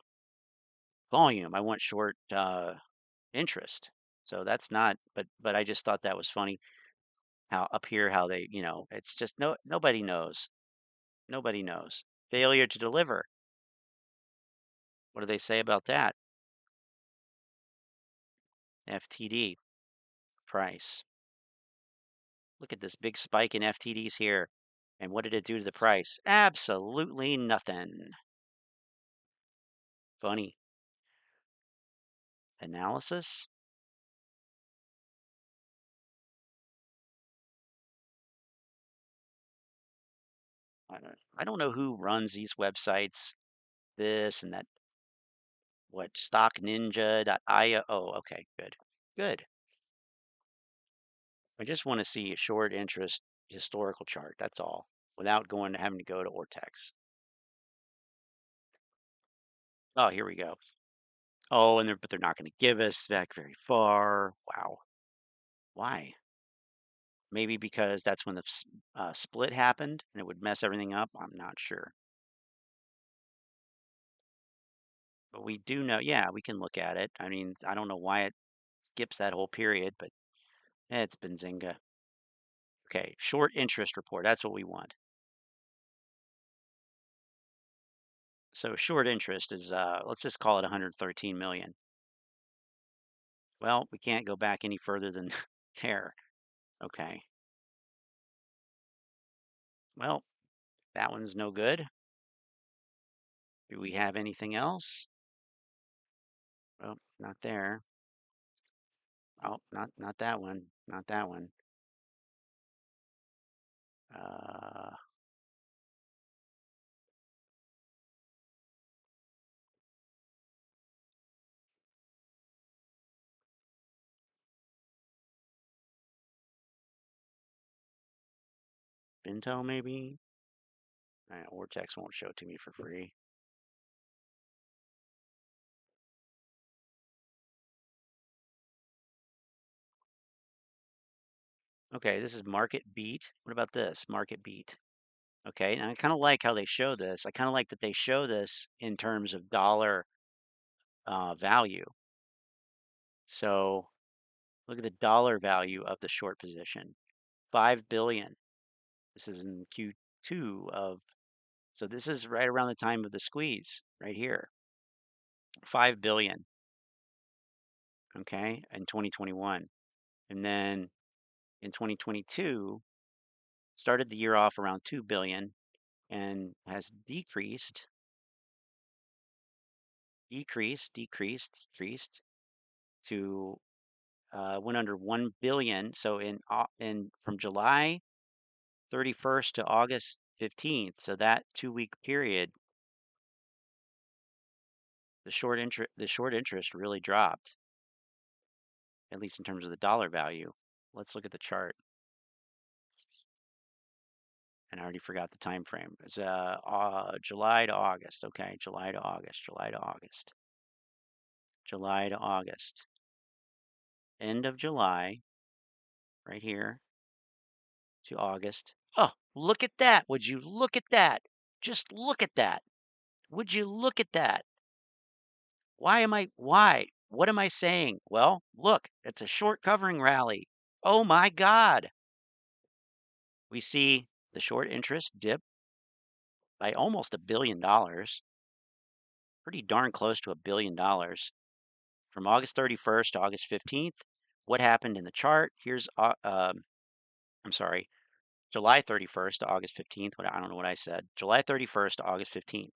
volume. I want short interest. So that's not. But I just thought that was funny. How up here, how they, it's just nobody knows. Nobody knows. Failure to deliver. What do they say about that? FTD price. Look at this big spike in FTDs here. And what did it do to the price? Absolutely nothing. Funny. Analysis. I don't know who runs these websites. This and that. What? Stockninja.io. Oh, okay, good. Good. I just want to see a short interest historical chart. That's all, without having to go to Ortex. Oh, here we go. Oh, but they're not going to give us back very far. Wow. Why? Maybe because that's when the split happened and it would mess everything up. I'm not sure. But we do know, yeah, we can look at it. I mean, I don't know why it skips that whole period, but it's Benzinga. Okay, short interest report. That's what we want. So short interest is, let's just call it 113 million. Well, we can't go back any further than there. Okay. Well, that one's no good. Do we have anything else? Well, not there. Oh, not that one. Not that one. Intel maybe? Ortex won't show it to me for free. Okay, this is market beat. What about this? Market beat. Okay, and I kind of like how they show this. I kind of like that they show this in terms of dollar value. So look at the dollar value of the short position. 5 billion. This is in Q2 of, so this is right around the time of the squeeze right here. 5 billion. Okay, in 2021. And then in 2022, started the year off around 2 billion and has decreased to went under 1 billion. So in from July 31st to August 15th, so that 2-week period, the short interest really dropped, at least in terms of the dollar value. Let's look at the chart. And I already forgot the time frame. It's July to August. Okay, July to August, July to August, July to August. End of July, right here, to August. Oh, look at that. Would you look at that? Just look at that. Would you look at that? Why? What am I saying? Well, look, it's a short covering rally. Oh my God. We see the short interest dip by almost $1 billion. Pretty darn close to $1 billion. From August 31st to August 15th. What happened in the chart? Here's, I'm sorry, July 31st to August 15th. I don't know what I said. July 31st to August 15th.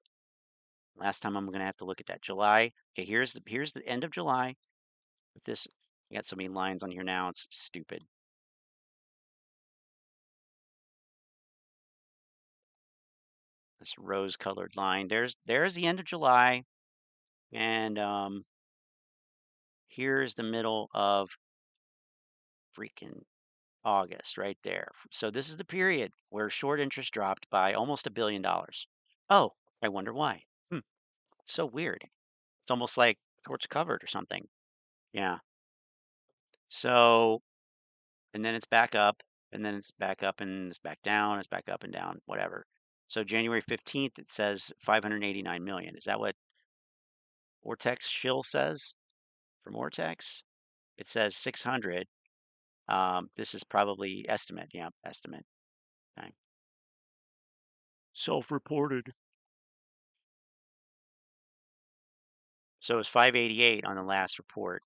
Last time I'm going to have to look at that. July. Okay, here's the end of July. With this, I got so many lines on here now. It's stupid. This rose-colored line. There's the end of July, and here's the middle of freaking August right there. So this is the period where short interest dropped by almost $1 billion. Oh, I wonder why. So weird. It's almost like shorts covered or something. Yeah. So, and then it's back up, and then it's back up, and it's back down, it's back up and down, whatever. So January 15th, it says 589 million. Is that what Ortex Shill says from Ortex? It says 600. This is probably estimate. Yeah, estimate. Okay. Self-reported. So it was 588 on the last report.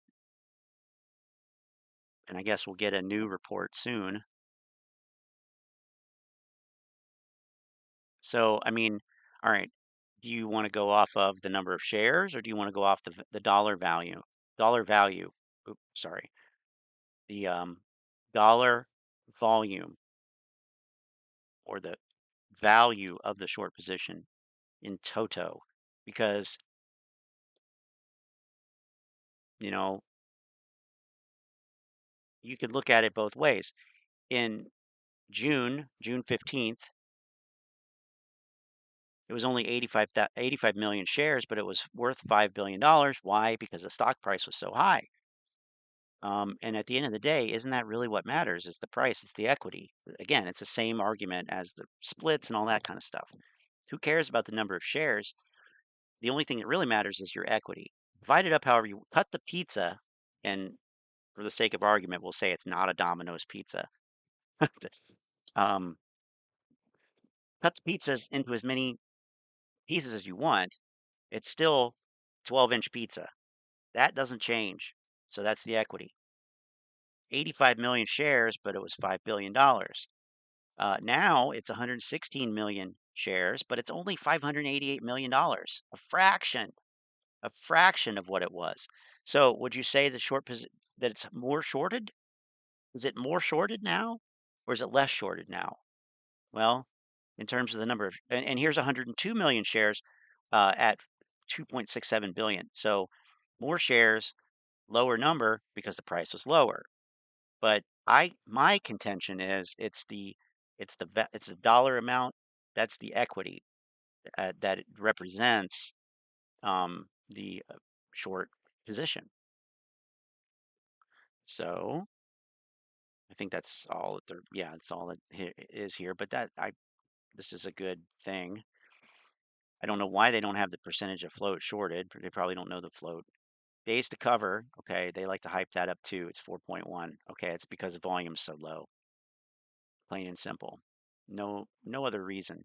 And I guess we'll get a new report soon. So, I mean, all right, do you want to go off of the number of shares, or do you want to go off the dollar value? Dollar value. Oops, sorry. The dollar volume, or the value of the short position in toto, because you know you could look at it both ways. In June 15th, it was only 85 million shares, but it was worth $5 billion. Why? Because the stock price was so high. And at the end of the day, isn't that really what matters? Is the price, it's the equity. Again, it's the same argument as the splits and all that kind of stuff. Who cares about the number of shares? The only thing that really matters is your equity. Divide it up however you cut the pizza, and for the sake of argument, we'll say it's not a Domino's pizza. um, cut the pizzas into as many pieces as you want. It's still 12-inch pizza. That doesn't change. So that's the equity. 85 million shares, but it was $5 billion. Now it's 116 million shares, but it's only $588 million, a fraction of what it was. So would you say the that it's more shorted? Is it more shorted now, or is it less shorted now? Well, in terms of the number of, and here's 102 million shares at 2.67 billion. So more shares, lower number because the price was lower. But my contention is it's the dollar amount, that's the equity that it represents the short position. So I think that's all that that's all that is here. But this is a good thing. I don't know why they don't have the percentage of float shorted. They probably don't know the float. Days to cover, okay, they like to hype that up too. It's 4.1. Okay, it's because the volume's so low. Plain and simple. No other reason.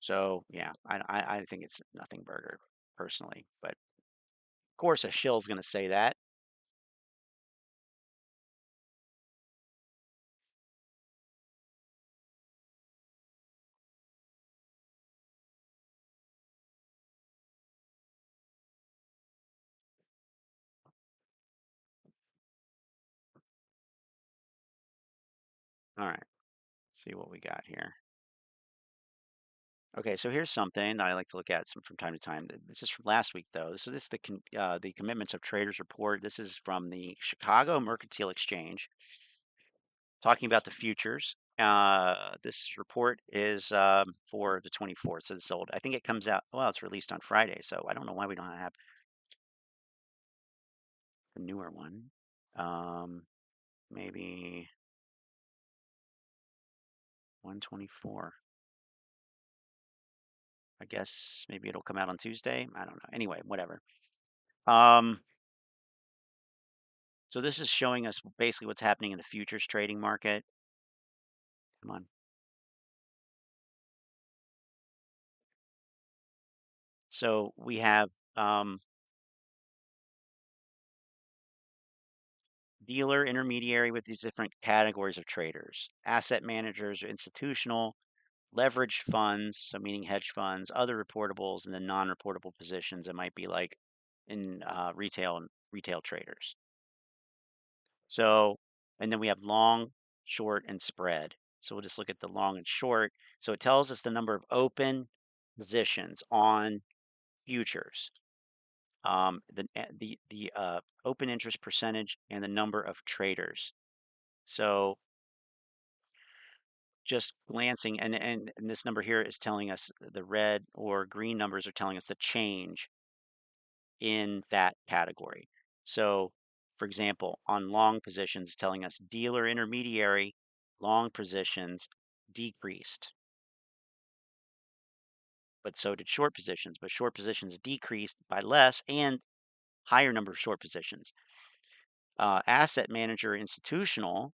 So yeah, I think it's nothing burger personally, but of course a shill's going to say that. All right, see what we got here. Okay, so here's something I like to look at from time to time. This is from last week, though. This is the Commitments of Traders report. This is from the Chicago Mercantile Exchange, talking about the futures. This report is for the 24th, so it's old. I think it comes out. Well, it's released on Friday, so I don't know why we don't have a newer one. Maybe 124. I guess maybe it'll come out on Tuesday. I don't know. Anyway, whatever. So this is showing us basically what's happening in the futures trading market. Come on. So we have dealer, intermediary with these different categories of traders, asset managers or institutional, leveraged funds, so meaning hedge funds, other reportables, and then non-reportable positions that might be like in retail and retail traders. So, and then we have long, short, and spread. So we'll just look at the long and short. So it tells us the number of open positions on futures, the open interest percentage, and the number of traders. So just glancing, and this number here is telling us the red or green numbers are telling us the change in that category. So, for example, on long positions, telling us dealer intermediary long positions decreased, but so did short positions, but short positions decreased by less and higher number of short positions. Asset manager institutional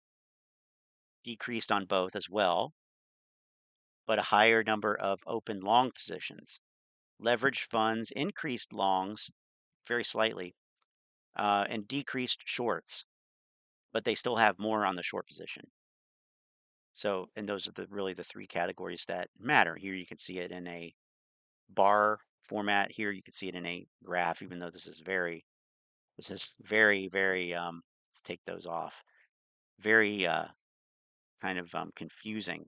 decreased on both as well, but a higher number of open long positions. Leveraged funds increased longs very slightly and decreased shorts, but they still have more on the short position. So, and those are really the three categories that matter. Here you can see it in a bar format. Here you can see it in a graph, even though this is very, let's take those off. Very kind of confusing.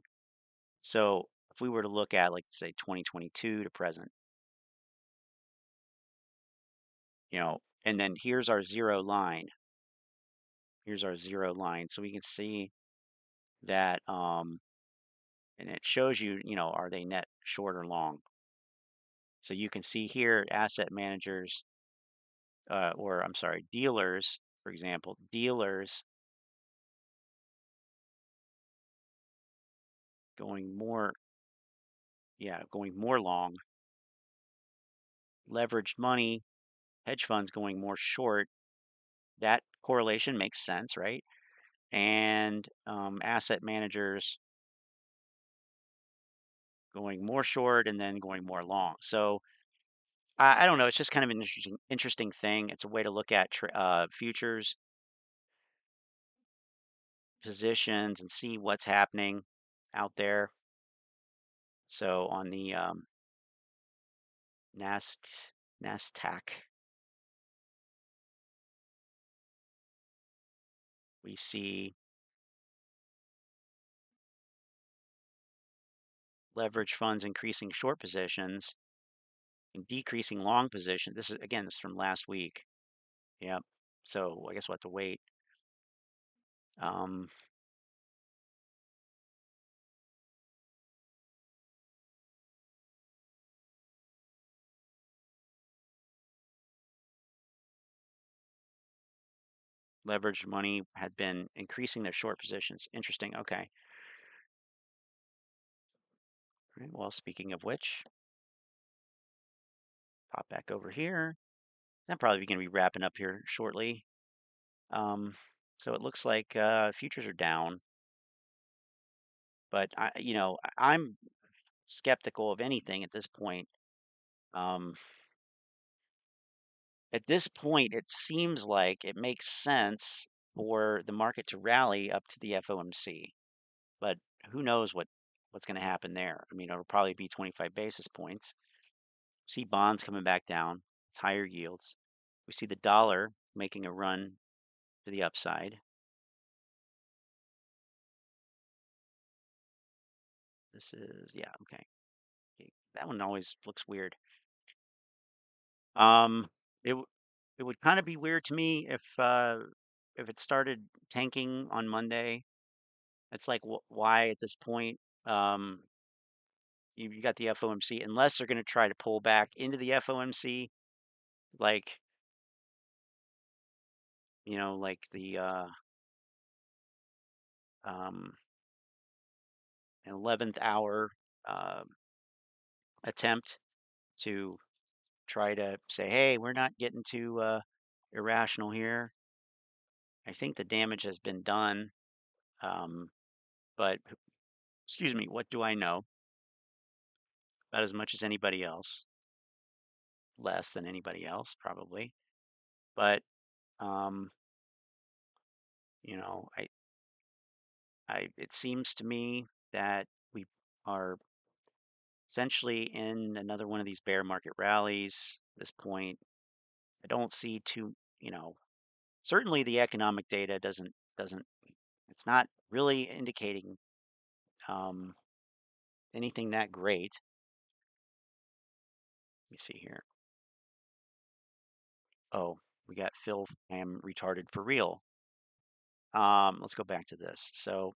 So if we were to look at, like, say, 2022 to present, and then here's our zero line. Here's our zero line. So we can see that, and it shows you, are they net short or long? So you can see here asset managers, or I'm sorry, dealers, for example, dealers going more long, leveraged money, hedge funds going more short. That correlation makes sense, right? And asset managers going more short and then going more long. So I don't know. It's just kind of an interesting thing. It's a way to look at futures positions and see what's happening out there. So on the NASDAQ, we see leverage funds increasing short positions and decreasing long position. This is from last week. Yep. So I guess we'll have to wait. Leveraged money had been increasing their short positions. Interesting. Okay. All right. Well, speaking of which, pop back over here. I'm probably going to be wrapping up here shortly. So it looks like futures are down, but I'm skeptical of anything at this point. At this point, it seems like it makes sense for the market to rally up to the FOMC, but who knows what's going to happen there? I mean, it'll probably be 25 basis points. See bonds coming back down. It's higher yields. We see the dollar making a run to the upside. This is, yeah, okay. That one always looks weird. It would kind of be weird to me if it started tanking on Monday. It's like, why at this point? You got the FOMC, unless they're going to try to pull back into the FOMC, like like the an 11th hour attempt to try to say, hey, we're not getting too irrational here. I think the damage has been done. But excuse me, what do I know? About as much as anybody else. Less than anybody else, probably. But You know, it seems to me that we are essentially in another one of these bear market rallies at this point. I don't see certainly the economic data doesn't it's not really indicating um, anything that great. Let me see here. Oh, we got Phil. I am retarded for real. Let's go back to this. So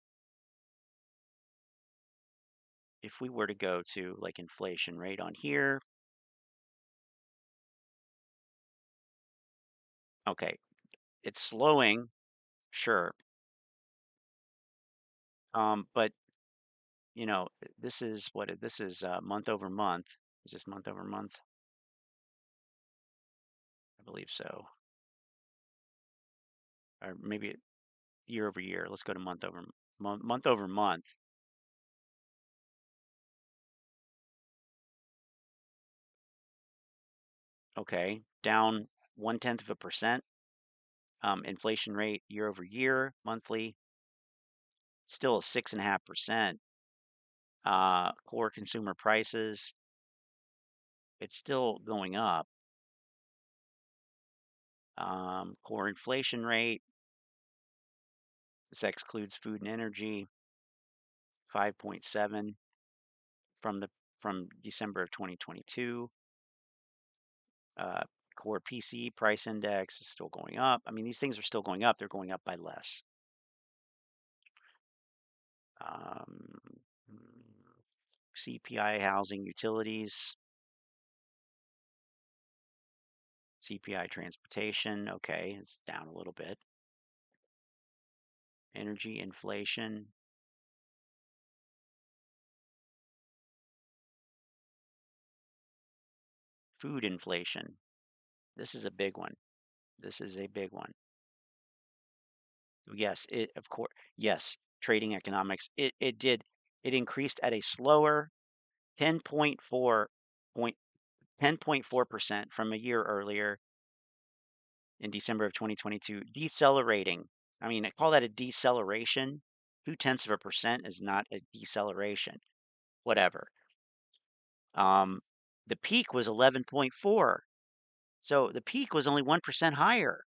if we were to go to like inflation rate on here, okay, it's slowing, sure. But this is month over month. Is this month over month? I believe so. Or maybe year over year. Let's go to month over month. Okay, down 0.1%. Inflation rate year over year, monthly, still a 6.5%. Core consumer prices, it's still going up. Core inflation rate, this excludes food and energy, 5.7 from December of 2022. Core PCE price index is still going up. I mean, these things are still going up. They're going up by less. CPI housing utilities, CPI transportation, okay, it's down a little bit. Energy inflation. Food inflation. This is a big one. This is a big one. Yes, of course, yes, trading economics. It increased at a slower 10.4% from a year earlier in December of 2022, decelerating. I mean, I call that a deceleration. 0.2% is not a deceleration. Whatever. The peak was 11.4. So the peak was only 1% higher.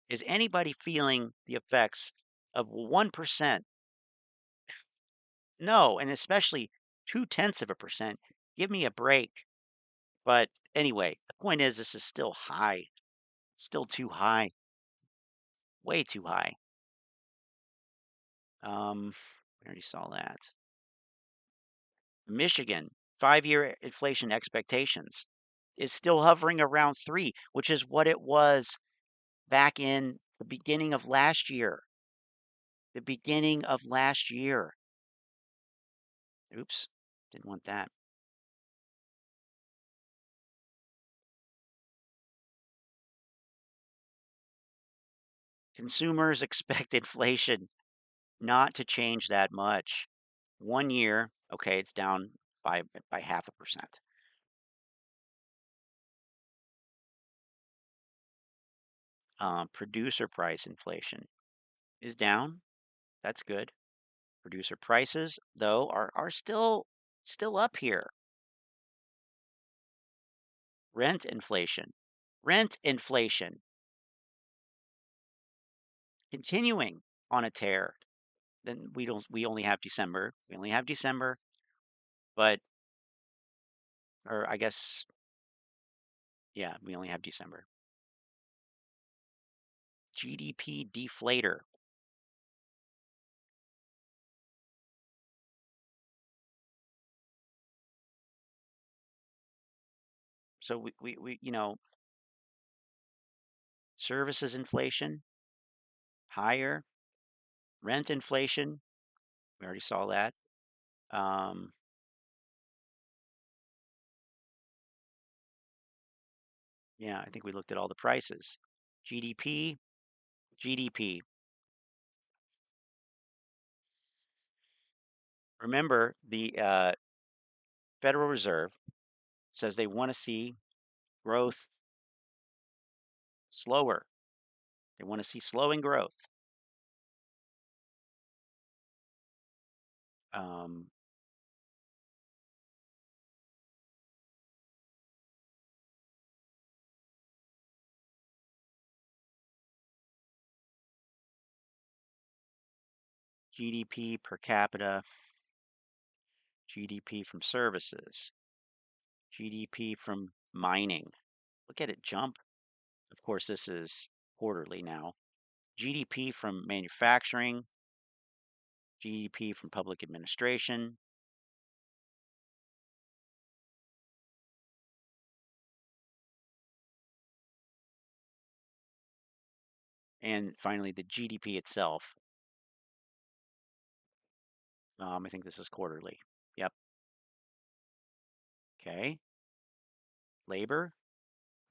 Is anybody feeling the effects of 1%? No, and especially 0.2%. Give me a break. But anyway, the point is this is still high. Still too high. Way too high. We already saw that. Michigan, 5-year inflation expectations is still hovering around 3, which is what it was back in the beginning of last year. The beginning of last year. Oops, didn't want that. Consumers expect inflation not to change that much. 1 year, okay, it's down by 0.5%. Producer price inflation is down. That's good. Producer prices, though, are still up here. Rent inflation. Continuing on a tear. Then we only have December. But or I guess yeah, we only have December. GDP deflator. So we services inflation higher, rent inflation, we already saw that. Yeah, I think we looked at all the prices. GDP. Remember, the Federal Reserve says they want to see growth slower. They want to see slowing growth. GDP per capita, GDP from services, GDP from mining. Look at it jump. Of course, this is quarterly now. GDP from manufacturing, GDP from public administration. And finally, the GDP itself. I think this is quarterly. Yep. Okay. Labor.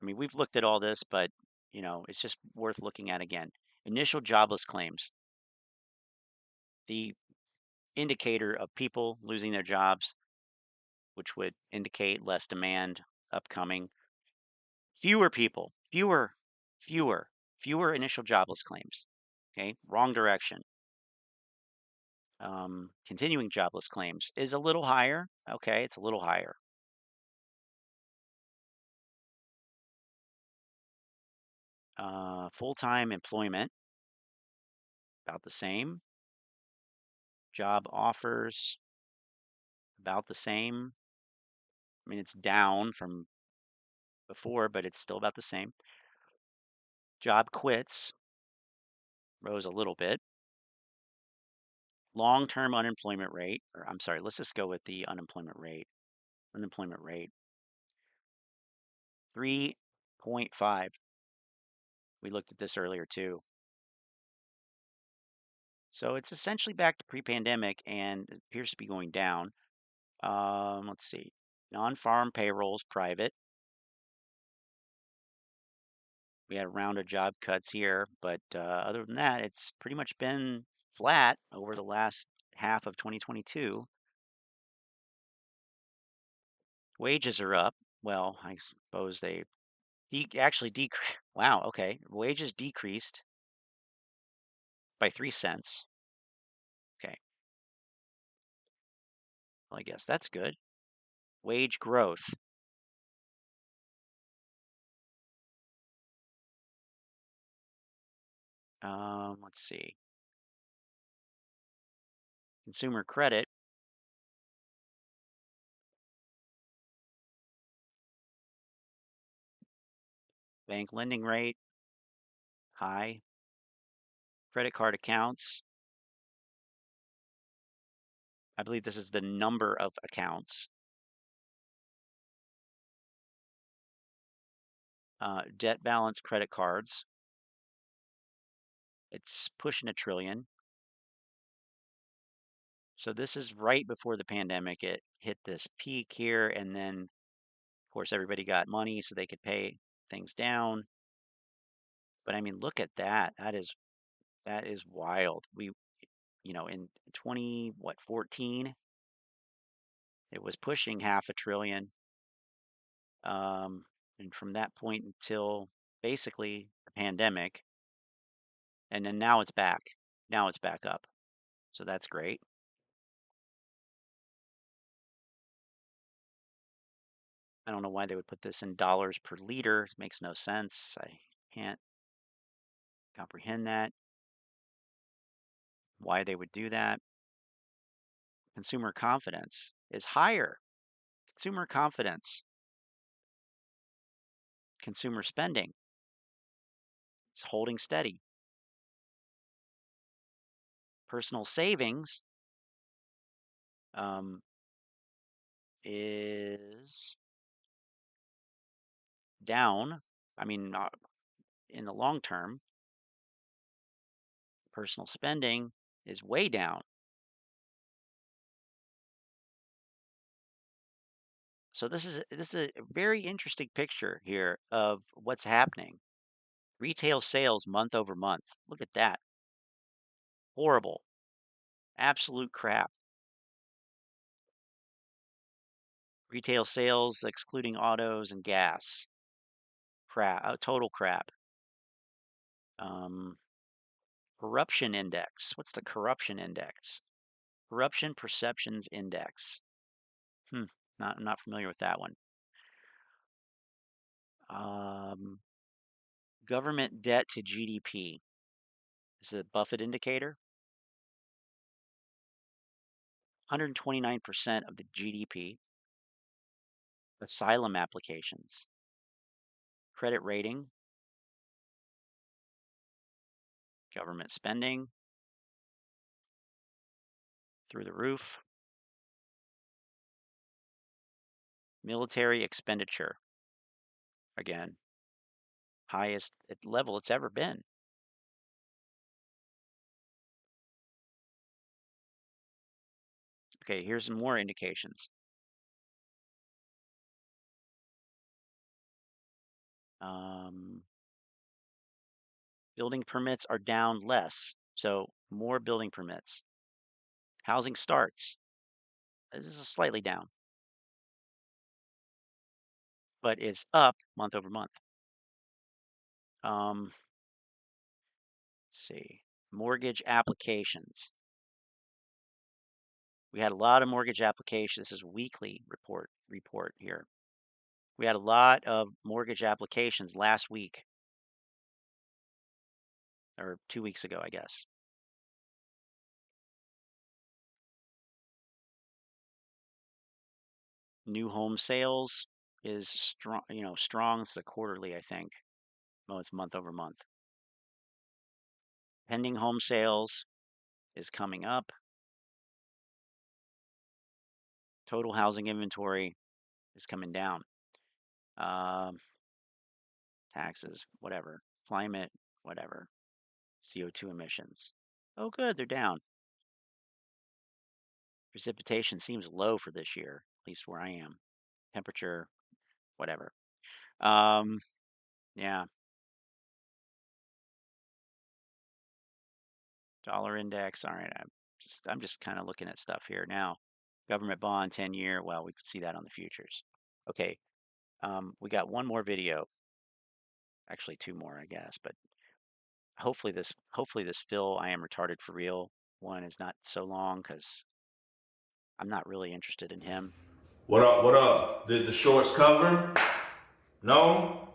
I mean, we've looked at all this, but, you know, it's just worth looking at again. Initial jobless claims. The indicator of people losing their jobs, which would indicate less demand upcoming. Fewer people, fewer initial jobless claims. Okay, wrong direction. Continuing jobless claims is a little higher. Okay, it's a little higher. Full-time employment, about the same. Job offers, about the same. I mean, it's down from before, but it's still about the same. Job quits rose a little bit. Long-term unemployment rate, or I'm sorry, let's just go with the unemployment rate. Unemployment rate, 3.5. We looked at this earlier too. So it's essentially back to pre-pandemic and it appears to be going down. Let's see. Non-farm payrolls, private. We had a round of job cuts here, but other than that, it's pretty much been flat over the last half of 2022. Wages are up. Well, I suppose they actually decreased. Wow, okay. Wages decreased by 3 cents. Okay. Well, I guess that's good. Wage growth. Let's see. Consumer credit. Bank lending rate, high. Credit card accounts. I believe this is the number of accounts. Debt balance credit cards. It's pushing $1 trillion. So this is right before the pandemic. It hit this peak here, and then, of course, everybody got money so they could pay things down. But I mean, look at that. That is wild. We, you know, in 14, it was pushing $500 billion. And from that point until basically the pandemic, and then now it's back. Now it's back up. So that's great. I don't know why they would put this in dollars per liter. It makes no sense. I can't comprehend that. Why they would do that. Consumer confidence is higher. Consumer confidence. Consumer spending is holding steady. Personal savings is down. I mean, in the long term, personal spending is way down. So this is a very interesting picture here of what's happening. Retail sales month over month. Look at that. Horrible. Absolute crap. Retail sales excluding autos and gas. Crap. Total crap. Corruption index. What's the corruption index? Corruption perceptions index. I'm not familiar with that one. Government debt to GDP. Is the Buffett indicator? 129% of the GDP. Asylum applications. Credit rating. Government spending. Through the roof. Military expenditure. Again, highest level it's ever been. Okay, here's some more indications. Building permits are down less, so more building permits. Housing starts. This is slightly down, but it's up month over month. Let's see, mortgage applications. We had a lot of mortgage applications. This is weekly report here. We had a lot of mortgage applications last week, or 2 weeks ago, I guess. New home sales is strong, strong. It's a quarterly, I think. No, it's month over month. Pending home sales is coming up. Total housing inventory is coming down. Taxes, whatever. Climate, whatever. CO2 emissions. Oh, good, they're down. Precipitation seems low for this year, at least where I am. Temperature, whatever. Yeah. Dollar index. All right, I'm just kind of looking at stuff here now. Government bond 10-year. Well, we could see that on the futures. Okay. We got one more video. Actually, two more, I guess. But hopefully this Phil, I am retarded for real one is not so long, because I'm not really interested in him. What up? What up? Did the shorts cover? No?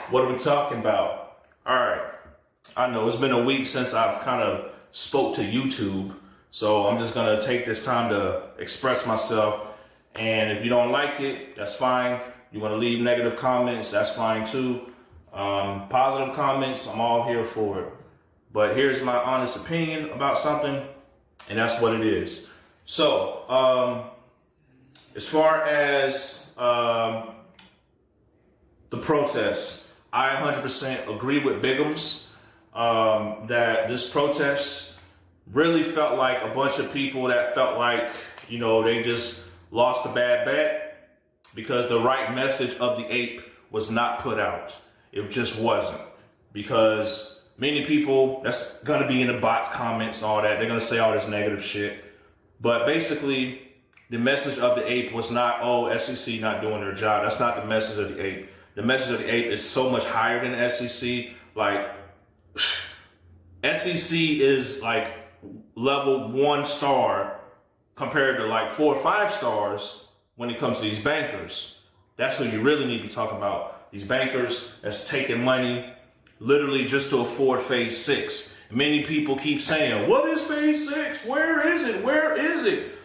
What are we talking about? All right. I know it's been a week since I've kind of spoke to YouTube, so I'm just going to take this time to express myself. And if you don't like it, that's fine. You want to leave negative comments, that's fine too. Positive comments, I'm all here for it. But here's my honest opinion about something, and that's what it is. So, as far as the protests, I 100% agree with Biggums that this protest really felt like a bunch of people that felt like, they just lost a bad bet because the right message of the ape was not put out. It just wasn't. Because many people, that's going to be in the bot comments and all that, they're going to say all this negative shit. But basically, the message of the ape was not, SEC not doing their job. That's not the message of the ape. The message of the ape is so much higher than the SEC. Like, SEC is like level 1 star compared to like 4 or 5 stars when it comes to these bankers. That's who you really need to be talking about. These bankers that's taking money literally just to afford phase 6. Many people keep saying, what is phase 6? Where is it? Where is it?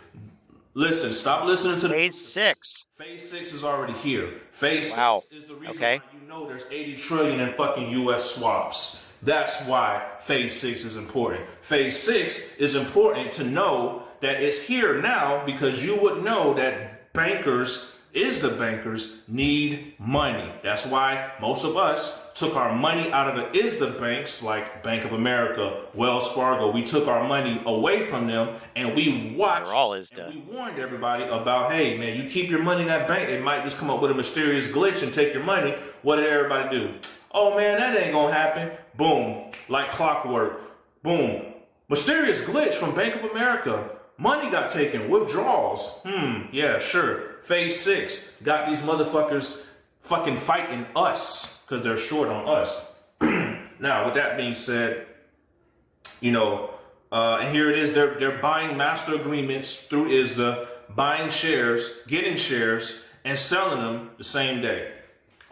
Listen, stop listening to phase 6. Phase 6 is already here. Phase 6 is the reason why you know there's 80 trillion in fucking US swaps. That's why phase 6 is important. Phase 6 is important to know that it's here now, because you would know that bankers need money. That's why most of us took our money out of the banks, like Bank of America, Wells Fargo. We took our money away from them, and we watched. We warned everybody about, hey man, you keep your money in that bank, they might just come up with a mysterious glitch and take your money. What did everybody do? Oh man, that ain't gonna happen. Boom, like clockwork. Boom, mysterious glitch from Bank of America. Money got taken, withdrawals. Yeah, sure. Phase 6 got these motherfuckers fucking fighting us. because they're short on us. Now, with that being said, and here it is, they're buying master agreements through ISDA, buying shares, getting shares, and selling them the same day.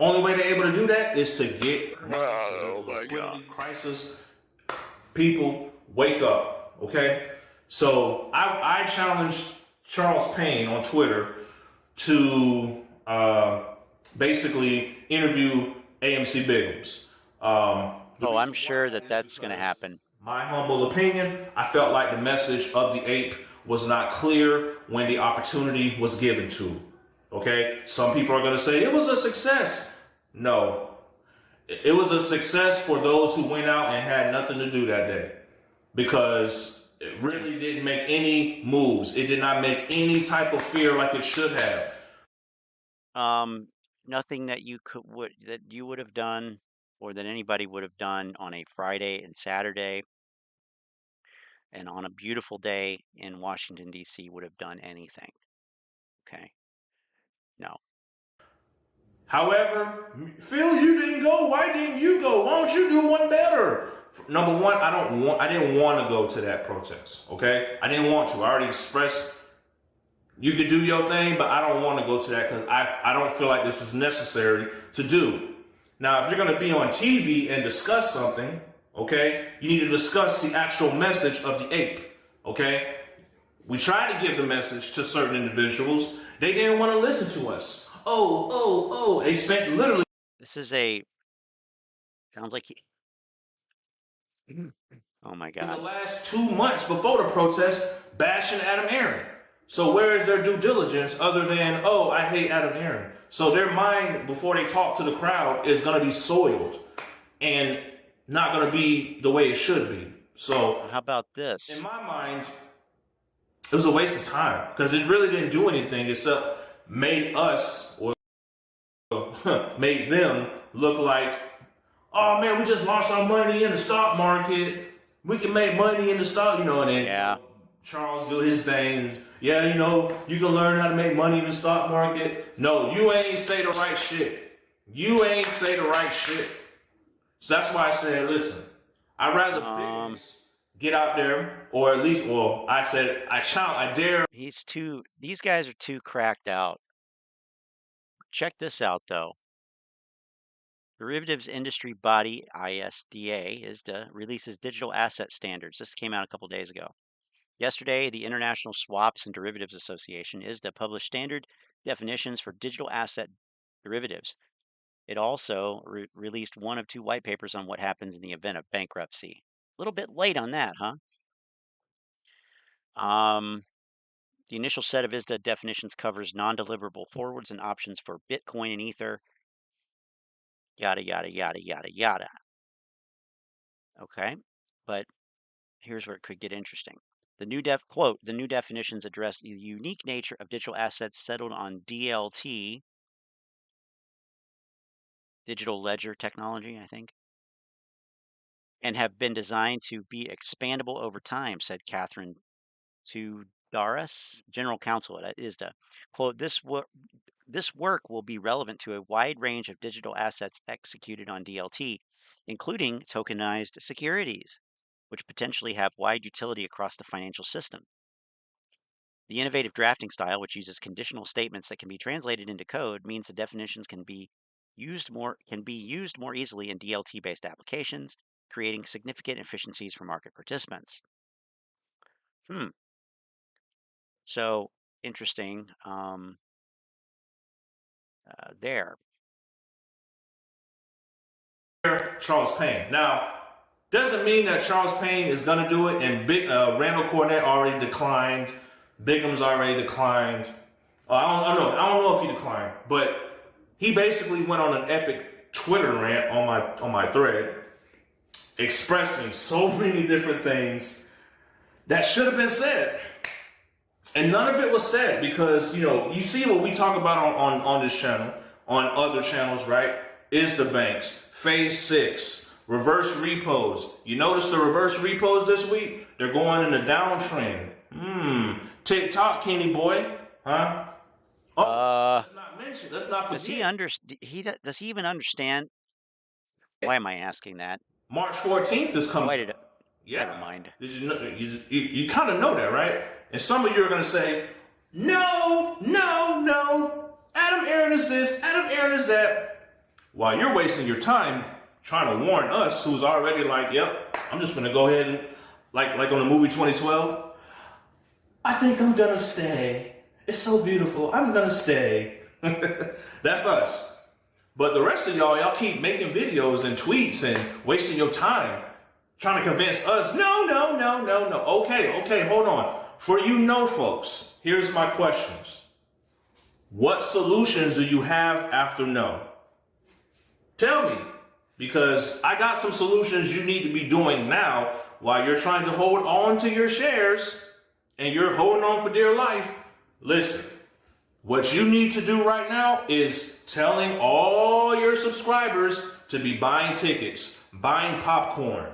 Only way they're able to do that is to get liquidity crisis. People, wake up, okay? So I challenged Charles Payne on Twitter to basically interview AMC Biggums. I'm sure that's going to happen. My humble opinion, I felt like the message of the ape was not clear when the opportunity was given to. Okay? Some people are going to say it was a success. No. It was a success for those who went out and had nothing to do that day, because it really didn't make any moves. It did not make any type of fear like it should have. Nothing that you would have done, or that anybody would have done on a Friday and Saturday and on a beautiful day in Washington, D.C. would have done anything. Okay? No. However, Phil, you didn't go. Why didn't you go? Why don't you do one better? Number one, I didn't want to go to that protest. Okay? I didn't want to. I already expressed you could do your thing, but I don't want to go to that because I don't feel like this is necessary to do. Now, if you're going to be on TV and discuss something, okay, you need to discuss the actual message of the ape, okay? We tried to give the message to certain individuals. They didn't want to listen to us. Oh. They spent literally... This is sounds like oh my God. In the last 2 months before the protest, bashing Adam Aron. So where is their due diligence other than, I hate Adam Aron? So their mind, before they talk to the crowd, is going to be soiled and not going to be the way it should be. So how about this? In my mind, it was a waste of time because it really didn't do anything except made us or made them look like, oh man, we just lost our money in the stock market. We can make money in the stock, and then Charles do his thing. Yeah, you can learn how to make money in the stock market. No, you ain't say the right shit. You ain't say the right shit. So that's why I said, listen, I'd rather get out there, or at least, I said, I dare. These guys are too cracked out. Check this out, though. Derivatives industry body, ISDA, releases digital asset standards. This came out a couple days ago. Yesterday, the International Swaps and Derivatives Association, ISDA, published standard definitions for digital asset derivatives. It also released one of two white papers on what happens in the event of bankruptcy. A little bit late on that, huh? The initial set of ISDA definitions covers non-deliverable forwards and options for Bitcoin and Ether. Yada, yada, yada, yada, yada. Okay, but here's where it could get interesting. The new the new definitions address the unique nature of digital assets settled on DLT, digital ledger technology, I think, and have been designed to be expandable over time, said Catherine Tudaris, General Counsel at ISDA. Quote, this work will be relevant to a wide range of digital assets executed on DLT, including tokenized securities, which potentially have wide utility across the financial system. The innovative drafting style, which uses conditional statements that can be translated into code, means the definitions can be used more easily in DLT-based applications, creating significant efficiencies for market participants. So interesting. There. Charles Payne. Now, doesn't mean that Charles Payne is going to do it, and Randall Cornett already declined. Bigham's already declined. I don't know if he declined, but he basically went on an epic Twitter rant on my thread, expressing so many different things that should have been said. And none of it was said because, you see what we talk about on this channel, on other channels, right? Is the banks, phase 6, reverse repos. You notice the reverse repos this week? They're going in a downtrend. TikTok, Kenny boy, huh? Let's not mention. Let's not forget. Does he even understand Why am I asking that? March 14th is coming. Why did it? Yeah. Never mind. Did you know? You kind of know that, right? And some of you are going to say, no. Adam Aron is this. Adam Aron is that. While you're wasting your time trying to warn us, who's already like, yep, I'm just going to go ahead and, like on the movie 2012, I think I'm going to stay. It's so beautiful. I'm going to stay. That's us. But the rest of y'all keep making videos and tweets and wasting your time trying to convince us, no. Okay, hold on. For you folks, here's my questions. What solutions do you have after no? Tell me, because I got some solutions you need to be doing now while you're trying to hold on to your shares and you're holding on for dear life. Listen, what you need to do right now is telling all your subscribers to be buying tickets, buying popcorn.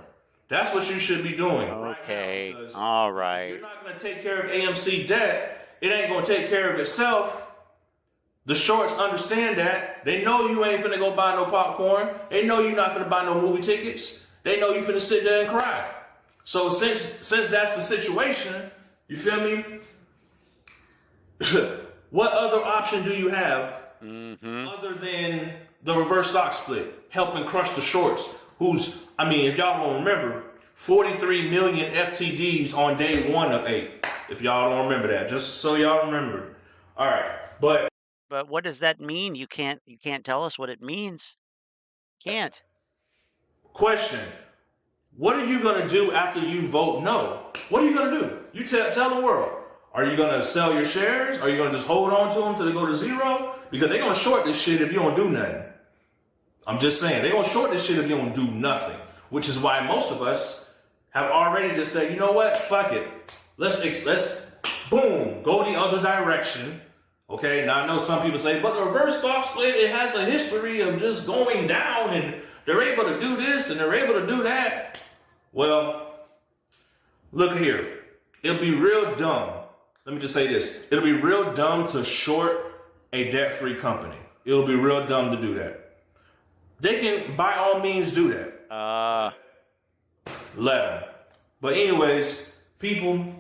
That's what you should be doing. Okay, right now, all right. You're not going to take care of AMC debt. It ain't going to take care of itself. The shorts understand that. They know you ain't finna go buy no popcorn. They know you're not finna buy no movie tickets. They know you finna sit there and cry. So since that's the situation, you feel me? What other option do you have other than the reverse stock split, helping crush the shorts? If y'all don't remember, 43 million FTDs on day 1 of 8. If y'all don't remember that, just so y'all remember. All right, but what does that mean? You can't tell us what it means. Can't. Question: what are you gonna do after you vote no? What are you gonna do? You tell the world. Are you gonna sell your shares? Are you gonna just hold on to them till they go to zero? Because they're gonna short this shit if you don't do nothing. I'm just saying, they're gonna short this shit if you don't do nothing. Which is why most of us have already just said, you know what? Fuck it. Let's boom, go the other direction. Okay, now I know some people say, but the reverse stock split, it has a history of just going down and they're able to do this and they're able to do that. Well, look here. It'll be real dumb. Let me just say this. It'll be real dumb to short a debt-free company. It'll be real dumb to do that. They can, by all means, do that. Let them. But anyways, people,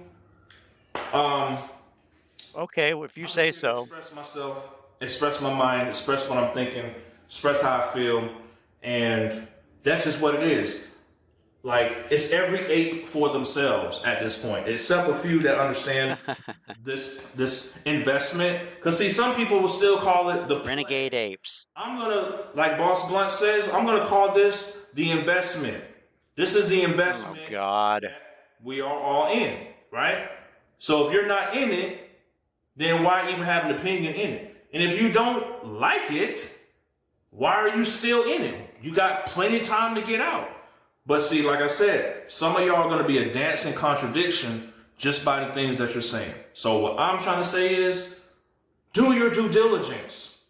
okay, well, if you say so. Express myself, express my mind, express what I'm thinking, express how I feel, and that's just what it is. Like, it's every ape for themselves at this point, except a few that understand this investment. Because, see, some people will still call it the renegade apes. I'm going to, like Boss Blunt says, I'm going to call this the investment. This is the investment. Oh, God. We are all in, right? So if you're not in it, then why even have an opinion in it? And if you don't like it, why are you still in it? You got plenty of time to get out. But see, like I said, some of y'all are going to be a dancing contradiction just by the things that you're saying. So what I'm trying to say is, do your due diligence.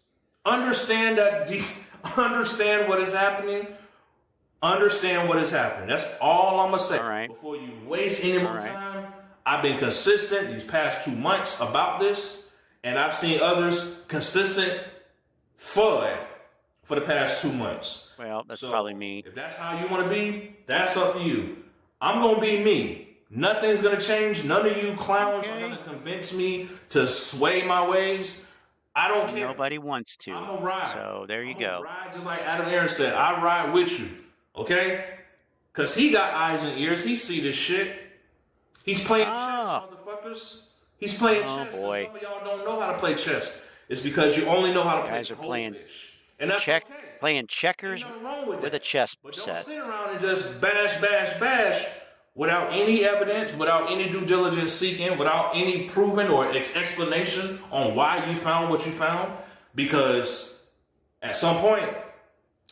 Understand what is happening. Understand what is happening. That's all I'm going to say. All right. Before you waste any more time, I've been consistent these past 2 months about this, and I've seen others consistent FUD for the past 2 months. Well, that's probably me. If that's how you want to be, that's up to you. I'm going to be me. Nothing's going to change. None of you clowns are going to convince me to sway my ways. I don't care. Nobody wants to. I'm going to ride. So there you I'm go. Gonna ride just like Adam Aron said. I ride with you. Okay? Because he got eyes and ears. He see this shit. He's playing chess, motherfuckers. He's playing chess. Boy. Some of y'all don't know how to play chess. It's because you only know how to play guys are playing and that's playing checkers with a chess but set. Don't sit around and just bash without any evidence, without any due diligence seeking, without any proven or explanation on why you found what you found. Because at some point,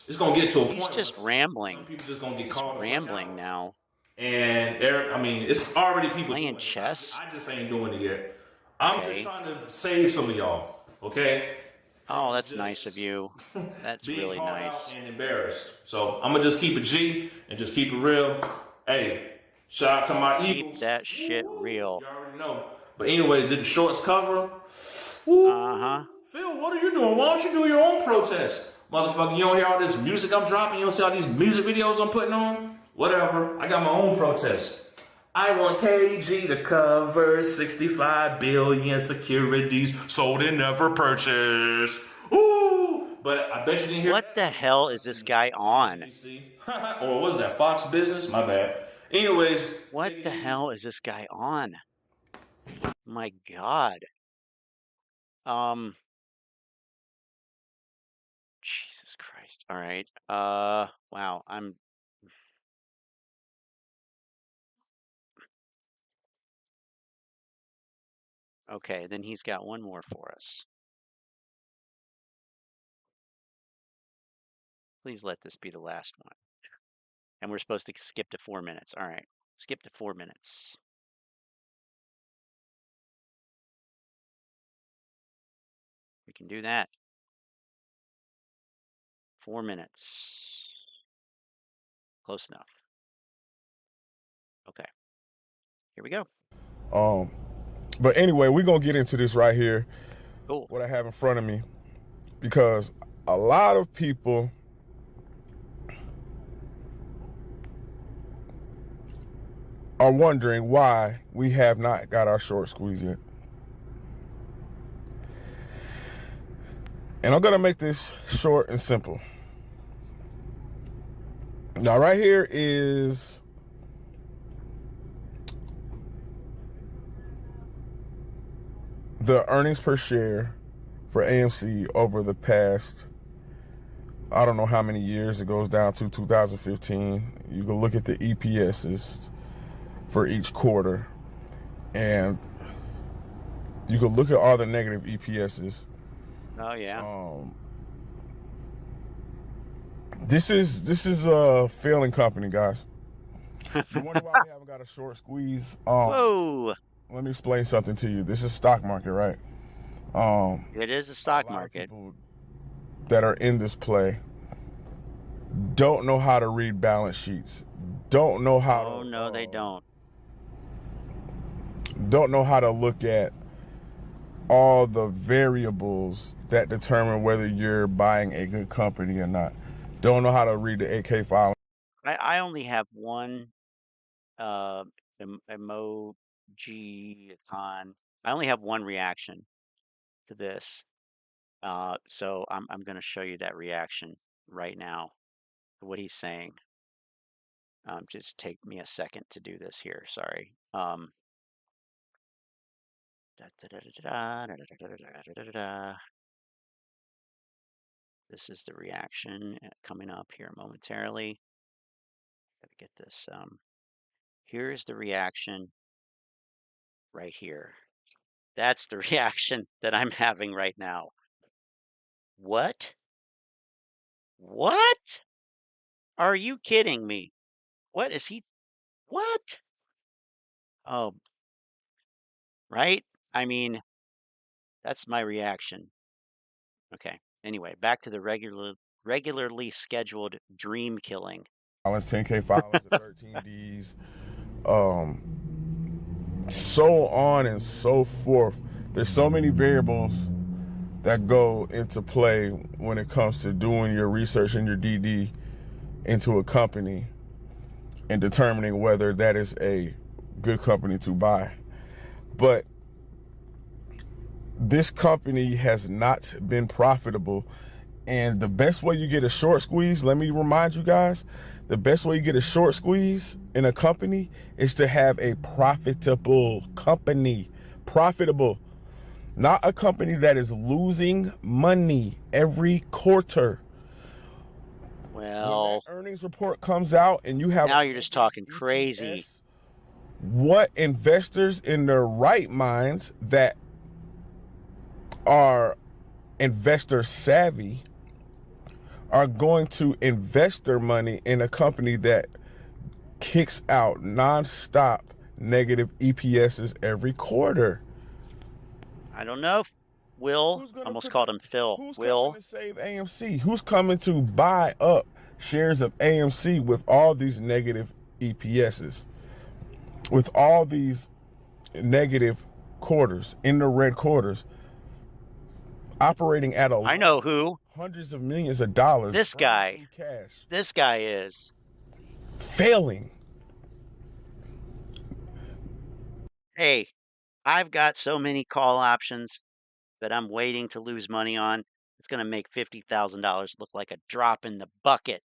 it's gonna get to a point. He's just rambling. Some people just gonna get caught rambling now. And it's already people playing chess. I just ain't doing it yet. I'm just trying to save some of y'all. Okay. Oh, that's nice of you. That's really nice. And embarrassed. So I'm gonna just keep it G and just keep it real. Hey, shout out to my Eagles. Keep that shit real. You already know. But anyways, did the shorts cover? Uh-huh. Phil, what are you doing? Why don't you do your own protest? Motherfucker, you don't hear all this music I'm dropping? You don't see all these music videos I'm putting on? Whatever. I got my own protest. I want KG to cover 65 billion securities sold and never purchased. Ooh! But I bet you didn't hear What the hell is this guy on? Or what was that, Fox Business? My bad. Anyways. What the hell is this guy on? My God. Jesus Christ. All right. Wow. Okay, then he's got one more for us. Please let this be the last one. And we're supposed to skip to 4 minutes. All right. Skip to 4 minutes. We can do that. 4 minutes. Close enough. Okay. Here we go. But anyway, we're going to get into this right here. Cool. What I have in front of me. Because a lot of people are wondering why we have not got our short squeeze yet. And I'm going to make this short and simple. Now, right here is the earnings per share for AMC over the past, I don't know how many years. It goes down to 2015. You can look at the EPSs for each quarter, and you can look at all the negative EPSs. Oh yeah. This is a failing company, guys. You wonder why we haven't got a short squeeze? Whoa. Let me explain something to you. This is stock market, right? It is a stock market. People that are in this play don't know how to read balance sheets. Don't know how. Oh no, they don't. Don't know how to look at all the variables that determine whether you're buying a good company or not. Don't know how to read the 8K file. I only have one emoji con. I only have one reaction to this. So I'm going to show you that reaction right now to what he's saying. Just take me a second to do this here. Sorry. This is the reaction coming up here momentarily. Gotta get this. Here's the reaction right here. That's the reaction that I'm having right now. What? What? Are you kidding me? What is he? What? Oh, right? I mean, that's my reaction. Okay. Anyway, back to the regularly scheduled dream killing. 10K filings, 13Ds, so on and so forth. There's so many variables that go into play when it comes to doing your research and your DD into a company and determining whether that is a good company to buy. But this company has not been profitable, and the best way you get a short squeeze, let me remind you guys, the best way you get a short squeeze in a company is to have a profitable company. Profitable. Not a company that is losing money every quarter. Well, when that earnings report comes out and you have... Now you're just talking crazy. What investors in their right minds that are investor savvy are going to invest their money in a company that kicks out nonstop negative EPSs every quarter? I don't know. Will, almost called him Phil. Who's Will coming to save AMC? Who's coming to buy up shares of AMC with all these negative EPSs, with all these negative quarters, in the red quarters, operating at a... I know who. hundreds of millions of dollars. This guy is failing. Hey, I've got so many call options that I'm waiting to lose money on. It's going to make $50,000 look like a drop in the bucket.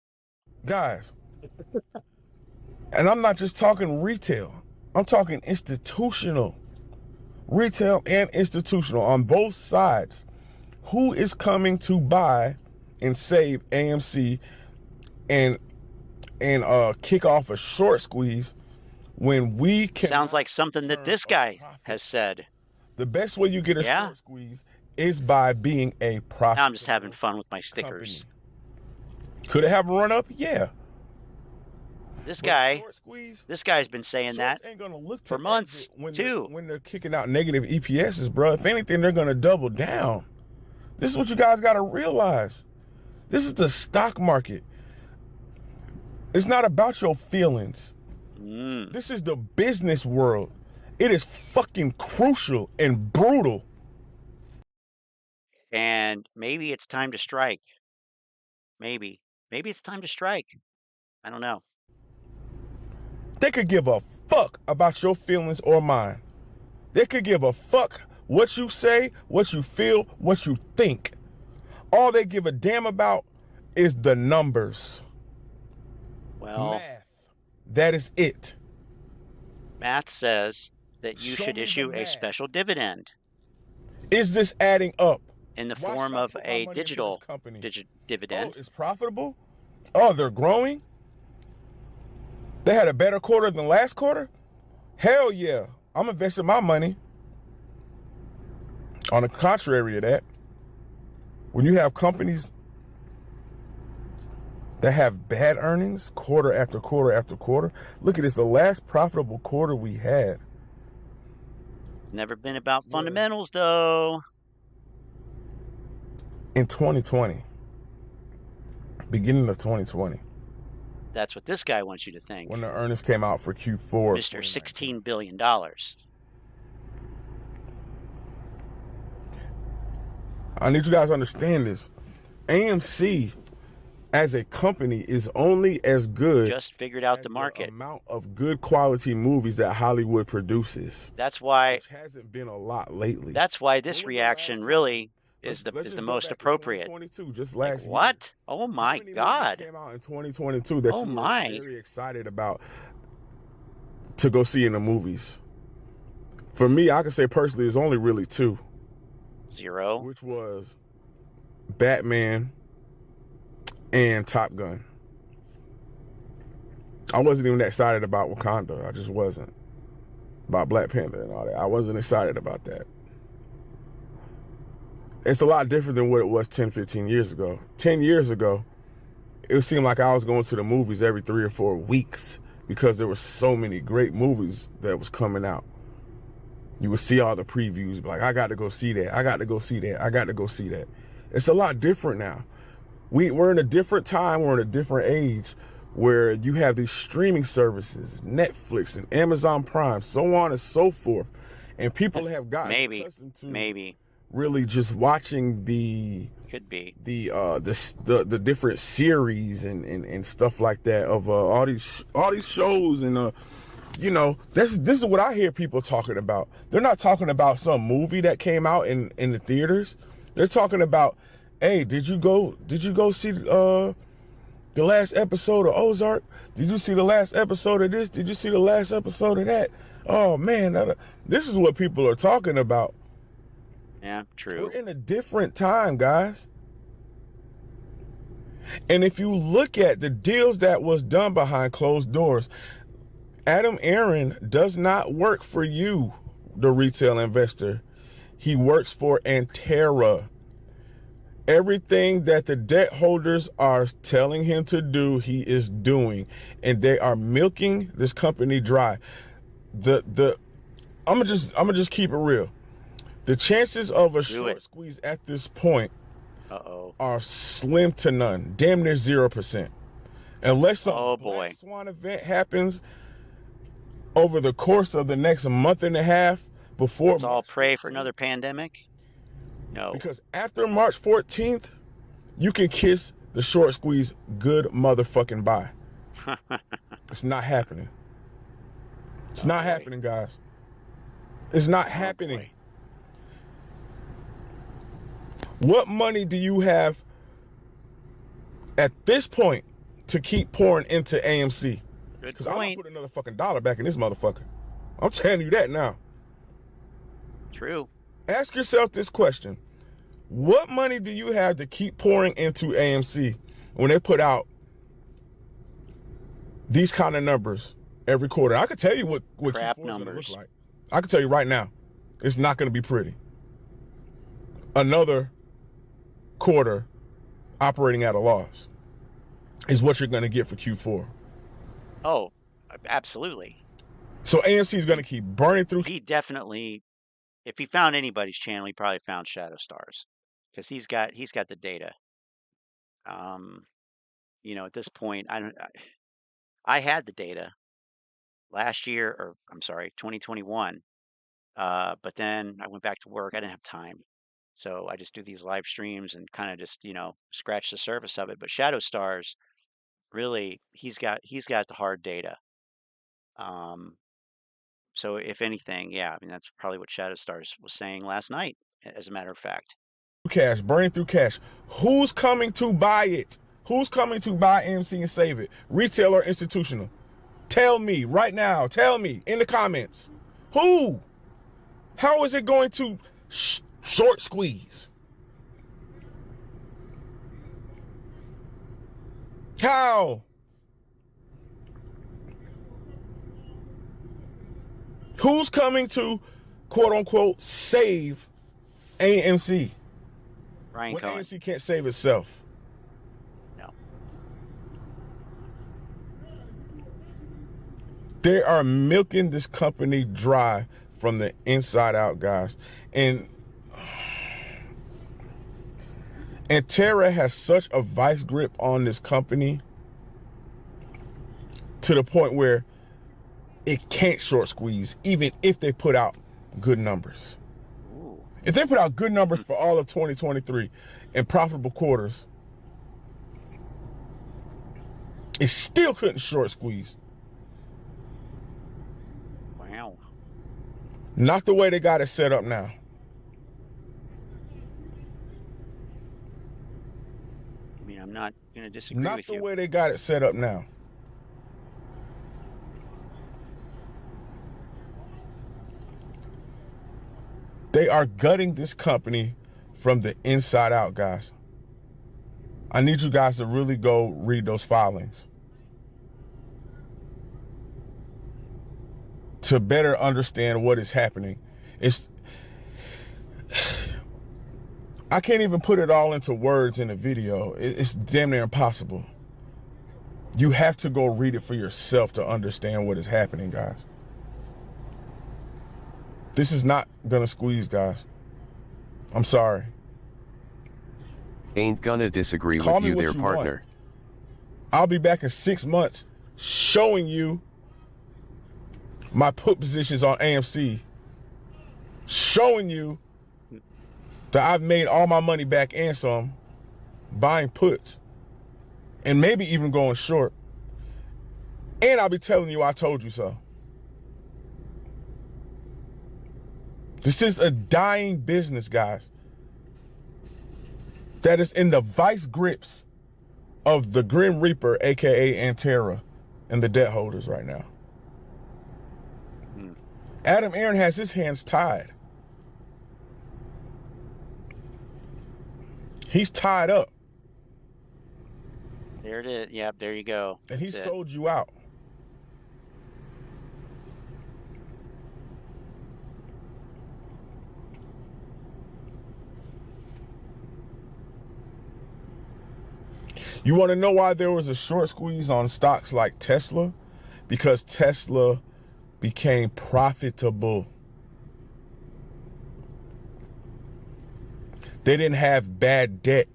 Guys, and I'm not just talking retail. I'm talking institutional. Retail and institutional on both sides. Who is coming to buy and save AMC and kick off a short squeeze when we can? Sounds like something that this guy has said. The best way you get a short squeeze is by being a profit. Now I'm just having fun with my stickers. Could it have a run up? Yeah. This guy's been saying that for months too. When they're kicking out negative EPSs, bro, if anything, they're going to double down. This is what you guys got to realize. This is the stock market. It's not about your feelings. This is the business world. It is fucking crucial and brutal. And maybe it's time to strike. Maybe it's time to strike. I don't know. They could give a fuck about your feelings or mine. They could give a fuck what you say, what you feel, what you think. All they give a damn about is the numbers. Well, math. That is it. Math says that you should issue a special dividend. Is this adding up? In the form of a digital dividend. Oh, it's profitable? Oh, they're growing? They had a better quarter than last quarter? Hell yeah. I'm investing my money. On the contrary of that, when you have companies that have bad earnings quarter after quarter after quarter, look at this, the last profitable quarter we had. It's never been about fundamentals though. In 2020, beginning of 2020. That's what this guy wants you to think. When the earnings came out for Q4. Mr. $16 billion. I need you guys to understand this. AMC as a company is only as good. Just figured out the market. The amount of good quality movies that Hollywood produces. That's why. Which hasn't been a lot lately. That's why this reaction really is the most appropriate. Just last year. What? Oh my God! Came out in 2022 that you were very excited about to go see in the movies. For me, I can say personally, it's only really two. Zero. Which was Batman and Top Gun. I wasn't even that excited about Wakanda. I just wasn't. About Black Panther and all that. I wasn't excited about that. It's a lot different than what it was 10, 15 years ago. 10 years ago, it seemed like I was going to the movies every 3 or 4 weeks because there were so many great movies that was coming out. You would see all the previews, like, I got to go see that. I got to go see that. I got to go see that. It's a lot different now. We're in a different time. We're in a different age where you have these streaming services, Netflix and Amazon Prime, so on and so forth. And people have gotten accustomed to really just watching the different series and stuff like that of all these shows and you know, this is what I hear people talking about. They're not talking about some movie that came out in the theaters. They're talking about, hey, did you go see the last episode of Ozark? Did you see the last episode of this? Did you see the last episode of that? Oh man, this is what people are talking about. Yeah, true. We're in a different time, guys. And if you look at the deals that was done behind closed doors, Aron does not work for you, the retail investor. He works for Antera. Everything that the debt holders are telling him to do, he is doing. And they are milking this company dry. I'm gonna just keep it real. The chances of a short squeeze at this point are slim to none, damn near 0%. Unless some black swan event happens over the course of the next month and a half before. Let's all pray for another pandemic. No. Because after March 14th, you can kiss the short squeeze good motherfucking bye. It's not happening. It's not happening, guys. It's not happening. What money do you have at this point to keep pouring into AMC? Because I'm gonna put another fucking dollar back in this motherfucker. I'm telling you that now. True. Ask yourself this question. What money do you have to keep pouring into AMC when they put out these kind of numbers every quarter? I could tell you what crap Q4 numbers look like. I can tell you right now, it's not going to be pretty. Another quarter operating at a loss is what you're going to get for Q4. Oh, absolutely. So AMC is going to keep burning through. He definitely, if he found anybody's channel, he probably found Shadow Stars, because he's got the data. You know, at this point, I had the data last year, or I'm sorry, 2021. But then I went back to work. I didn't have time. So I just do these live streams and kind of just, you know, scratch the surface of it. But Shadow Stars, really, he's got the hard data. So if anything, yeah, I mean, that's probably what Shadow Stars was saying last night, as a matter of fact. Cash, burning through cash. Who's coming to buy it? Who's coming to buy AMC and save it? Retail or institutional? Tell me right now. Tell me in the comments. Who? How is it going to short squeeze? How? Who's coming to, quote unquote, save AMC? Ryan when Cohen. AMC can't save itself. No. They are milking this company dry from the inside out, guys. And Terra has such a vice grip on this company to the point where it can't short squeeze, even if they put out good numbers. Ooh. If they put out good numbers for all of 2023 and profitable quarters, it still couldn't short squeeze. Wow. Not the way they got it set up now. I mean, I'm not going to disagree Not with the you. way they got it set up now. They are gutting this company from the inside out, guys. I need you guys to really go read those filings to better understand what is happening. I can't even put it all into words in a video. It's damn near impossible. You have to go read it for yourself to understand what is happening, guys. This is not gonna squeeze, guys. I'm sorry. Ain't gonna disagree Call with me you what there, you partner. want. I'll be back in 6 months showing you my put positions on AMC, showing you that I've made all my money back and some buying puts and maybe even going short. And I'll be telling you I told you so. This is a dying business, guys, that is in the vice grips of the Grim Reaper, aka Antera, and the debt holders right now. Adam Aron has his hands tied. He's tied up. There it is. Yep, there you go. And he That's it. sold you out. You want to know why there was a short squeeze on stocks like Tesla? Because Tesla became profitable. They didn't have bad debt.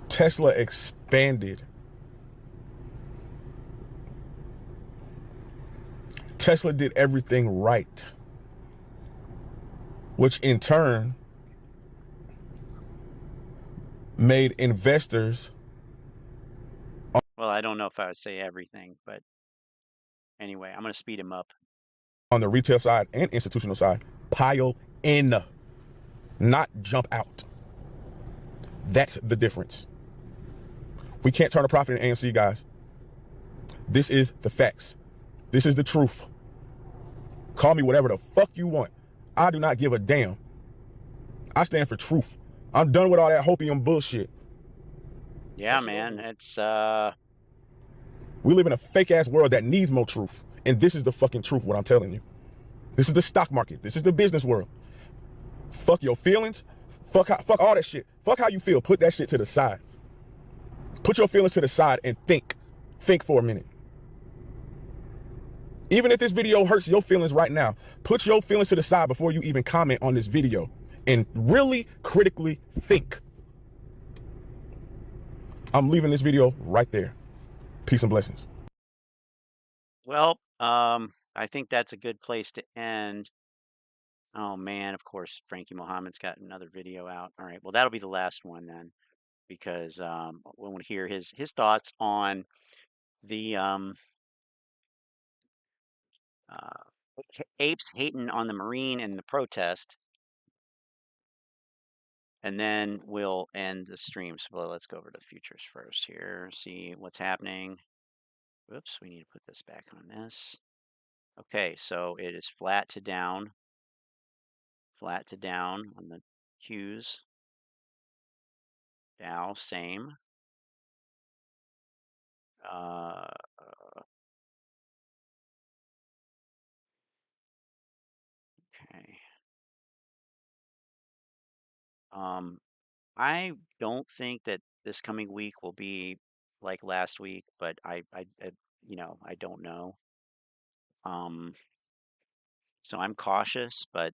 Tesla expanded. Tesla did everything right. which in turn made investors. Well, I don't know if I would say everything, but anyway, I'm going to speed him up. On the retail side and institutional side, pile in, not jump out. That's the difference. We can't turn a profit in AMC, guys. This is the facts. This is the truth. Call me whatever the fuck you want. I do not give a damn. I stand for truth. I'm done with all that hopium bullshit. Yeah, man. It's we live in a fake ass world that needs more truth. And this is the fucking truth, what I'm telling you. This is the stock market. This is the business world. Fuck your feelings. Fuck all that shit. Fuck how you feel. Put that shit to the side. Put your feelings to the side and think. Think for a minute. Even if this video hurts your feelings right now, put your feelings to the side before you even comment on this video and really critically think. I'm leaving this video right there. Peace and blessings. Well, I think that's a good place to end. Oh man, of course, Frankie Mohammed's got another video out. All right, well, that'll be the last one then, because we want to hear his thoughts on the apes hating on the Marine and the protest. And then we'll end the stream. So let's go over to futures first here, see what's happening. Whoops, we need to put this back on this. Okay, so it is flat to down on the Qs. Dow, same. Okay. I don't think that this coming week will be like last week, but I you know, I don't know. So I'm cautious, but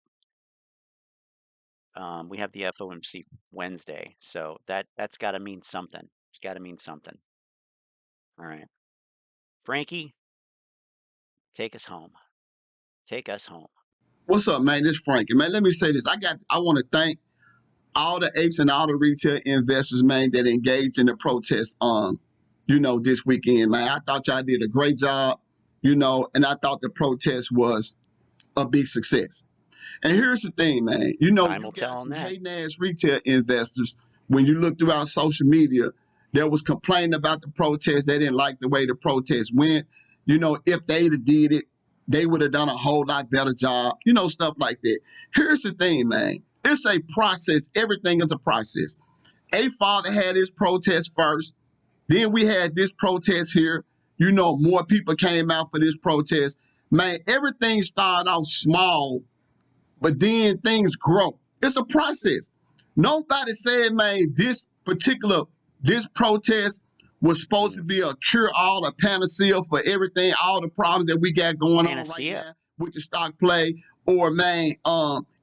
we have the FOMC Wednesday, so that's got to mean something. It's got to mean something. All right, Frankie, take us home. Take us home. What's up, man? This is Frankie, man. Let me say this. I want to thank all the apes and all the retail investors, man, that engaged in the protest this weekend, man. I thought y'all did a great job, and I thought the protest was a big success. And here's the thing, man. You got some hating ass retail investors. When you look throughout social media, there was complaining about the protest. They didn't like the way the protest went. If they'd have did it, they would have done a whole lot better job. Stuff like that. Here's the thing, man. It's a process. Everything is a process. A father had his protest first. Then we had this protest here. More people came out for this protest. Man, everything started off small, but then things grow. It's a process. Nobody said, man, this protest was supposed to be a cure-all, a panacea for everything, all the problems that we got going on right now with the stock play. Or, man,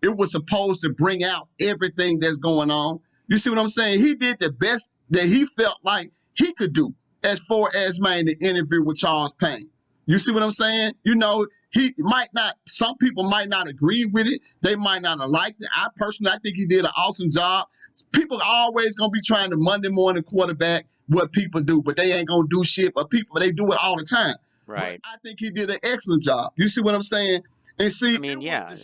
it was supposed to bring out everything that's going on. You see what I'm saying? He did the best that he felt like he could do as far as, man, the interview with Charles Payne. You see what I'm saying? He might not, some people might not agree with it. They might not have liked it. I think he did an awesome job. People are always going to be trying to Monday morning quarterback what people do, but they ain't going to do shit. But they do it all the time. Right. But I think he did an excellent job. You see what I'm saying? And see,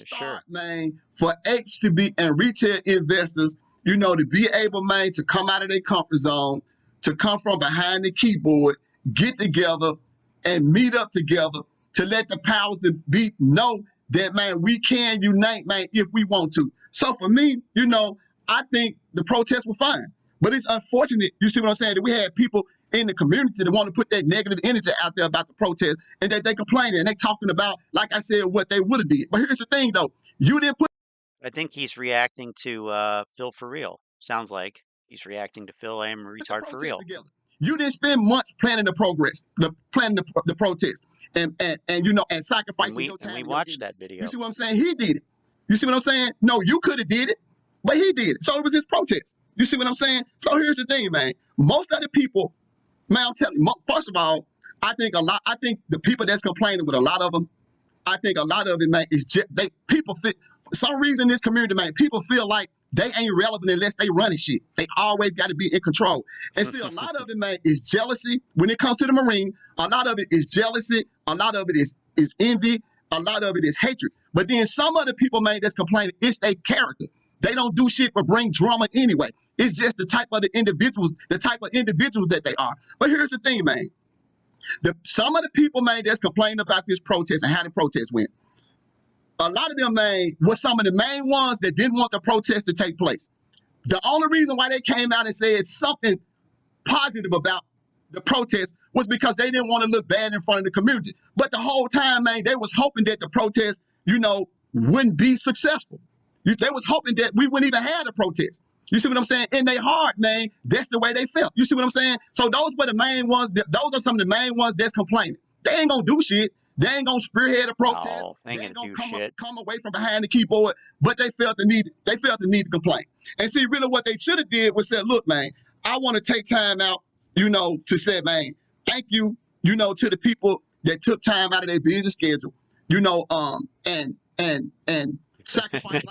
sure, man, for apes to be and retail investors, to be able, man, to come out of their comfort zone, to come from behind the keyboard, get together and meet up together to let the powers that be know that, man, we can unite, man, if we want to. So for me, I think the protests were fine. But it's unfortunate, you see what I'm saying, that we had people in the community that want to put that negative energy out there about the protest and that they complaining and they talking about, like I said, what they would have did. But here's the thing, though. You didn't put... I think he's reacting to Phil for real. Sounds like he's reacting to Phil. I am a retard for real. Together. You didn't spend months planning the protest and sacrificing your time. And we watched that video. You see what I'm saying? He did it. You see what I'm saying? No, you could have did it, but he did it. So it was his protest. You see what I'm saying? So here's the thing, man. Most of the people, man, I'm telling you, first of all, I think the people that's complaining with a lot of them, I think a lot of it, man, is just people feel, for some reason in this community, man, people feel like they ain't relevant unless they running shit. They always got to be in control. And see, a lot of it, man, is jealousy when it comes to the Marine. A lot of it is jealousy. A lot of it is envy. A lot of it is hatred. But then some other people, man, that's complaining, it's their character. They don't do shit but bring drama anyway. It's just the type of individuals that they are. But here's the thing, man. Some of the people, man, that's complaining about this protest and how the protest went, a lot of them, man, were some of the main ones that didn't want the protest to take place. The only reason why they came out and said something positive about the protest was because they didn't want to look bad in front of the community. But the whole time, man, they was hoping that the protest, wouldn't be successful. They was hoping that we wouldn't even have a protest. You see what I'm saying? In their heart, man, that's the way they felt. You see what I'm saying? So those were the main ones. Those are some of the main ones that's complaining. They ain't gonna do shit. They ain't gonna spearhead a protest. No, they ain't gonna do come away from behind the keyboard. But they felt the need. They felt the need to complain. And see, really, what they should have did was said, "Look, man, I want to take time out, to say, man, thank you, to the people that took time out of their busy schedule, and sacrificing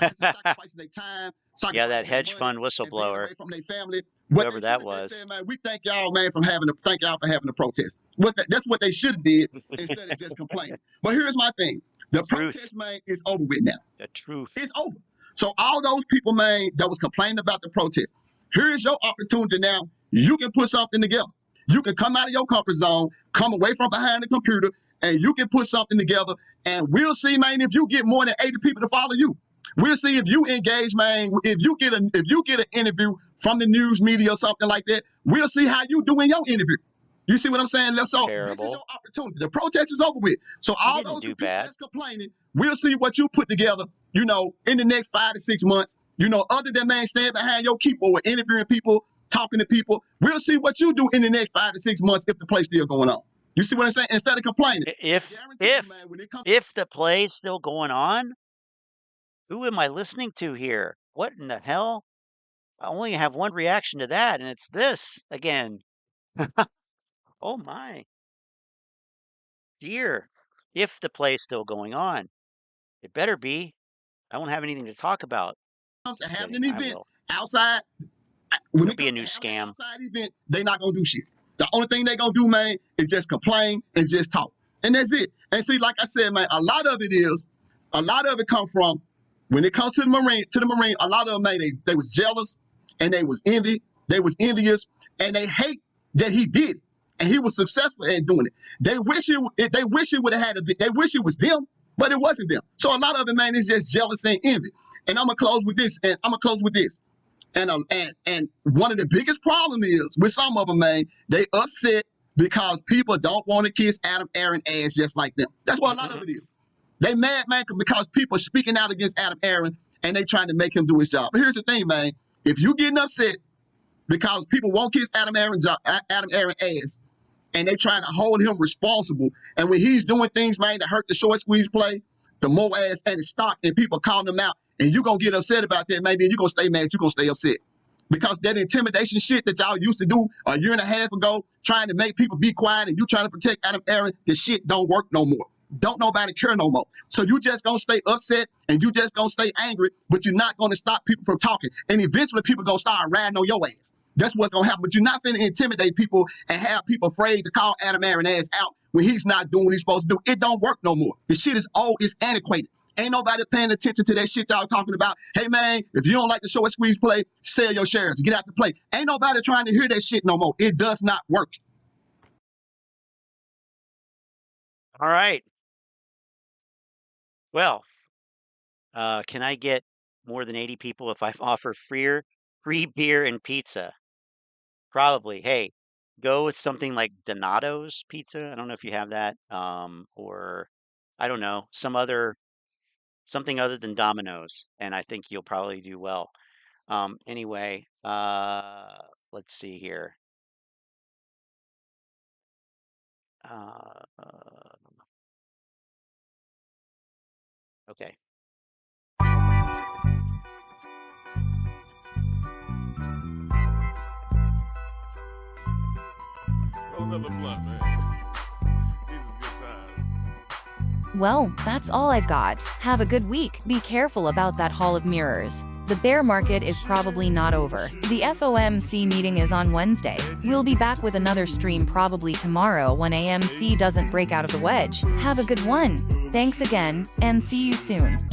their time." Yeah, that hedge fund whistleblower, from their family. whoever that was. Said, man, we thank y'all, man, thank y'all for having a protest. That's what they should have did instead of just complaining. But here's my thing: the protest, man, is over with now. The truth. It's over. So all those people, man, that was complaining about the protest, here's your opportunity now. You can put something together. You can come out of your comfort zone, come away from behind the computer, and you can put something together. And we'll see, man, if you get more than 80 people to follow you. We'll see if you engage, man. If you get an interview from the news media or something like that, we'll see how you do in your interview. You see what I'm saying? So this is your opportunity. The protest is over with. So all those people that's complaining, we'll see what you put together, in the next 5 to 6 months. Other than, man, standing behind your keyboard, interviewing people, talking to people. We'll see what you do in the next 5 to 6 months if the play's still going on. You see what I'm saying? Instead of complaining. If the play's still going on, who am I listening to here? What in the hell? I only have one reaction to that, and it's this again. Oh my dear. If the play's still going on, it better be. I won't have anything to talk about. Having an event outside, when it be a new scam. Outside event, they're not gonna do shit. The only thing they're gonna do, man, is just complain and just talk. And that's it. And see, like I said, man, a lot of it come from when it comes to the Marine, a lot of them, man, they was jealous and they was envious, and they hate that he did it and he was successful at doing it. They wish it would have had they wish it was them, but it wasn't them. So a lot of it, man, is just jealous and envy. And I'm gonna close with this. And one of the biggest problems is with some of them, man, they upset because people don't want to kiss Aron ass just like them. That's what a lot of it is. They mad, man, because people speaking out against Aron and they trying to make him do his job. But here's the thing, man. If you getting upset because people won't kiss Aron ass and they trying to hold him responsible, and when he's doing things, man, to hurt the short squeeze play, the more ass and the stock, and people calling him out, and you going to get upset about that, man, then you're going to stay mad, you're going to stay upset. Because that intimidation shit that y'all used to do a year and a half ago, trying to make people be quiet and you trying to protect Aron, the shit don't work no more. Don't nobody care no more. So you just gonna stay upset and you just gonna stay angry, but you're not gonna stop people from talking. And eventually people gonna start riding on your ass. That's what's gonna happen. But you're not finna intimidate people and have people afraid to call Aron ass out when he's not doing what he's supposed to do. It don't work no more. The shit is old, it's antiquated. Ain't nobody paying attention to that shit y'all talking about. Hey man, if you don't like the short squeeze play, sell your shares, get out the play. Ain't nobody trying to hear that shit no more. It does not work. All right. Well, can I get more than 80 people if I offer free beer and pizza? Probably. Hey, go with something like Donato's Pizza. I don't know if you have that, or I don't know, something other than Domino's, and I think you'll probably do well. Anyway, let's see here. Okay. Roll another blunt, man. These is good times. Well, that's all I've got. Have a good week. Be careful about that hall of mirrors. The bear market is probably not over. The FOMC meeting is on Wednesday. We'll be back with another stream probably tomorrow when AMC doesn't break out of the wedge. Have a good one. Thanks again, and see you soon.